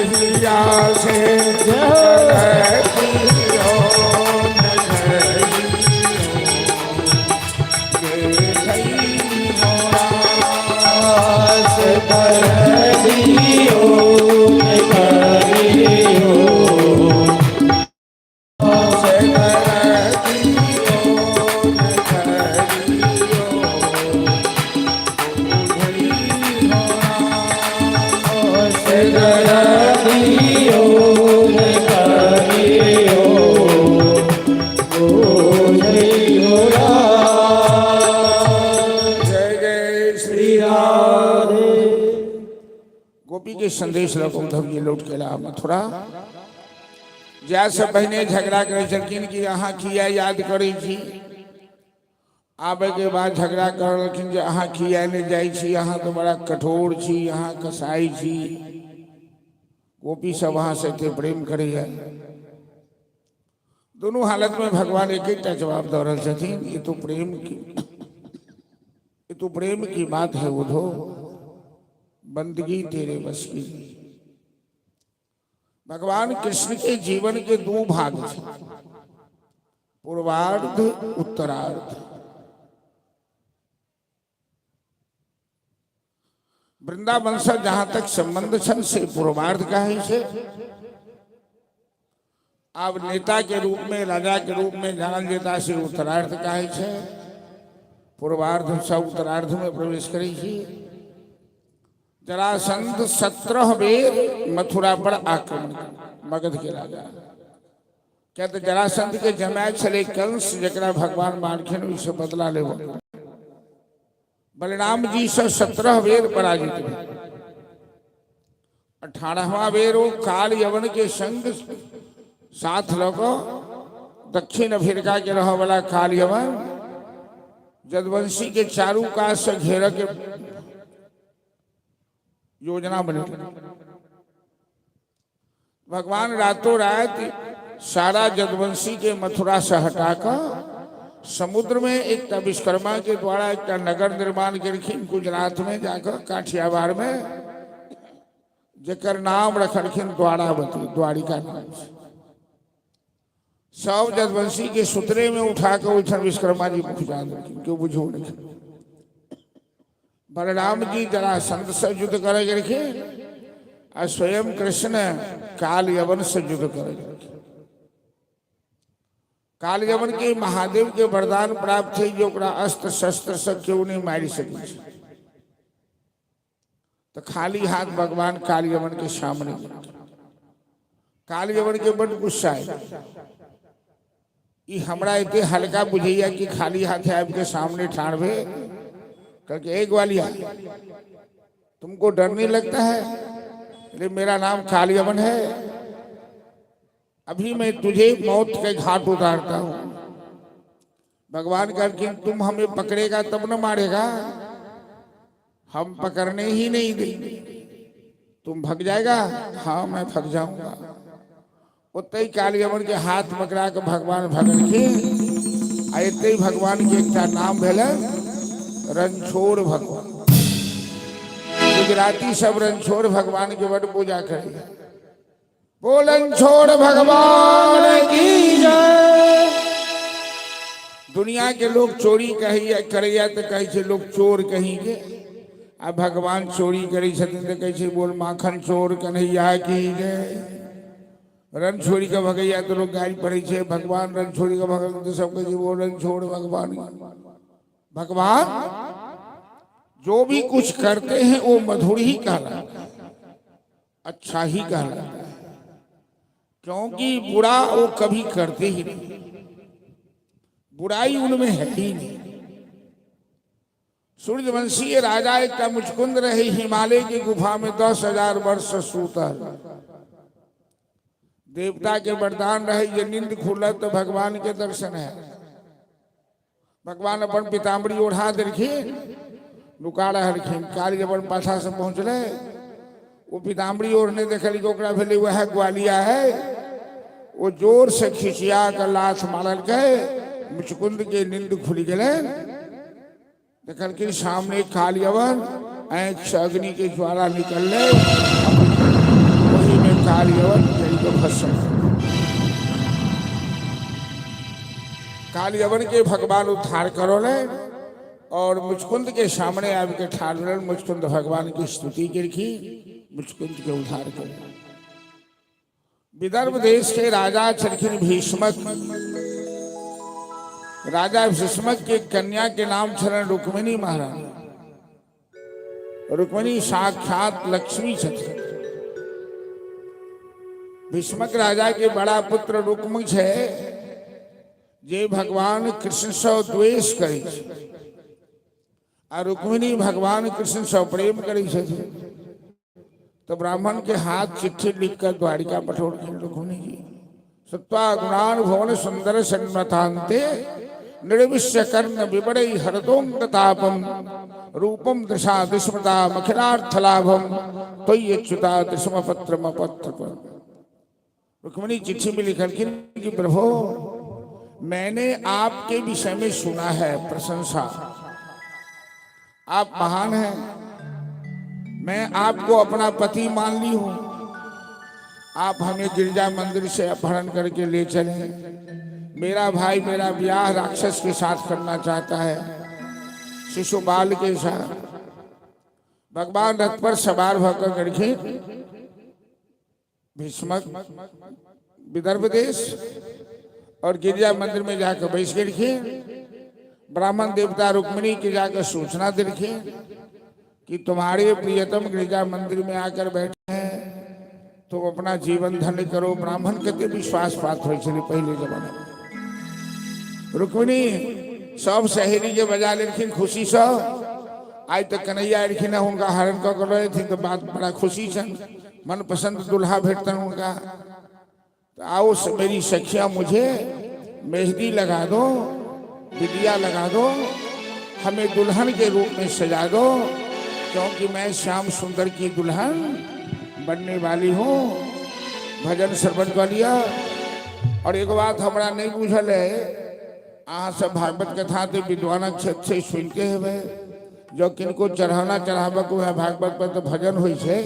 Speaker 1: हीरा से करतियो गोपी के संदेश लग उद्धव जी लौट के ला मथुरा जा सब बहने झगड़ा करे छलखिन कि अहाँ किया याद करे छी आबे के बाद झगड़ा करलखिन जे अहाँ किया नहीं जाई छी अहाँ तो बड़ा कठोर छी अहाँ कसाई छी गोपी सब वहां से थे प्रेम करे है दोनों हालत में भगवान एक एक जवाब दे रहे छथिन ये तो प्रेम की बात है उधो बंदगी तेरे बस की भगवान कृष्ण के जीवन के दो भाग थे पूर्वार्ध उत्तरार्ध वृंदावन से जहां तक संबंध छन से पूर्वार्ध कहे छे अब नेता के रूप में राजा के रूप में जानल जेता से उत्तरार्ध कहे छे पूर्वार्ध से उत्तरार्ध में प्रवेश करे छी जरासंध 17 बेर मथुरा पर आक्रमण मगध के राजा क्या तो जरासंध के जमाए चले कंस जरा भगवान मारखिन उसे बदला ले बलराम जी से 17 बेर पराजित हुए 18वां बेर वो काल यवन के संग साथ लोगो दक्षिण अफ्रीका के रह वाला काल यवन जदवंशी के चारू काज से घेर के योजना बनी भगवान रातों रात सारा जदवंशी के मथुरा से हटाकर समुद्र में एक विश्वकर्मा के द्वारा एक नगर निर्माण करखिन गुजरात में जाकर काठियावाड़ में जेकर नाम रखलखिन द्वारावती द्वारिका नाम से सब जदवंशी के सूत्रे में उठाकर उठन विश्वकर्मा जी पहुंचा देलखिन क्यों बुझो नहीं बलराम जी जरासंध से युद्ध करे रखिन और स्वयं कृष्ण काल यवन से युद्ध करे काल यवन के महादेव के वरदान प्राप्त थे जो अस्त्र शस्त्र से क्यों नहीं मारी सके तो खाली हाथ भगवान काल यवन के सामने काल यवन के बड़ गुस्सा है हमरा इतने हल्का बुझैया कि खाली हाथ है आपके सामने ठाड़वे करके एक वालिया तुमको डर नहीं लगता है अरे मेरा नाम काल यवन है अभी मैं तुझे मौत के घाट उतारता हूं भगवान करके तुम हमें पकड़ेगा तब न मारेगा हम पकड़ने ही नहीं देंगे तुम भग जाएगा हाँ मैं भग जाऊंगा उतने ही काल यवन के हाथ पकड़ा के भगवान भगन के आते ही भगवान के एक नाम भेल रणछोड़ भगवान गुजराती सब रणछोड़ भगवान के बड़ पूजा करे बोलन छोड़ भगवान की जय दुनिया के लोग चोरी कहिया तो कहे लोग चोर कहेंगे आ भगवान चोरी करे तो कहे बोल माखन चोर कन्हैया की जय रणछोड़ी का भगैया तो लोग गाली पड़े छे भगवान रणछोड़ी का भगवान तो सब कहे बोल रणछोड़ भगवान भगवान जो भी कुछ करते हैं वो मधुर ही कहलाता है अच्छा ही कहलाता है क्योंकि बुरा वो कभी करते ही नहीं बुराई उनमें है ही नहीं सूर्यवंशीय राजा एक मुचकुंद रहे हिमालय की गुफा में 10,000 वर्ष सूता देवता के वरदान रहे ये नींद खुला तो भगवान के दर्शन है भगवान अपन पीताम्बरी ओढ़ा देलखिन लुका रहलखिन काल जब पाछा से पहुंचले वो पीताम्बरी ओढ़ने देखल भेले वह ग्वालिया है वो जोर से खिंचिया कर लाश मारल गए मुचकुंद के नींद खुल गए देखल के सामने काल यवन आंख से अग्नि के ज्वाला निकल वही में कालियवन जनित भस्म। कालियवन के भगवान उद्धार करो ले और मुचकुंद के सामने आपके ठाकुर मुचकुंद भगवान की स्तुति की मुचकुंद के उद्धार करो। विदर्भ देश के राजा चरखिन भीष्मक, राजा भीष्मक की कन्या के नाम चरण रुक्मिणी महारानी। रुक्मिणी साक्षात लक्ष्मी छथि। भीष्मक राजा के बड़ा पुत्र रुक्मिणी है जे भगवान कृष्ण से द्वेष करे और रुक्मिणी भगवान कृष्ण से प्रेम करे। तो ब्राह्मण के हाथ चिट्ठी लिखकर द्वारिका पठोर की रुक्मिणी जी सत्वा गुणान भुवन सुंदर सन्मतांते निर्विश्य कर्ण विबड़ई हरदोंगतापम रूपम दृशा दुष्मता मखिलार्थ लाभम त्वय्युता दृश्म पत्र पर। रुक्मिणी चिट्ठी में लिखल कि प्रभु मैंने आपके विषय में सुना है प्रशंसा, आप महान हैं, मैं आपको अपना पति मान ली हूं। आप हमें गिरजा मंदिर से अपहरण करके ले चले। मेरा भाई मेरा ब्याह राक्षस के साथ करना चाहता है, शिशुपाल के साथ। भगवान रथ पर सवार होकर करके भीष्मक विदर्भ देश और गिरजा मंदिर में जाकर बैठ करके ब्राह्मण देवता रुक्मिणी की जाकर सूचना देखे कि तुम्हारे प्रियतम गिरजा मंदिर में आकर बैठे हैं, तुम अपना जीवन धन्य करो। ब्राह्मण कहते विश्वास पात हो चले पहले जमाने में। रुक्मिणी सब सहेली के बजा लेकिन खुशी से आज तक कन्हैया एलखिन उनका हरण कर रहे थे तो बात बड़ा खुशी छन, मन पसंद दुल्हा भेटतन उनका। तो आओ मेरी सखिया मुझे मेहंदी लगा दो, बिटिया लगा दो, हमें दुल्हन के रूप में सजा दो, क्योंकि मैं श्याम सुंदर की दुल्हन बनने वाली हूँ। भजन श्रवण कर लिया। और एक बात हमारा नहीं बुझल है, अहाँ सब भागवत कथा तो विद्वान क्षेत्र से सुनते हुए जो किनको चढ़ाना चढ़ाबक हुआ भागवत पर तो भजन हुई है,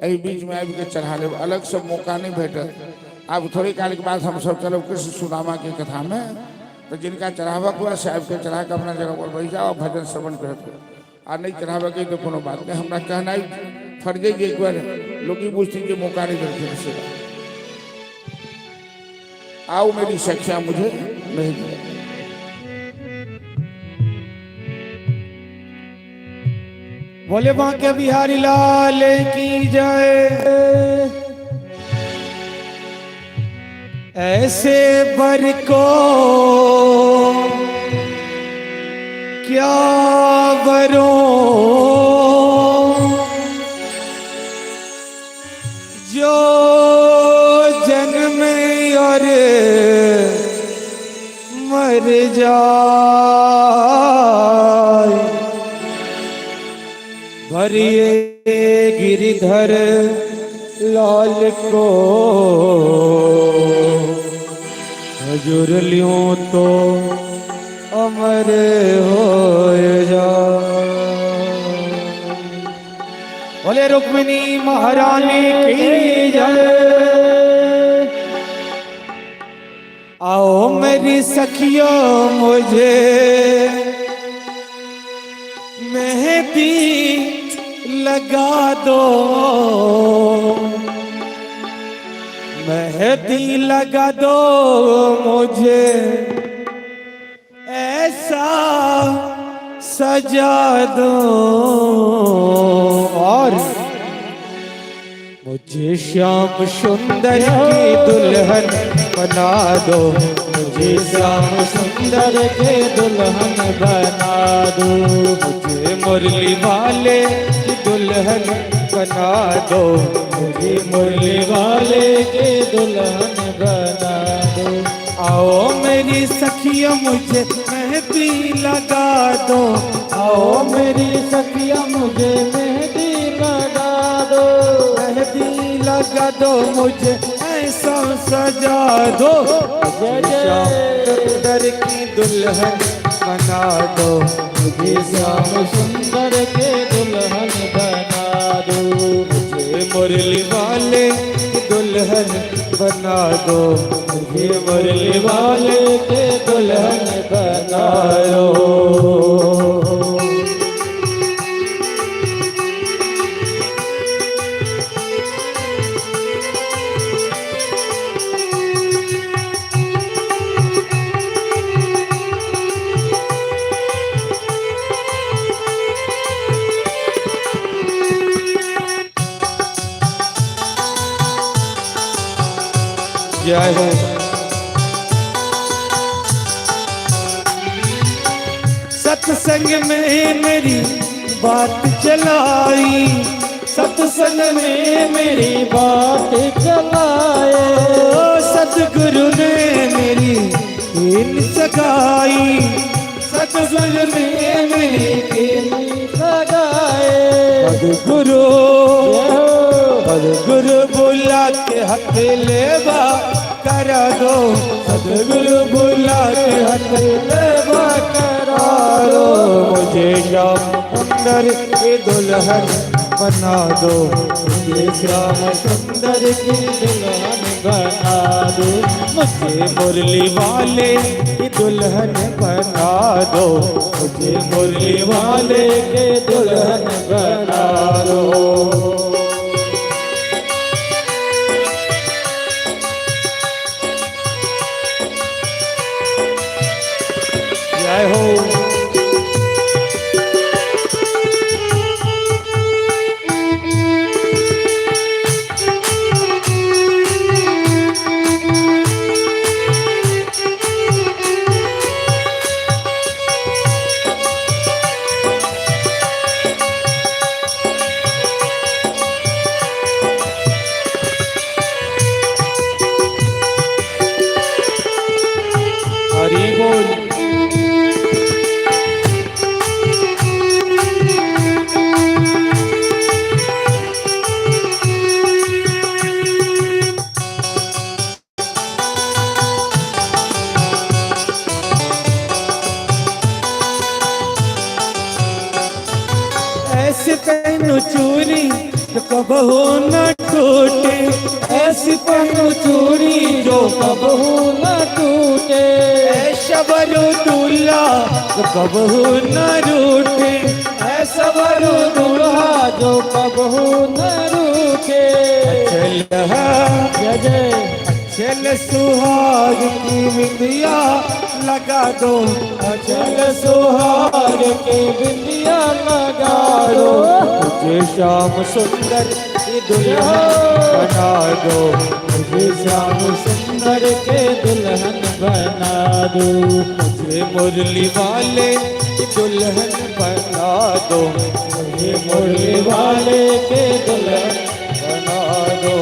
Speaker 1: यही बीच में आबि के चढ़ा ले, अलग से मौका नहीं भेटल। अब थोड़ी काल के बाद हम सब चलो कृष्ण सुदामा की कथा में, तो जिनका चढ़ावक हुआ साहब के चढ़ा के अपना जगह पर बैठ जाओ भजन श्रवण करते और नहीं चढ़ावे के तो कोनो बात नहीं। हमारा कहना ही फर्जे जी एक बार लोग पूछते कि मौका नहीं देते। आओ मेरी सखिया मुझे नहीं दिया।
Speaker 2: बोले बांके बिहारी लाल की जय। ऐसे बर को क्या बरो जो जन्म और मर जाए। भरिए गिरिधर लाल को हजूर लियो तो अमर हो जा। बोले रुक्मिणी महारानी की जय। आओ मेरी सखियों मुझे मेहंदी लगा दो, मेहंदी लगा दो मुझे ऐसा सजा दो। और मुझे श्याम सुंदर की दुल्हन बना दो, मुझे श्याम सुंदर के दुल्हन बना दो। मुझे मुरली वाले की दुल्हन बना दो, मुझे मुरली वाले के दुल्हन बना दो। आओ मेरी सखिया मुझे मेहंदी लगा दो, आओ मेरी सखिया मुझे मेहंदी लगा दो। मेहंदी लगा दो मुझे ऐसा सजा दो, सुंदर की दुल्हन बना दो, मुझे श्याम सुंदर के दुल्हन बना दो। मुझे मुरली वाले की दुल्हन बना दो, मुझे मुरली वाले के दुल्हन बना दो। जय हो। सत्संग में मेरी बात चलाई, सत्संग में मेरी बात चलाए, सतगुरु ने मेरी कीन सगाई, सत्संग में मेरी कीन सगाए। सतगुरु सतगुरु बुला के हाथ लेवा करा दो, सतगुरु बुला के हाथ लेवा करा दो। मुझे श्याम सुंदर की दुल्हन बना दो, मुझे श्याम सुंदर की दुल्हन बना दो। मुझे मुरली वाले की दुल्हन बना दो, मुझे मुरली वाले के दुल्हन बना दो। जय हो। हरि बोल। ऐसी पहनो चूड़ी जो कबहू न टूटे, ऐसी पहनो चूड़ी जो कबहू न टूटे। शबरू दूल्हा जो कबहू न रूठे, शबरू दूल्हा जो कबहू न रूठे। जय जय चल सुहाग की बिंदिया लगा दो, चल सुहाग की बिंदिया लगा दो। मुझे श्याम सुंदर की दुल्हन बना दो, मुझे श्याम सुंदर के दुल्हन बना दो। मुझे मुरली वाले की दुल्हन बना दो, मुझे मुरली वाले के दुल्हन बना दो।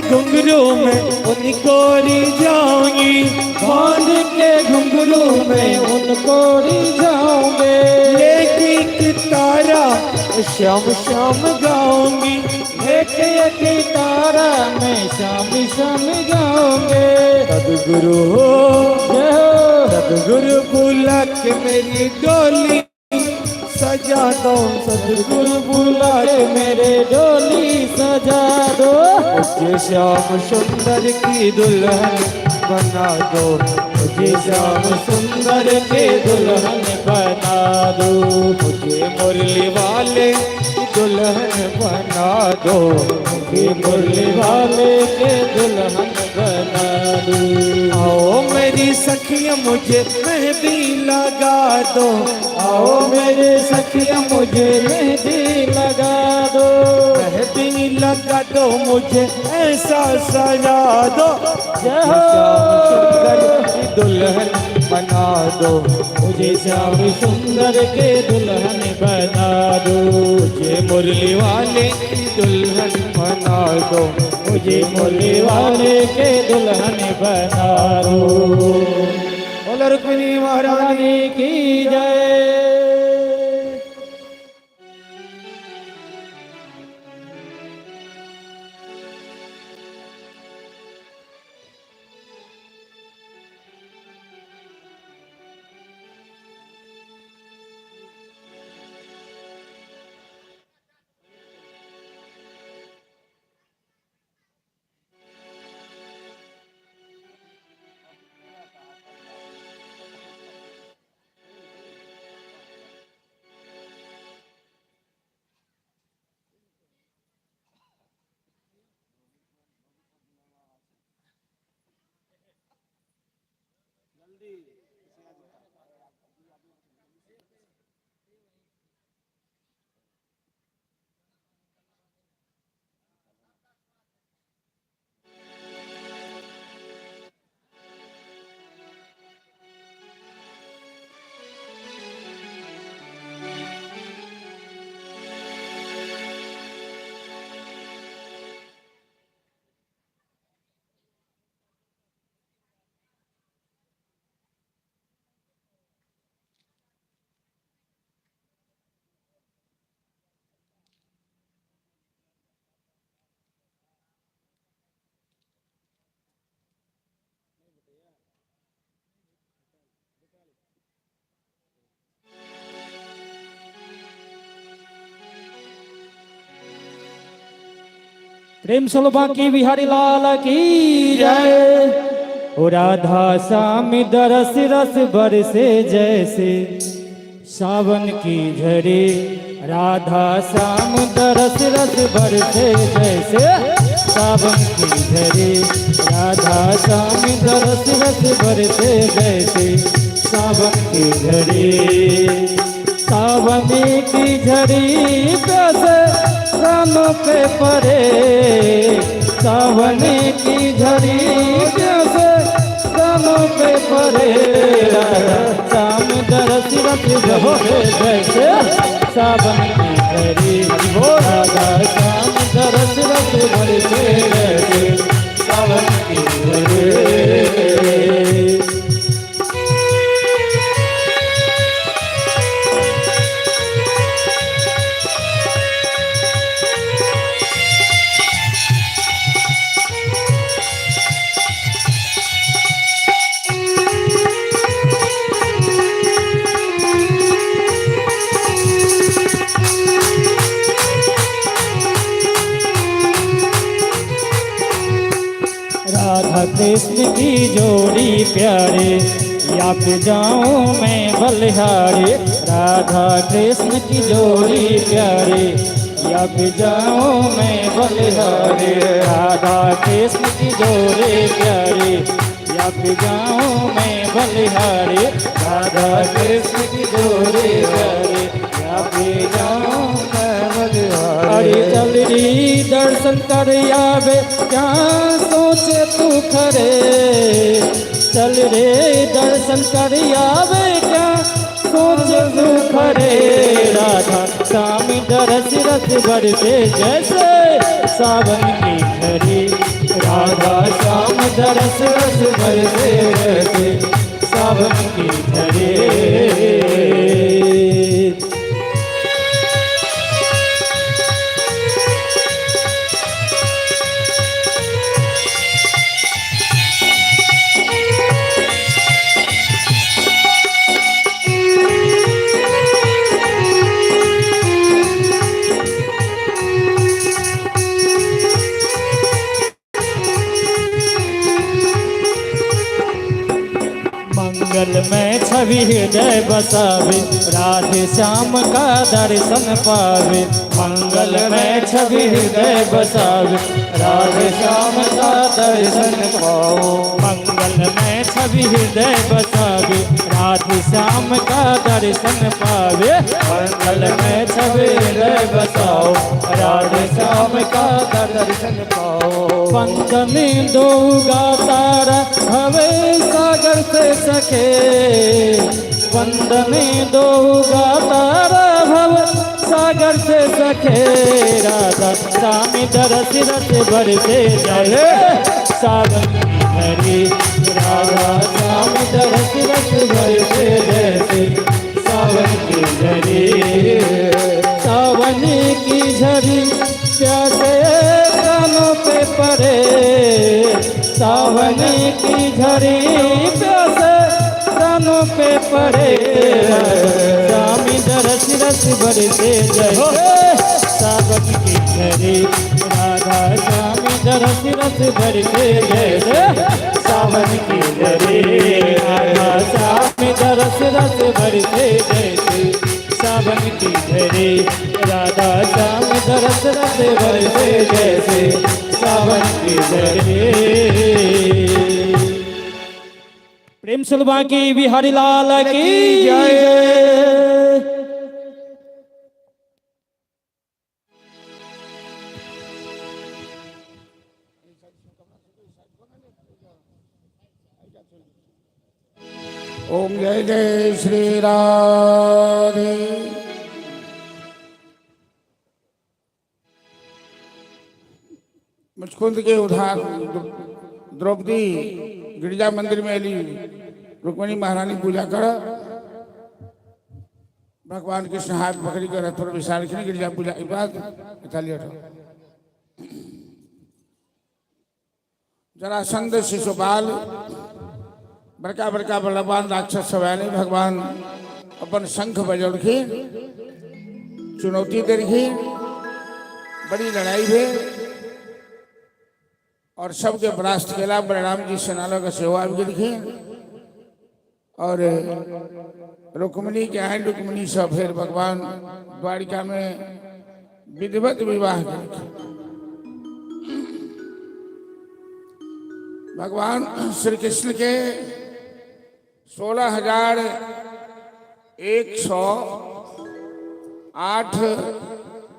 Speaker 2: घुंघरू में उनको रिझाऊंगी, बांध के घुंघरू में उनको रिझाऊंगे। लेके एक तारा शाम शाम गाऊंगी, लेके एक तारा मैं शाम शाम गाऊंगे। सतगुरु हो सतगुरु बुला के मेरी डोली सजा दो, सतगुरु बुला के मेरे डोली सजा दो। मुझे श्याम सुंदर की दुल्हन बना दो, मुझे श्याम सुंदर के दुल्हन बना दो। मुझे मुरली वाले की दुल्हन बना दो, मुझे मुरली वाले के दुल्हन बना दो। आओ मेरी सखियाँ मुझे मेहंदी लगा दो, आओ मेरे सखियाँ मुझे मेहंदी लगा दो।
Speaker 3: दो,
Speaker 2: मेहंदी लगा दो मुझे ऐसा सजा दो,
Speaker 3: जय हो।
Speaker 2: श्याम सुंदर की दुल्हन बना दो,
Speaker 3: मुझे श्याम सुंदर के दुल्हन बना दो,
Speaker 2: मुझे मुरली वाले की दुल्हन बना दो,
Speaker 3: मुझे मुरली वाले के दुल्हन बना दो।
Speaker 2: बोलो रुक्मिणी महारानी
Speaker 3: रानी की जय। प्रेम सुलभा की बिहारी लाल की जय। ओ राधा श्याम दरस रस बरसे जैसे सावन की झरे, राधा श्याम दरस रस बरसे जैसे सावन की झरे, राधा श्याम दरस रस बरसे जैसे सावन की झरे, सावन की झड़ी प्यासे कानों पे परे, सावन की झड़ी प्यासे कानों पे परे, शाम दरस रस बरसे जैसे सावन की झड़ी, राधा श्याम दरस रस बरसे जैसे सावन की झड़ी। राधा कृष्ण की जोड़ी प्यारे, या फिर जाऊं मैं बलिहारी, राधा कृष्ण की जोड़ी प्यारे, या फिर जाऊं मैं बलिहारी, राधा कृष्ण की जोड़ी प्यारे, या फिर जाऊं मैं बलिहारी, राधा कृष्ण की जोड़ी प्यारे, या फिर जाऊं मैं बलिहारी। अरे चल री दर्शन कर आवे क्या सोचे तू खरे, चल रे दर्शन कर आवे क्या सोचे तू खरे, राधा श्याम दरस रस बरसे जैसे सावन की झड़ी, राधा श्याम दरस रस बरसे जैसे सावन की झड़ी। मंगल में छवि हृदय बसावे, राधे श्याम का दर्शन पावे, मंगल में छवि हृदय बसावे, राधे श्याम का दर्शन पाओ, मंगल में छवि हृदय बसावे, राधे श्याम का दर्शन पावे मंगल में सवेरे बसाओ राधे श्याम का दर्शन पाओ वंदनी दो तारा भवे सागर से सखे वंदनी दो तारा भव सागर से सखे राधा श्याम दरस रस बरसे जाए सावन की झरी राधा श्याम दरस रस बरसे जैसे सावन की झरी सावन की झरी प्यासे कानों पे पड़े सावन की झरी प्यासे कानों पे पड़े रामी दरस रस बरसे जैसे सावन की झरी राधा श्यामी दरस रस बरसे जैसे सावन की झरी राधा श्यामी दरस रस बरसे जैसे सावन की झरी राधा श्यामी दरस रस बरसे जैसे सावन की झरी। प्रेम सुलभा की बिहारी लाल की जय।
Speaker 1: ओम जय जय श्री राधे। मुचकुंद के उधार द्रौपदी गिरजा मंदिर में अली रुक्मिणी महारानी पूजा कर भगवान कृष्ण हाथ पकड़ी कर रथ पर विशाल की गिरजा पूजा के बाद जरासंध शिशुपाल बड़का बड़का बलवान राक्षस सवाले भगवान अपन शंख बजौलखी चुनौती देलखी बड़ी लड़ाई हुई और सबके परास्त केला बलराम जी सेनालों का सेवा भी लिखी और रुक्मिणी के हैं रुक्मिणी सब फिर भगवान द्वारिका में विधिवत विवाह के भगवान श्री कृष्ण के 16,108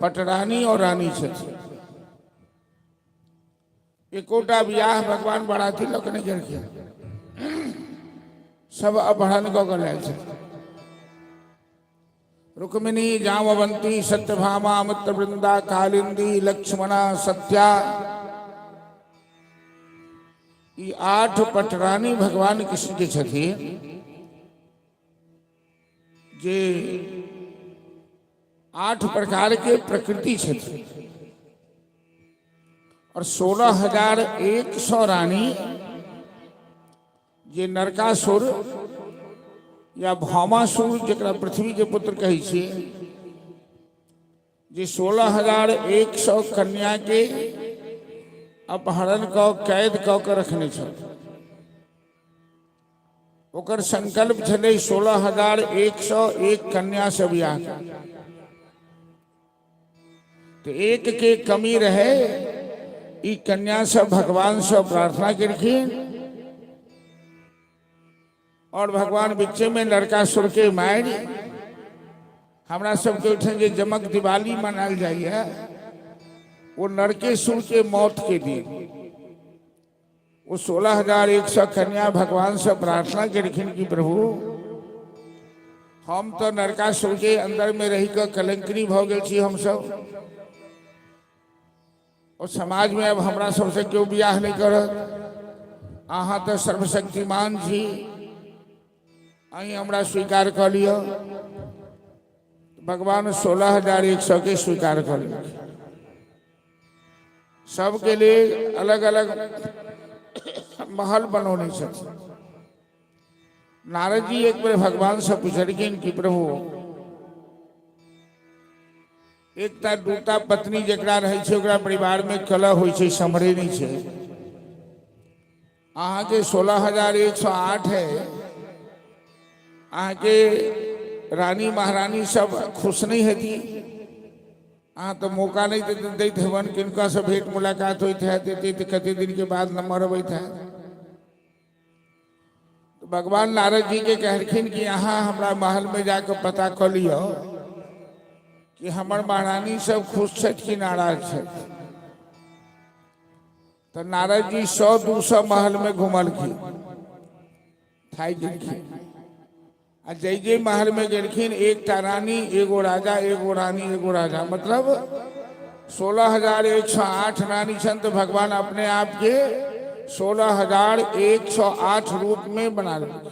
Speaker 1: पटरानी और रानी छे। एकोटा ब्याह भगवान बड़ाती लकने कर के सब अपहरण को गले छे। रुक्मिणी जामवंती सत्यभामा मित्रवृंदा कालिंदी लक्ष्मणा सत्या ये 8 पटरानी भगवान कृष्ण के छथी जे 8 प्रकार के प्रकृति छथी और 16,100 रानी जे नरकासुर या भौमासुर जरा पृथ्वी के पुत्र कही छे जे 16,100 कन्या के अपहरण को कैद कर रखने ओकर संकल्प छे 16,101 कन्या से ब्याह तो एक के कमी रहे ई कन्या सब भगवान से प्रार्थना करखिन और भगवान बिचे में नरकासुर के मार हमरा सबके उठे जे जमक दिवाली मनाल जाइए वो नरकेसुर के मौत के दिन वो 16,100 कन्या भगवान से प्रार्थना करखिन कि प्रभु हम तो नरकासुर के अंदर में रही कर कलंकनी भ गए छी हम सब और समाज में अब हमरा सबसे क्यों ब्याह नहीं करत अहाँ तो सर्वशक्तिमान छी अही हमरा स्वीकार कर लियो भगवान 16,100 के स्वीकार कर लियो सबके लिए अलग अलग महल बनोने से नारद जी एक बार भगवान से पूछलखिन कि प्रभु एक ता दूटा पत्नी जकरा रहे छे ओकरा परिवार में कलह होई छे समरे नहीं छे अहाँ के 16,108 है अहाँ के रानी महारानी सब खुश नहीं होती हाँ तो मौका नहीं देते हवन किनका से भेंट मुलाकात होती है देते कते दिन के बाद नंबर अबैत है तो भगवान नारद जी के कहलखिन कि यहाँ हमरा महल में जाकर पता कर लियो कि हमर महारानी सब खुश छथि कि नाराज छथि। तो नारद जी 100-200 महल में घुमलखिन, थाई गेलखिन आ जय महल में गेलखिन, एक टा रानी, एगो राजा, एगो रानी, एगो राजा, मतलब 16,108 रानी छन। तो भगवान अपने आप के 16,108 रूप में बना लेंगे।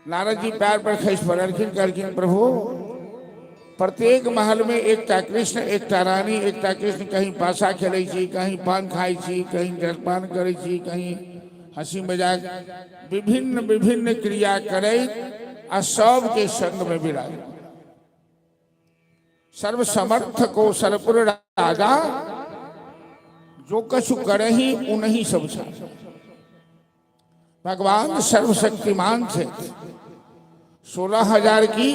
Speaker 1: नारद जी पैर पर खस पड़लखिन, कहलखिन प्रभु प्रत्येक महल में एक टा कृष्ण, एक टा रानी, एक टा कृष्ण कहीं पासा खेलै छी, कहीं पान खाई छी, कहीं जलपान करै छी, कहीं हंसी मजाक, विभिन्न विभिन्न क्रिया करैत आ सबके संग में विराज। सर्वसमर्थ को सर्वपुर राजा, जो कछु करही उन्हीं सब साजा। भगवान सर्वशक्तिमान थे, 16,000 की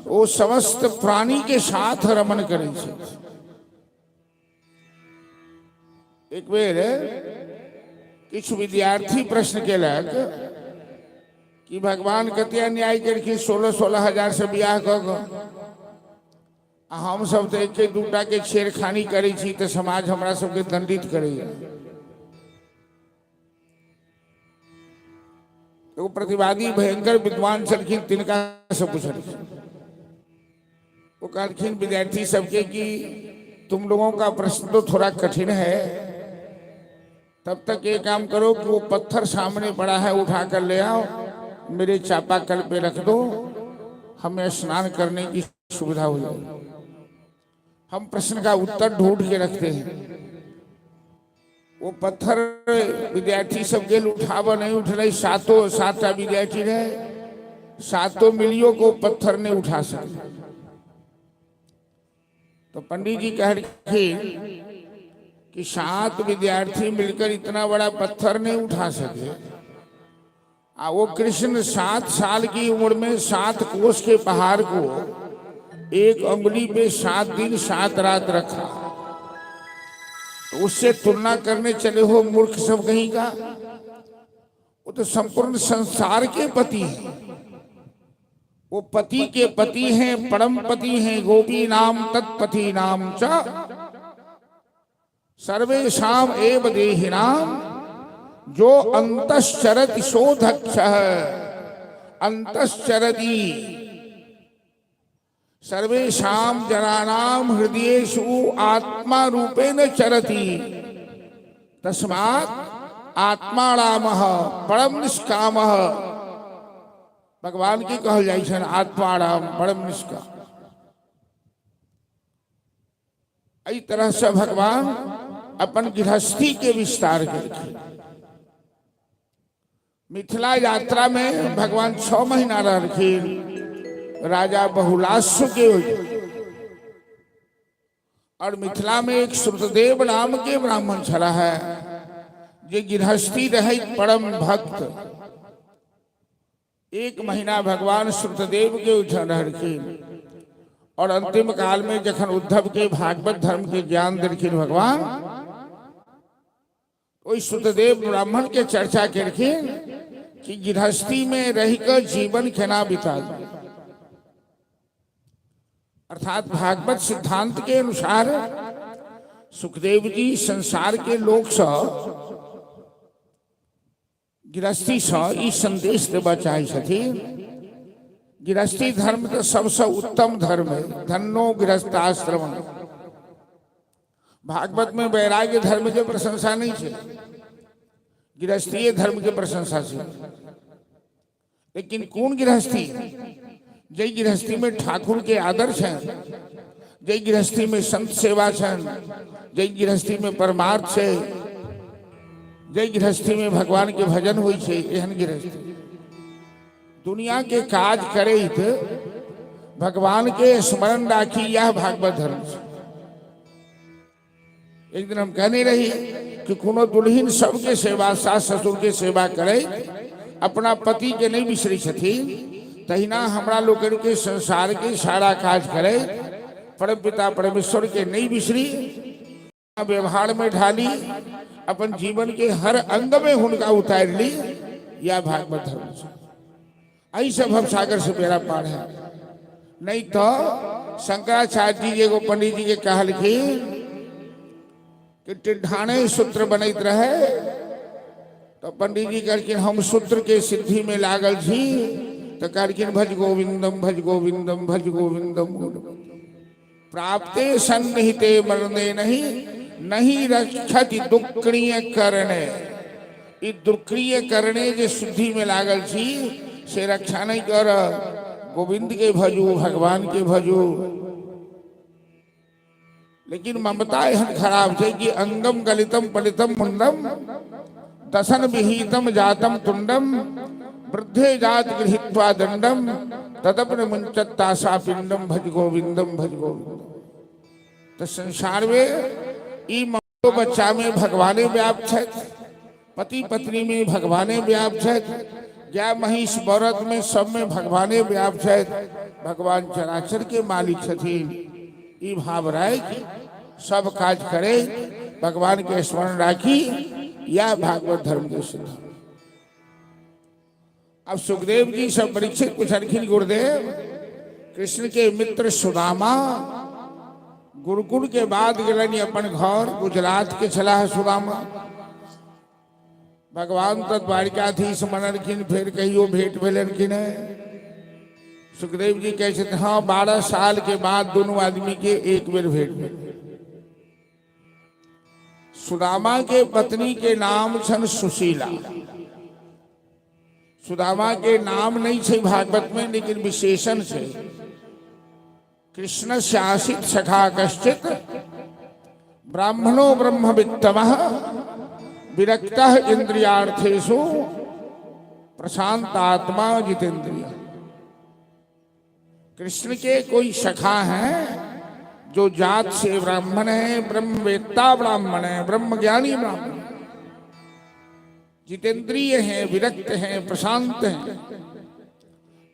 Speaker 1: वो समस्त प्राणी के साथ रमन करे छे। एक बेर किछु विद्यार्थी प्रश्न केलक कि भगवान कतिया न्याय करके 16,000 से बियाह कऽ हम सब तो एक दूटा के छेड़खानी करै छी तो समाज हमरा सबके दंडित करैया। वो प्रतिवादी भयंकर विद्वान छलखिन, तिनका से पूछलखिन। वो कहलखिन विद्यार्थी सबके कि तुम लोगों का प्रश्न तो थोड़ा कठिन है, तब तक ये काम करो कि वो पत्थर सामने पड़ा है उठा कर ले आओ, मेरे चापाकल पे रख दो, हमें स्नान करने की सुविधा हो जाए। हम प्रश्न का उत्तर ढूंढ के रखते हैं। वो पत्थर विद्यार्थी सब गेल उठाव नहीं उठ रही, 7 विद्यार्थी रहे, 7 मिलियों को पत्थर ने उठा सके। तो पंडित जी कह रहे कि 7 विद्यार्थी मिलकर इतना बड़ा पत्थर नहीं उठा सके। वो कृष्ण 7 साल की उम्र में 7 कोस के पहाड़ को एक अंगुली पे 7 दिन 7 रात रखा। तो उससे तुलना करने चले हो मूर्ख सब कहीं का। वो तो संपूर्ण संसार के पति हैं, वो पति के पति हैं, परम पति हैं। गोपी नाम तत्पति नाम च सर्वेषाम एव देहिनाम, जो अंतश्चरति शोधक्षः अंतश्चरति सर्वेषाम जनानाम हृदयेषु आत्मा रूपेण चरति, तस्मात् आत्मारामः परम निष्कामः। भगवान की कहल जाइ छन आत्माराम परम निष्काम। एहि तरह से भगवान अपन गृहस्थी के विस्तार करके मिथिला यात्रा में भगवान 6 महीना रहलखिन। राजा बहुलास्व के और मिथिला में एक श्रुतदेव नाम के ब्राह्मण छला है, जे गृहस्थी रहे परम भक्त। 1 महीना भगवान श्रुतदेव के उठन रहलखिन और अंतिम काल में जखन उद्धव के भागवत धर्म के ज्ञान देलखिन भगवान, ओई श्रुतदेव ब्राह्मण के चर्चा करखिन कि गृहस्थी में रहकर जीवन केना बिताबी। अर्थात भागवत सिद्धांत के अनुसार सुखदेव जी संसार के लोक से गृहस्थी से ई संदेश देवा चाहे छथिन। गृहस्थी धर्म तो सबसे उत्तम धर्म है, धन्नो गृहस्थाश्रम। भागवत में वैराग्य धर्म के प्रशंसा नहीं है, गृहस्थीय धर्म के प्रशंसा है। लेकिन कौन गृहस्थी? जय गृहस्थी में ठाकुर के आदर्श हैं, जय गृहस्थी में संत सेवा छन, जय गृहस्थी में परमार्थ है, जय गृहस्थी में भगवान के भजन हुई छे। एहन गृहस्थी दुनिया के काज करैत भगवान के स्मरण राखी, यह भागवत धर्म है। एक दिन हम कहने रही कि कोनो दुल्हन सबके सेवा, सास ससुर के सेवा करे, अपना पति के नहीं बिसरी छथिन, तहिना हमरा लोगन के संसार के सारा काज करे, परम पिता परमेश्वर के नहीं बिसरी, व्यवहार में ढाली, अपन जीवन के हर अंग में उनका उतार ली, या भागवत धर्म से ऐसा भव सागर से मेरा पार है। नहीं तो शंकराचार्य जी को पंडित जी के कहल कि टिड्ढाने सूत्र बनत रहे, तो पंडित जी कहलखिन हम सूत्र के सिद्धि में लागल छी, तो कहलखिन भज गोविंदम भज गोविंदम भज गोविंदम प्राप्ते सन्निहिते मरने नहीं नहीं रक्षति दुक्रिय करने। ई दुक्रिय करने जे शुद्धि में लागल छी से रक्षा नहीं कर, गोविंद के भजू भगवान के भजू। लेकिन ममता एहन खराब है कि अंगम गलितम पलितम मुंडम दसन विहितम जातम तुंडम वृद्धे जात गृहीत्वा दंडम तदपन मुंचत्ता सा पिंडम भज गोविंदम भज गोविंदम। तो संसार में ई माँ बच्चा में भगवाने व्याप्त है, पति पत्नी में भगवाने व्याप्त है, क्या महिष बरत में सब में भगवाने व्याप्त है। भगवान चराचर के मालिक छथिन, ई भाव राय की सब काज करे, भगवान के स्मरण राखी, या भागवत धर्म के सिद्ध। अब सुखदेव जी सब परीक्षित पूछलखिन गुरुदेव, कृष्ण के मित्र सुदामा गुरुकुल के बाद गलन अपन घर गुजरात के चला है सुदामा। भगवान तो द्वारिकाधीश मनलखिन, फिर कहियो भेंट भेलखिन है। सुखदेव जी कहते थे हाँ 12 साल के बाद दोनों आदमी के एक बेर भेंट भेल। सुदामा के पत्नी के नाम छन सुशीला। सुदामा के नाम नहीं छे भागवत में, लेकिन विशेषण छे। कृष्ण शासित सखा कश्चित ब्राह्मणो ब्रह्मवित्तमः विरक्तः इंद्रियार्थेषु प्रशांतात्मा जितेंद्रिय। कृष्ण के कोई सखा हैं जो जात से ब्राह्मण है, ब्रह्मवेत्ता ब्राह्मण है, ब्रह्म ज्ञानी ब्राह्मण, जितेंद्रिय हैं, विरक्त हैं, प्रशांत हैं।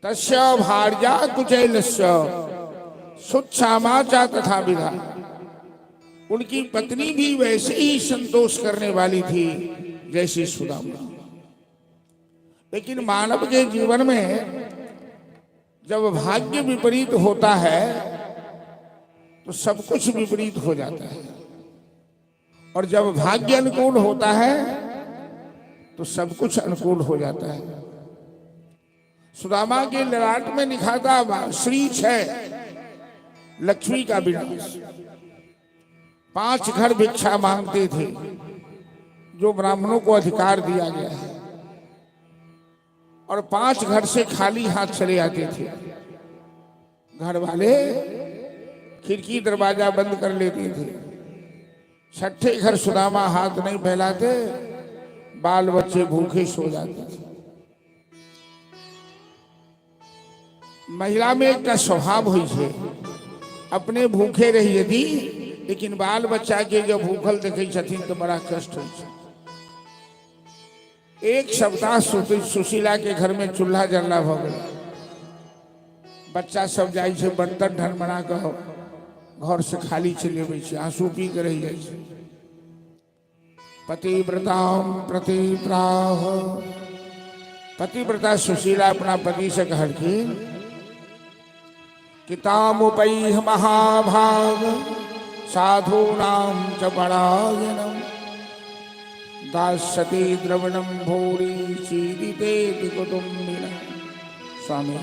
Speaker 1: तस्य भार्या कुचैलस्य सुच्छामाचा तथा विधा। उनकी पत्नी भी वैसे ही संतोष करने वाली थी जैसी सुदामा। लेकिन मानव के जीवन में जब भाग्य विपरीत होता है तो सब कुछ विपरीत हो जाता है, और जब भाग्य अनुकूल होता है तो सब कुछ अनुकूल हो जाता है। सुदामा के ललाट में लिखा था श्री 6 लक्ष्मी का विनाश। 5 घर भिक्षा मांगते थे जो ब्राह्मणों को अधिकार दिया गया है, और 5 घर से खाली हाथ चले आते थे। घर वाले खिड़की दरवाजा बंद कर लेते थे। 6ठे घर सुदामा हाथ नहीं फैलाते, बाल बच्चे भूखे सो जाते थे। महिला में एक स्वभाव हुई है, अपने भूखे रही यदि, लेकिन बाल बच्चा के जब भूखल देखे छथिन तो बड़ा कष्ट हो। एक सप्ताह सुशीला के घर में चूल्हा जलना भ गया। बच्चा सब जाए छे बर्तन ढन बना कर घर से खाली चले अबै छे, आंसू पी के रह जाए छे। पतिव्रताम प्रतिप्राह। पतिव्रता सुशीला अपना पति से कहलखिन कि तामुपैह महाभाग साधूनां च परायणम् दास्यति द्रवणं भूरि चीदिते कुटुम्बिनः। स्वामी,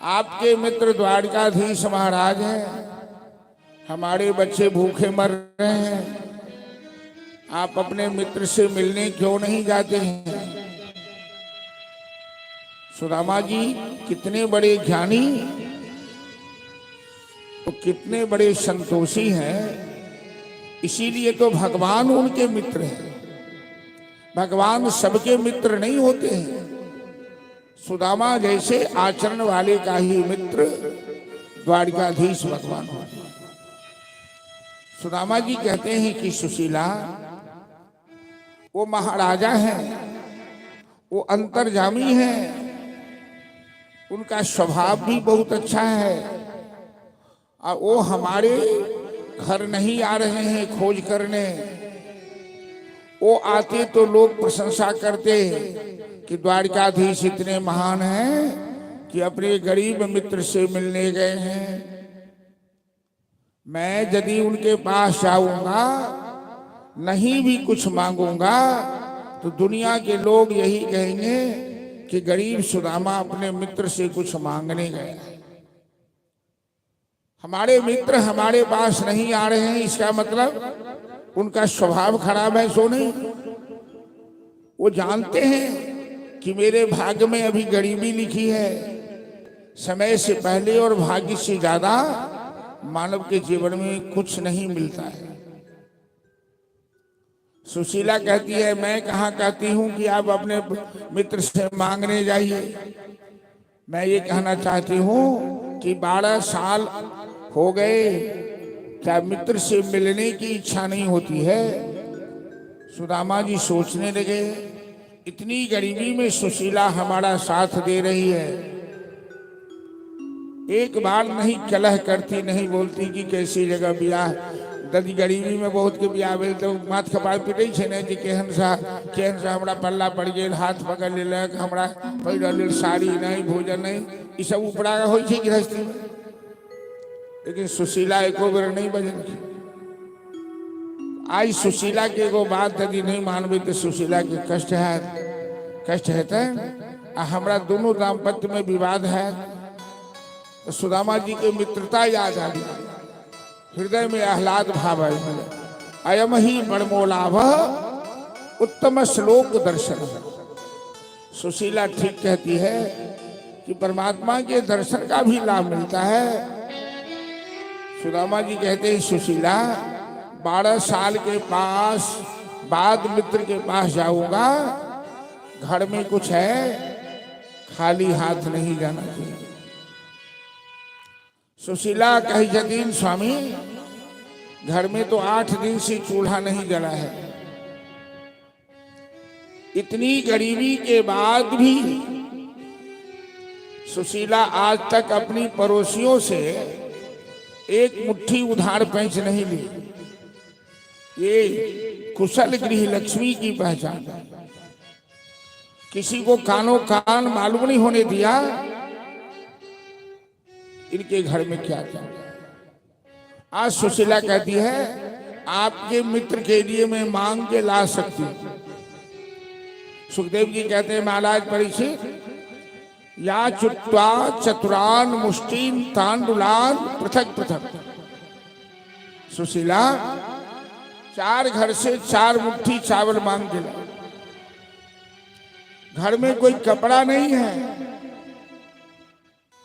Speaker 1: आपके मित्र द्वारिकाधीश महाराज हैं, हमारे बच्चे भूखे मर रहे हैं, आप अपने मित्र से मिलने क्यों नहीं जाते हैं? सुदामा जी कितने बड़े ज्ञानी, तो कितने बड़े संतोषी हैं, इसीलिए तो भगवान उनके मित्र हैं। भगवान सबके मित्र नहीं होते हैं। सुदामा जैसे आचरण वाले का ही मित्र द्वारिकाधीश भगवान होते हैं। सुदामा जी कहते हैं कि सुशीला वो महाराजा हैं, वो अंतर्जामी हैं, उनका स्वभाव भी बहुत अच्छा है, और वो हमारे घर नहीं आ रहे हैं खोज करने, वो आते तो लोग प्रशंसा करते कि द्वारकाधीश इतने महान हैं कि अपने गरीब मित्र से मिलने गए हैं। मैं यदि उनके पास जाऊंगा, नहीं भी कुछ मांगूंगा, तो दुनिया के लोग यही कहेंगे कि गरीब सुदामा अपने मित्र से कुछ मांगने गया। हमारे मित्र हमारे पास नहीं आ रहे हैं, इसका मतलब उनका स्वभाव खराब है, सो नहीं। वो जानते हैं कि मेरे भाग्य में अभी गरीबी लिखी है। समय से पहले और भाग्य से ज्यादा मानव के जीवन में कुछ नहीं मिलता है। सुशीला कहती है, मैं कहाँ कहती हूँ कि आप अपने मित्र से मांगने जाइए। मैं ये कहना चाहती हूँ कि 12 साल हो गए, क्या मित्र से मिलने की इच्छा नहीं होती है? सुदामा जी सोचने लगे, इतनी गरीबी में सुशीला हमारा साथ दे रही है, एक बार नहीं कलह करती, नहीं बोलती कि कैसी जगह ब्याह, ददी गरीबी में बहुत के ब्याह भेल तो माथ कपार पिटे छे ने कि केहन सा हमरा पल्ला पड़ गेल, हाथ पकड़ लेलक, हमरा पहिरल साड़ी नहीं, भोजन नहीं, ई सब उपरा होइ छै गृहस्थी में। लेकिन सुशीला एको बेर नहीं बजल। आई सुशीला के एगो बात यदि नहीं मानबे तो सुशीला के कष्ट हेतै। आ हमरा दोनों दाम्पत्य में विवाद है। तो सुदामा जी के मित्रता याद आ गई, हृदय में आह्लाद भाव है। अयम ही बड़मोलाभ उत्तम श्लोक दर्शन। सुशीला ठीक कहती है कि परमात्मा के दर्शन का भी लाभ मिलता है। सुदामा जी कहते हैं, सुशीला 12 साल के पास बाद मित्र के पास जाऊंगा, घर में कुछ है, खाली हाथ नहीं जाना चाहिए। सुशीला कही जतीन, स्वामी घर में तो 8 दिन से चूल्हा नहीं जला है। इतनी गरीबी के बाद भी सुशीला आज तक अपनी पड़ोसियों से एक मुट्ठी उधार पैंच नहीं ली। ये कुशल गृह लक्ष्मी की पहचान है। किसी को कानों कान मालूम नहीं होने दिया इनके घर में क्या चल रहा है। आज सुशीला कहती है, आपके मित्र के लिए मैं मांग के ला सकती हूं। सुखदेव जी कहते हैं, महाराज परीक्षित, या चुत्वा चतुरान मुष्टिन तांडुलान पृथक पृथक। सुशीला 4 घर से 4 मुट्ठी चावल मांग के ला। घर में कोई कपड़ा नहीं है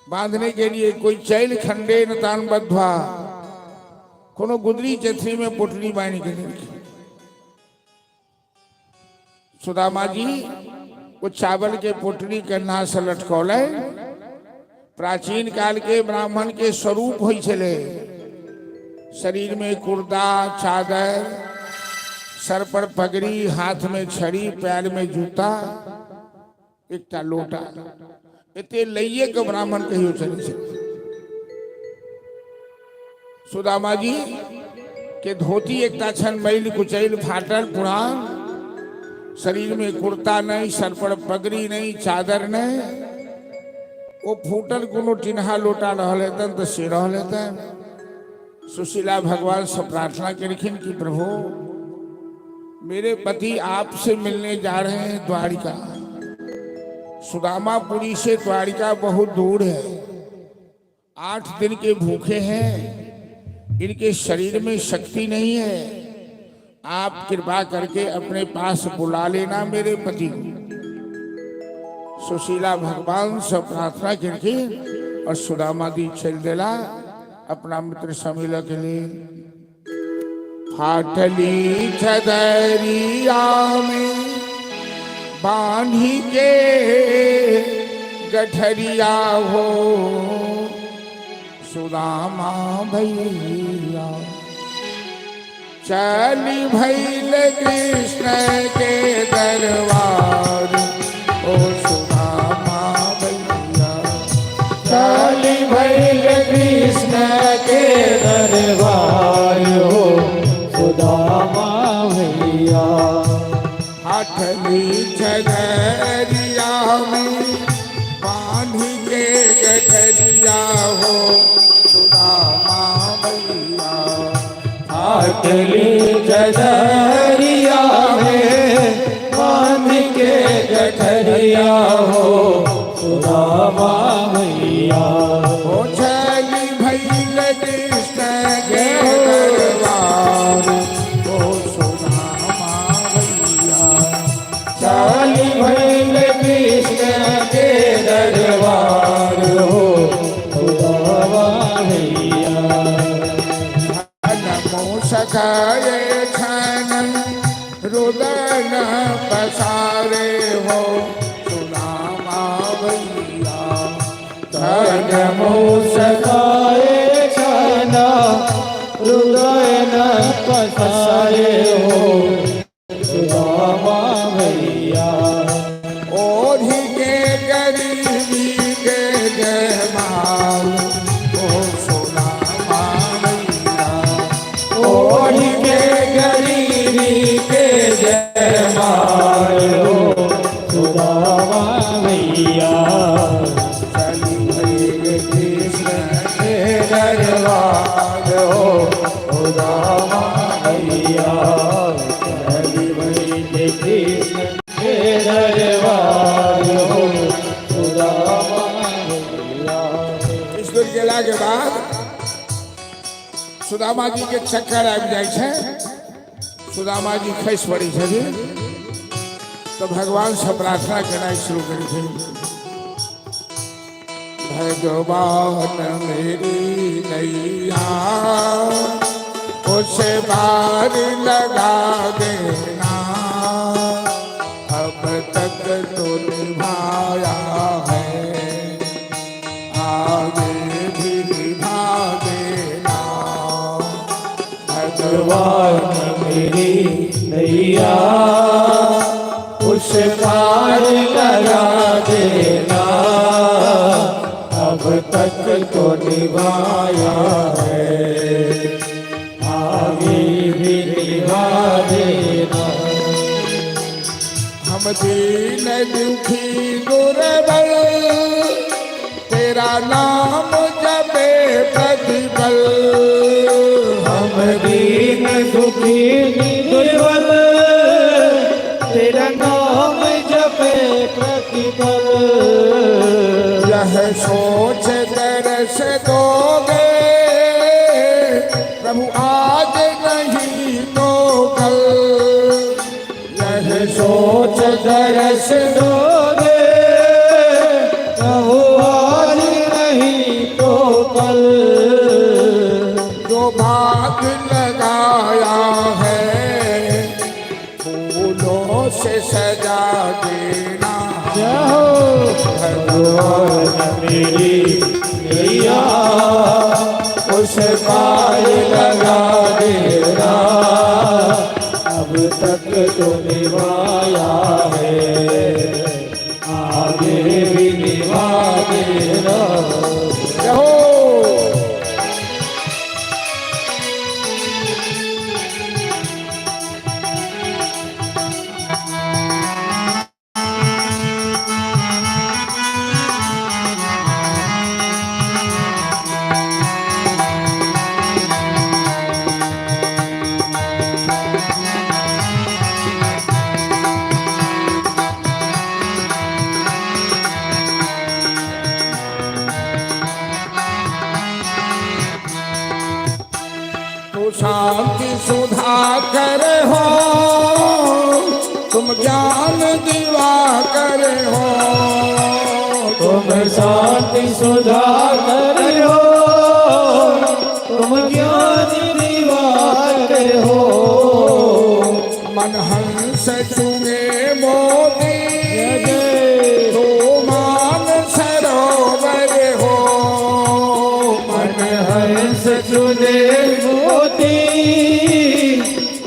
Speaker 1: बांधने के लिए, कोई चैल खंडे न तान बद्धा, कोनो गुदरी चथरी में पोटली बांध के नहीं। सुदामा जी वो चावल के पोटली के ना से लटकौल। प्राचीन काल के ब्राह्मण के स्वरूप होई छले। शरीर में कुर्ता चादर, सर पर पगड़ी, हाथ में छड़ी, पैर में जूता, एकटा लोटा, एते लइये के ब्राह्मण कहियो चले छे। सुदामा जी के धोती एकटा छन मैल कुचैल फाटल पुरान, शरीर में कुर्ता नहीं, सर पर पगड़ी नहीं, चादर नहीं, वो फूटल कोनो टिन्हा लोटा रहल हेतन तो से रहल हेतन। सुशीला भगवान से प्रार्थना करिखिन कि प्रभु मेरे पति आपसे मिलने जा रहे हैं द्वारिका। सुदामापुरी से द्वारिका बहुत दूर है, 8 दिन के भूखे हैं, इनके शरीर में शक्ति नहीं है। आप कृपा करके अपने पास बुला लेना मेरे पति को। सुशीला भगवान से प्रार्थना करके और सुदामा दी चल देला अपना मित्र से मिले के लिए। फाटली छदरिया में बांधी के गठरिया हो सुदामा भैया, चली भैल कृष्ण के दरबार ओ सुदामा भैया,
Speaker 2: चली भैल कृष्ण के दरबार हो सुदामा भैया। पाटली जजरिया में बांध के गठरिया हो सुदामा मैया
Speaker 1: ओ चली भैल कृष्ण के दरबार ओ सुदामा भैया
Speaker 2: चाली भैल कृष्ण के दरबार हो सुदामा मैया
Speaker 1: नमो सखाए छन रुदन पसारे हो सुदामा भैया
Speaker 2: नमो सखाए छाना हृदय न पसारे हो सुदामा भैया
Speaker 1: ओढ़ी के गरीबी के जयमाल ओ सुदामा भैया
Speaker 2: ओढ़ के गरीबी के जयमाल हो सुदामा भैया
Speaker 1: चली भैल कृष्ण
Speaker 2: के दरबार हो सुदामा भैया चली भैल कृष्ण के दरबार हो सुदामा भैया
Speaker 1: स्कूल गेला के बाद सुदामा जी के चक्कर आबि जाइ छै सुदामा जी खसि पड़ै छथिन तो भगवान से प्रार्थना केनाइ शुरू करै छथिन भगवान मेरी नैया उसे पार लगा देना अब तक तो निभाया है आगे भी निभा देना
Speaker 2: भगवान मेरी नैया उस पार लगा देना अब तक तो निभाया है आगे भी निभा देना
Speaker 1: हम दीन दुखी दुर्बल तेरा नाम जपे प्रतिबल
Speaker 2: हम दीन दुखी दुर्बल तेरा नाम जपे प्रतिपल
Speaker 1: यह सोच दरस दोगे प्रभु आज नहीं तो कल
Speaker 2: यह सोच दरस दोगे प्रभु आज नहीं तो कल
Speaker 1: जो भाग लगाया है फूलों से सजा देना
Speaker 2: भगवान मेरी नैया उस पार लगा देना अब तक तो निभाया है आगे भी निभा देना
Speaker 1: रहो शांति सुधा कर हो तुम ज्ञान दिवा कर हो
Speaker 2: तुम शांति सुधा कर हो तुम ज्ञान दिवाकर हो
Speaker 1: मन हंस चुगे मोती तो मान सरोवर हो
Speaker 2: मन हंस चुने मोती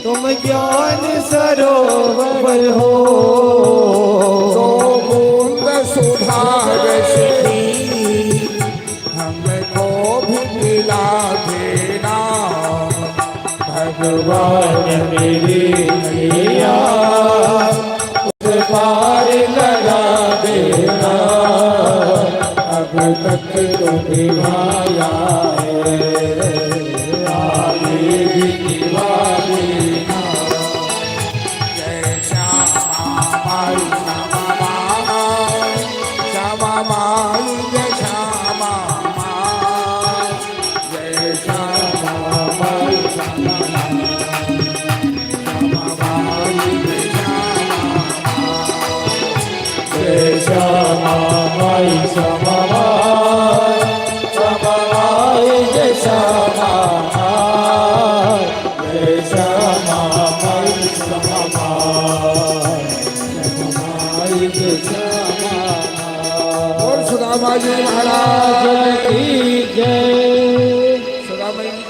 Speaker 2: तुम ज्ञान सरोवर हो
Speaker 1: तो बूंद सुधा रस की हमको भी मिला देना
Speaker 2: भगवान मेरी नैया उस पार लगा देना अब तक तो निभाया है आगे भी निभा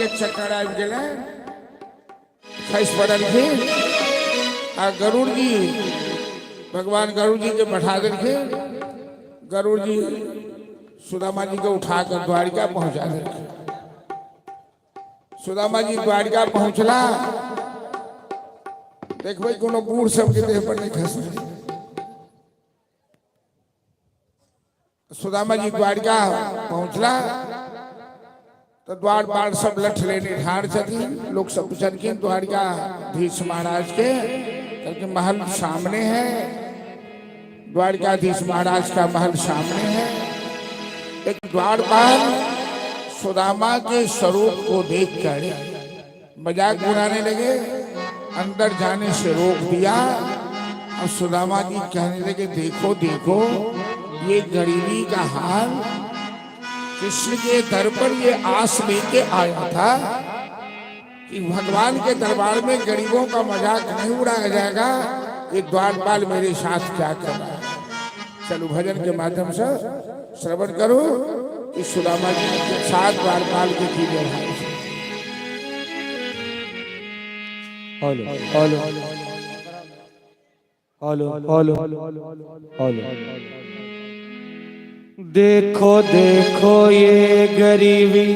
Speaker 1: के चक्कर आ गए खैस पड़ल के आ गरुड़ जी भगवान गरुड़ जी के बैठा देखे गरुड़ जी सुदामा जी को उठाकर द्वारिका पहुंचा देखे सुदामा जी द्वारिका पहुंचला देखो कोनो बूढ़ सबके देह पर नहीं खस सुदामा जी द्वारिका पहुंचला तो द्वार पार सब लठ लेने ठाड़ छथिन लोग सब पूछन द्वारिकाधीश महाराज के क्योंकि महल सामने है द्वारिकाधीश महाराज का महल सामने है। एक द्वारपाल सुदामा के स्वरूप को देखकर मजाक उड़ाने लगे, अंदर जाने से रोक दिया और सुदामा जी कहने लगे देखो देखो ये गरीबी का हाल कृष्ण के दर पर ये आस लेके आया था कि भगवान के दरबार में गरीबों का मजाक नहीं उड़ाया जाएगा। ये द्वारपाल मेरे साथ क्या कर रहा है। चलो भजन के माध्यम से श्रवण करो कि सुदामा जी के साथ द्वारपाल के की व्यवहार।
Speaker 2: हेलो हेलो हेलो हेलो देखो देखो ये गरीबी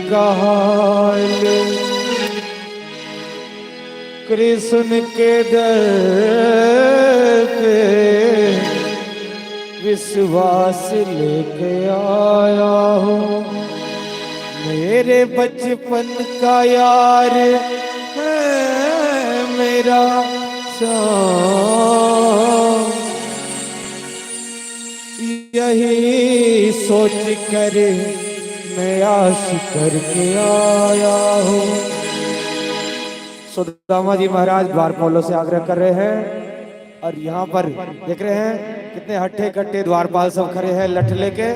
Speaker 2: का हाल कृष्ण के दर पे विश्वास लेके आया हूँ मेरे बचपन का यार है मेरा यही सोच कर मैं आस करके आया हूँ। सुदामा जी महाराज द्वारपालों से आग्रह कर रहे हैं और यहाँ पर देख रहे हैं कितने हट्टे कट्टे द्वारपाल सब खड़े हैं लठ लेके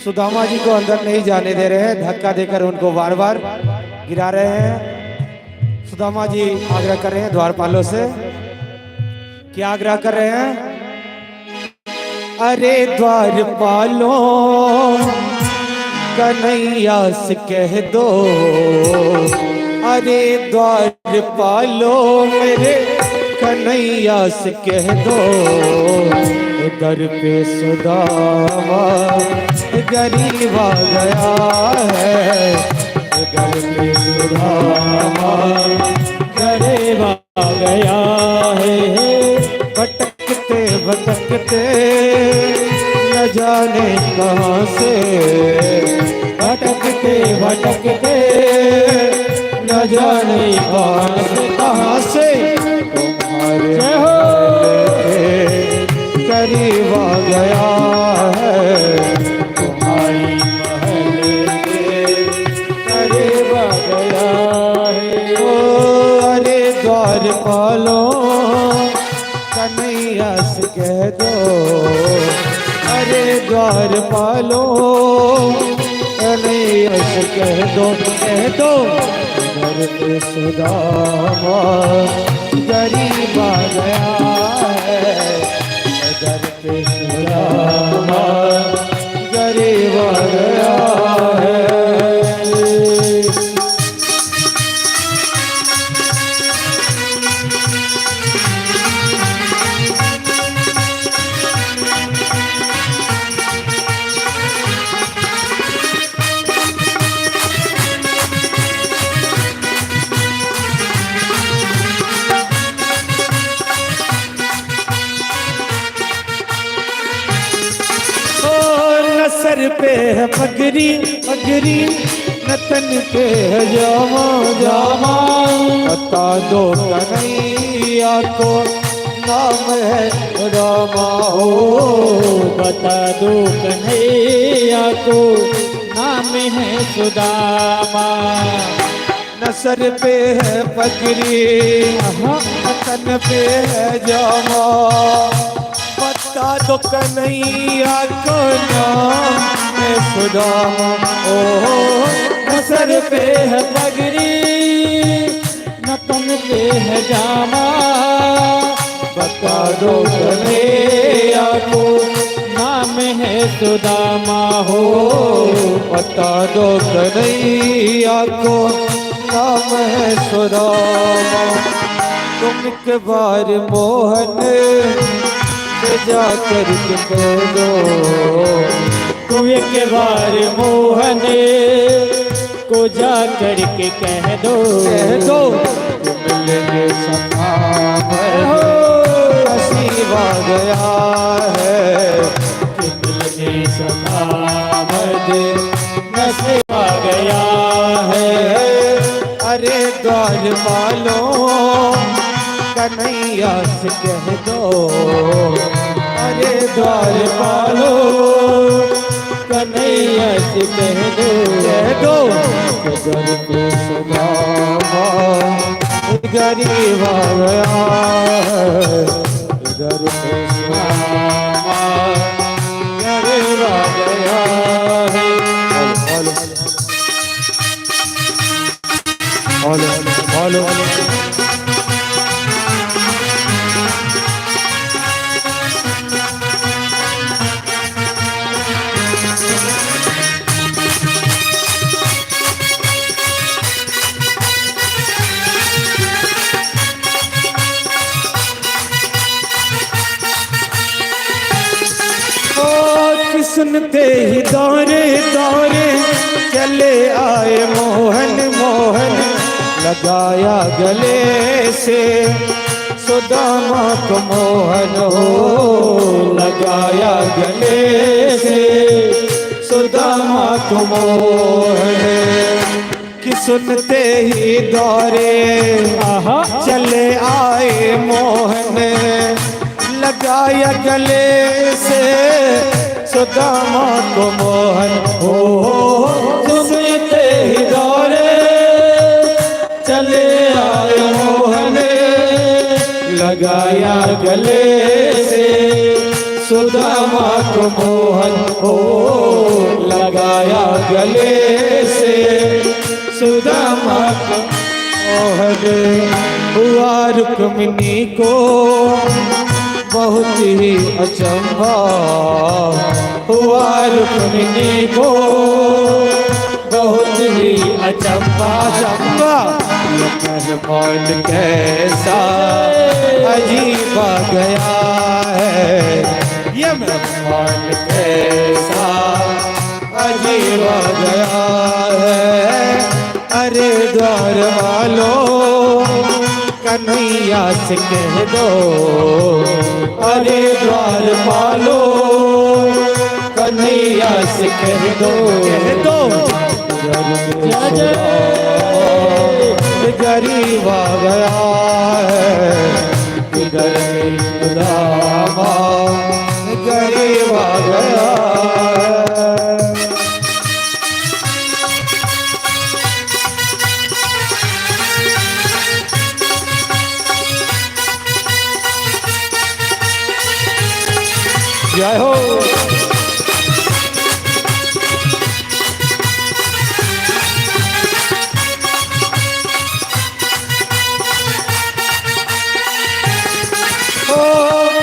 Speaker 2: सुदामा जी को अंदर नहीं जाने दे रहे हैं, धक्का देकर उनको बार बार गिरा रहे हैं। सुदामा जी आग्रह कर रहे हैं द्वारपालों से, क्या आग्रह कर रहे हैं? अरे द्वारपालों कन्हैया से कह दो, अरे द्वारपालों मेरे कन्हैया से कह दो दर पे सुदामा गरीब आ गया है, दर पे सुदामा
Speaker 3: गरीब आ गया है।
Speaker 2: भटकते भटकते न जाने कहाँ से,
Speaker 3: भटकते भटकते
Speaker 2: न जाने कहाँ से तुम्हारे करीब आ गया है, तुम्हारी महल के करीब आ गया है। ओ अरे द्वारपालों कन्हैया से कह दो, अरे द्वारपालों कन्हैया से कह दो घर पे सुदामा गरीब आ गया है, घर पे सुदामा गरीब आ गया है। सर पे है पगड़ी पगड़ी नतन पे है जामा जामा, बता दो कन्हैया को नाम है रामा हो,
Speaker 3: बता दो कन्हैया को नाम है सुदामा।
Speaker 2: न सर पे है पगड़ी नतन पे है जामा, बता दो कन्हैया को नाम है सुदामा। ओ
Speaker 3: सर पे है पगड़ी नतन पे है जामा,
Speaker 2: बता दो कन्हैया को
Speaker 3: नाम है सुदामा हो।
Speaker 2: बता दो कन्हैया को नाम है सुदामा। तुम एक बार मोहन से जा कर के कह दो,
Speaker 3: तुम एक बार मोहन को जा करके कह दो,
Speaker 2: कि मिलने सखा हो नसीबा गया है,
Speaker 3: कि मिलने सका मद नसीबा गया है।
Speaker 2: अरे द्वार वालों कन्हैया से कह दो,
Speaker 3: अरे द्वार वालों कन्हैया से कह दो,
Speaker 2: घर पे सुदामा गरीब आ गया है, घर पे सुदामा गरीब आ गया है। हेलो सुनते ही दौरे दौरे चले आए मोहन मोहन, लगाया गले से सुदामा को मोहन हो,
Speaker 3: लगाया गले से सुदामा को मोहन।
Speaker 2: कि सुनते ही दौरे चले आए मोहन, लगाया गले से सुदामा को मोहन हो।
Speaker 3: सुनते ही दौरे चले आए मोहन, लगाया गले से सुदामा को मोहन हो, लगाया गले से सुदामा को
Speaker 2: मोहन। हुआ रुक्मिणी को बहुत ही अचंभा,
Speaker 3: हुआ रुक्मिणी को बहुत ही अचंभा।
Speaker 2: मौल कैसा अजीब आ गया है, ये मौल कैसा अजीब आ गया है। अरे द्वार वालों कन्हैया से कह दो,
Speaker 3: अरे द्वार वालों कन्हैया से कह दो,
Speaker 2: गरीब आ गया है, इधर सुदामा गरीब आ गया है। जय हो।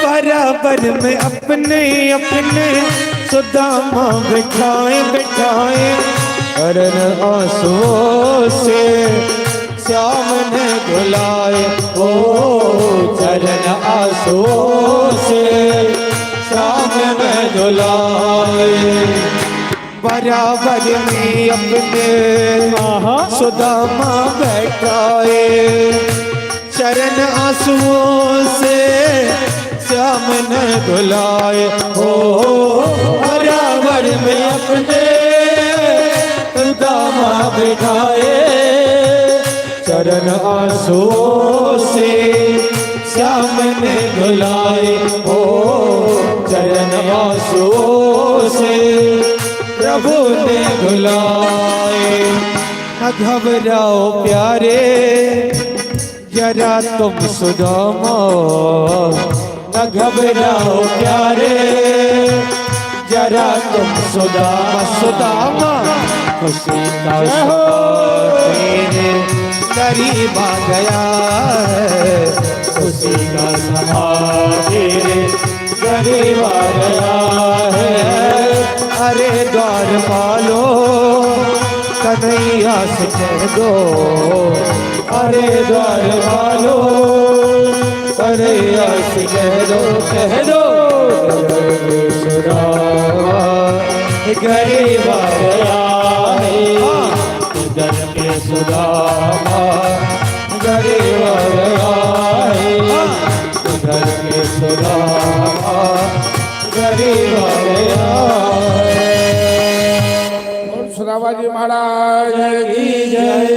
Speaker 2: बराबर में अपने अपने सुदामा बिठाए बिठाए, अरन आंसुओं से श्याम ने धुलाए,
Speaker 3: ओ चरण आंसुओं से श्याम में धुलाए।
Speaker 2: बराबर में अपने सुदामा बैठाए, चरण आंसुओं से श्याम ने धुलाए।
Speaker 3: हो बराबर में अपने सुदामा बिठाए, चरण आंसुओं से श्याम ने धुलाए। हो चरण आंसुओं से प्रभु ने धुलाए।
Speaker 2: न घबराओ प्यारे जरा तुम सुदामा,
Speaker 3: न घबराओ प्यारे जरा तुम सुदामा।
Speaker 2: सुदामा खुशी का तेरे करीब आ गया है,
Speaker 3: खुशी का समा तेरे गरीब आया है।
Speaker 2: अरे द्वारपालो कन्हैया से कह दो,
Speaker 3: अरे द्वारपालो कन्हैया से कह दो, कह दो सुदामा गरीब आया है। इधर के सुदामा गरीब आया है। इधर के सुदामा गरीब आया है।
Speaker 1: और सुदामा जी महाराज की
Speaker 3: जय।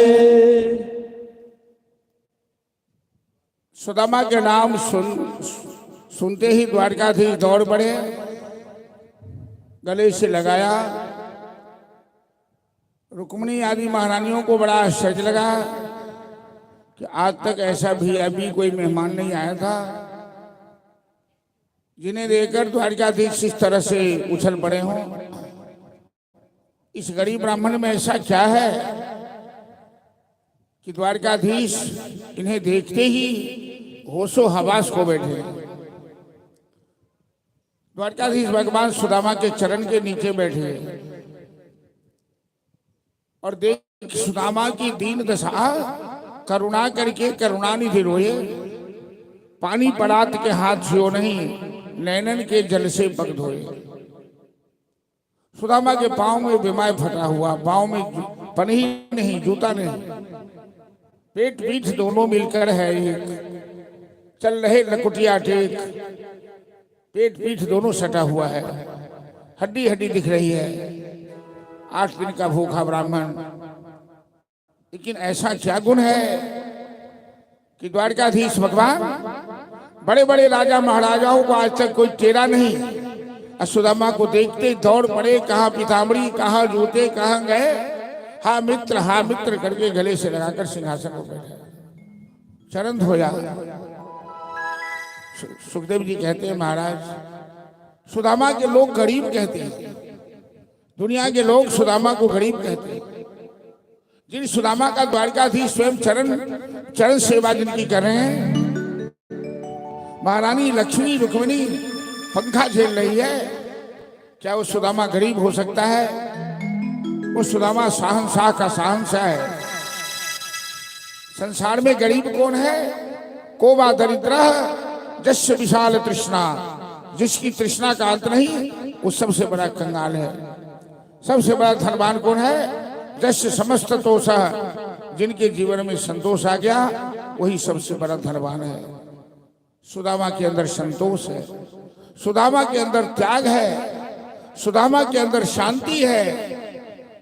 Speaker 1: सुदामा के नाम सुनते ही द्वारकाधीश दौड़ पड़े, गले से लगाया। रुक्मिणी आदि महारानियों को बड़ा आश्चर्य लगा कि आज तक ऐसा भी अभी कोई मेहमान नहीं आया था, जिन्हें देखकर द्वारकाधीश इस तरह से उछल पड़े हों। इस गरीब ब्राह्मण में ऐसा क्या है कि द्वारकाधीश इन्हें देखते ही होशो हवास को बैठे। द्वारकाधीश भगवान सुदामा के चरण के नीचे बैठे और देख सुदामा की दीन दशा, करुणा करके करुणानिधि रोए। पानी पड़ात के हाथ जियो नहीं, नैनन के जल से पग धोए। सुदामा के पांव में बिमाय फटा हुआ, पांव में पनही नहीं, जूता नहीं, पेट पीठ दोनों मिलकर है एक, चल रहे लकुटिया टेक, पेट पीठ दोनों सटा हुआ है, हड्डी हड्डी दिख रही है। 8 दिन का भूखा ब्राह्मण। लेकिन ऐसा क्या गुण है कि द्वारकाधीश भगवान बड़े बड़े राजा महाराजाओं को आज तक कोई टेरा नहीं। सुदामा को देखते दौड़ पड़े, कहाँ पीताम्बरी, कहाँ जूते, कहाँ गए, हा मित्र करके गले से लगाकर सिंहासन पर बैठे, चरण धोया। सुखदेव जी कहते हैं महाराज, सुदामा के लोग गरीब कहते हैं, दुनिया के लोग सुदामा को गरीब कहते हैं। जिन सुदामा का द्वारकाधीश स्वयं चरण सेवा जिनकी कर रहे हैं, महारानी लक्ष्मी रुक्मिणी पंखा झेल रही है, क्या वो सुदामा गरीब हो सकता है? वो सुदामा शहंशाह का शहंशाह है। संसार में गरीब कौन है? को वा दरिद्र जस्य विशाल तृष्णा, जिसकी तृष्णा का अंत नहीं, वो सबसे बड़ा कंगाल है। सबसे बड़ा धनवान कौन है? जस्य समस्त तोष, जिनके जीवन में संतोष आ गया वही सबसे बड़ा धनवान है। सुदामा के अंदर संतोष है, सुदामा के अंदर त्याग है, सुदामा के अंदर शांति है,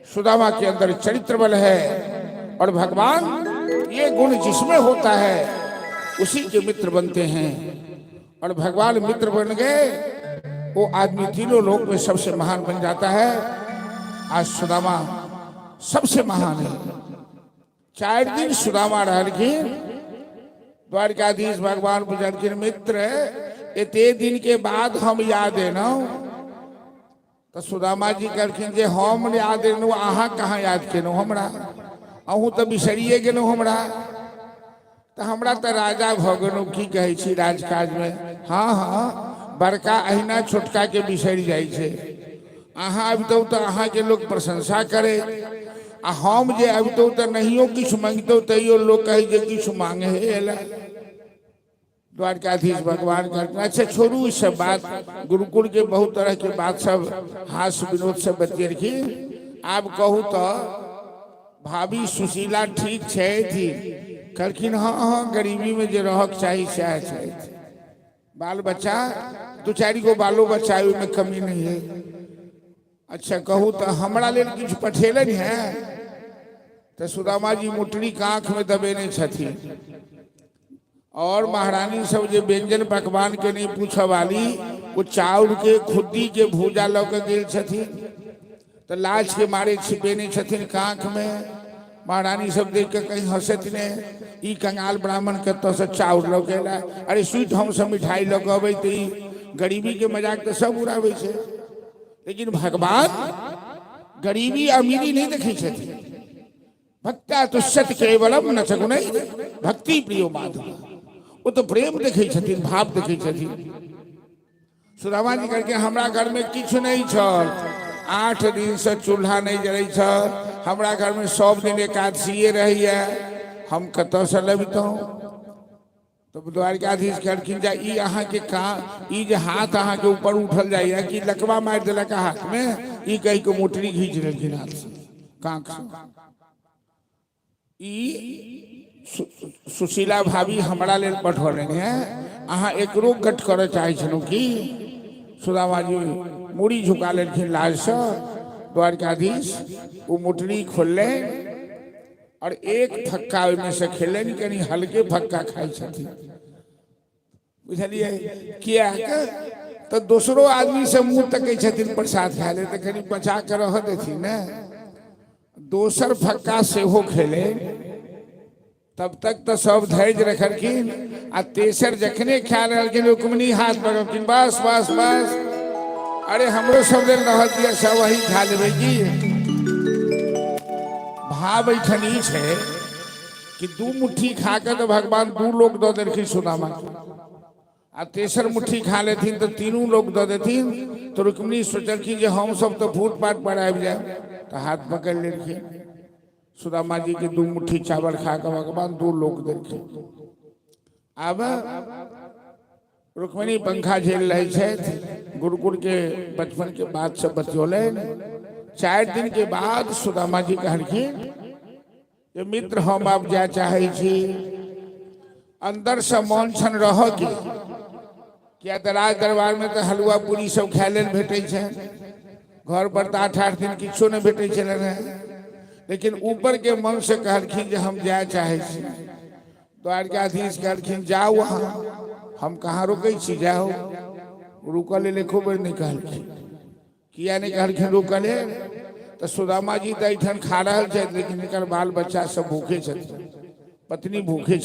Speaker 1: सुदामा के अंदर चरित्र बल है। और भगवान ये गुण जिसमें होता है उसी के मित्र बनते हैं। और भगवान मित्र बन गए, वो आदमी तीनों लोक में सबसे महान बन जाता है। आज सुदामा सबसे महान है। 4 दिन सुदामा रहलखिन, द्वारकाधीश भगवान बुझलखिन मित्र एते दिन के बाद हम याद एनौ। तो सुदामा जी कहलखिन जे हम याद एनौ, अहाँ कहाँ याद केनौ हमरा? अहूँ तो बिसरिए गेलौ हमरा। तो हमरा तो राजा भऽ गेलौ, की कहै छी राजकाज में। हाँ हाँ, बड़का अहिना छोटका के बिसरि जाइ छै। अहाँ अबितौ तो अहाँ के लोग प्रशंसा करे, आ हम जे अबितौ तो नहियो किछु मांगतौ तैयो लोग कहे जे किछु मांगे हे एला। द्वारकाधीश भगवान कहते अच्छा छोड़ू इस सब बात, गुरुकुल के बहुत तरह के बात सब हास्य विनोद सब बतियेलखिन। आब कहू तो भाभी सुशीला ठीक छै थी? कहलखिन हाँ हाँ, गरीबी में जे रहक चाही सएह छै। बाल बच्चा 2-4 गो बालो बच्चा में कमी नहीं है। अच्छा कहू तो हमरा लेल किछु पठेलन है? तो सुदामा जी मुटरी के आंख में दबेने छथिन। और महारानी सब जे व्यंजन पकवान के नहीं पूछे वाली, वो चाउर के खुद्दी के भूजा लऽ के गेल छथिन। तो लाज के मारे छिपेने छथिन आंख में। महारानी सब देख के कहीं हंसत ने, ई कंगाल ब्राह्मण कतऽ से चाउर लऽ के एला? अरे स्वीट हम सब मिठाई लऽ के अबै, तो गरीबी के मजाक तो सब उड़ाबै छै। लेकिन भगवान गरीबी अमीरी नहीं देखै छथिन। भक्ता तुष्यति केवलम न च गुणैः भक्ति प्रियो माधव। वो तो प्रेम देखे छथिन, भाव देखे छथिन। सुदामा जी करके हमरा घर में किछु नहीं छल, 8 दिन से चूल्हा नहीं जलै छल, हमरा घर में सब दिन एकादशिए रहिए, हम कतऽ से लबितौं। तो द्वारकाधीश कहलखिन जा ई अहाँ के ई जे हाथ अहाँ के ऊपर उठल जाइए कि लकवा मारि देलक हाथ में, ई कहि के मोटरी घींच लेलखिन हाथ से कांख से। ई सुशीला भाभी हमरा लेल पठौलनि हैं, अहाँ एकरो कट करऽ चाहै छलहुँ की? सुदामा जी मुड़ी झुका लेलखिन लाज से। द्वारकाधीश वो मोटरी खोलले और एक फक्का में से खेलन, कनी हल्के फक्का खाई छथिन, बुझलिए किया तो दूसरो आदमी से मुंह तकै छथिन प्रसाद खाए ले, तो कनी बचा के रह देथिन ने। दोसर फक्का से हो खेले तब तक तो सब धैर्य रखलखिन, आ तेसर जखने खा रहलखिन रुक्मिणी हाथ पकड़लखिन, बस बस बस, अरे हमरो सब दिन रह दिया, सब वही खा लेबै की। भाव ऐठन ई छै कि 2 मुट्ठी खा के तो भगवान 2 लोग दऽ देलखिन सुदामा के, आ तेसर मुट्ठी खा लेथिन तो 3 लोग दऽ देथिन। तो रुक्मिणी सोचलखिन जे हम सब तो फूटपाट पर आबि जाए, तो हाथ पकड़ लेलखिन। सुदामा जी के 2 मुट्ठी चावल खा के भगवान 2 लोग देलखिन। अब रुक्मिणी पंखा झेल रही छथि, गुरुकुल के बचपन के बात से बतियौलन। 4 दिन के बाद सुदामा जी कहलखिन जे मित्र हम आब जाय चाहे छी, अंदर से मन छन रह के, किया तो राज दरबार में तो हलुआ पूरी सब खाय लेल भेटै छै, घर पर तो 8-8 दिन किछो नहीं भेटै छलै रहे। लेकिन ऊपर के मन से कहलखिन जे हम जाय चाहे छी। द्वारकाधीश कहलखिन जाओ वहाँ, हम कहाँ रुकै छी, जाओ। रुकल लेखो बेर नहीं कहलखिन, किया नहीं कहलखिन रुकले? तो सुदामा जी तो ऐठन खा रहल छथि, लेकिन इनकर बाल बच्चा सब भूखे छथिन, पत्नी भूखे छथिन।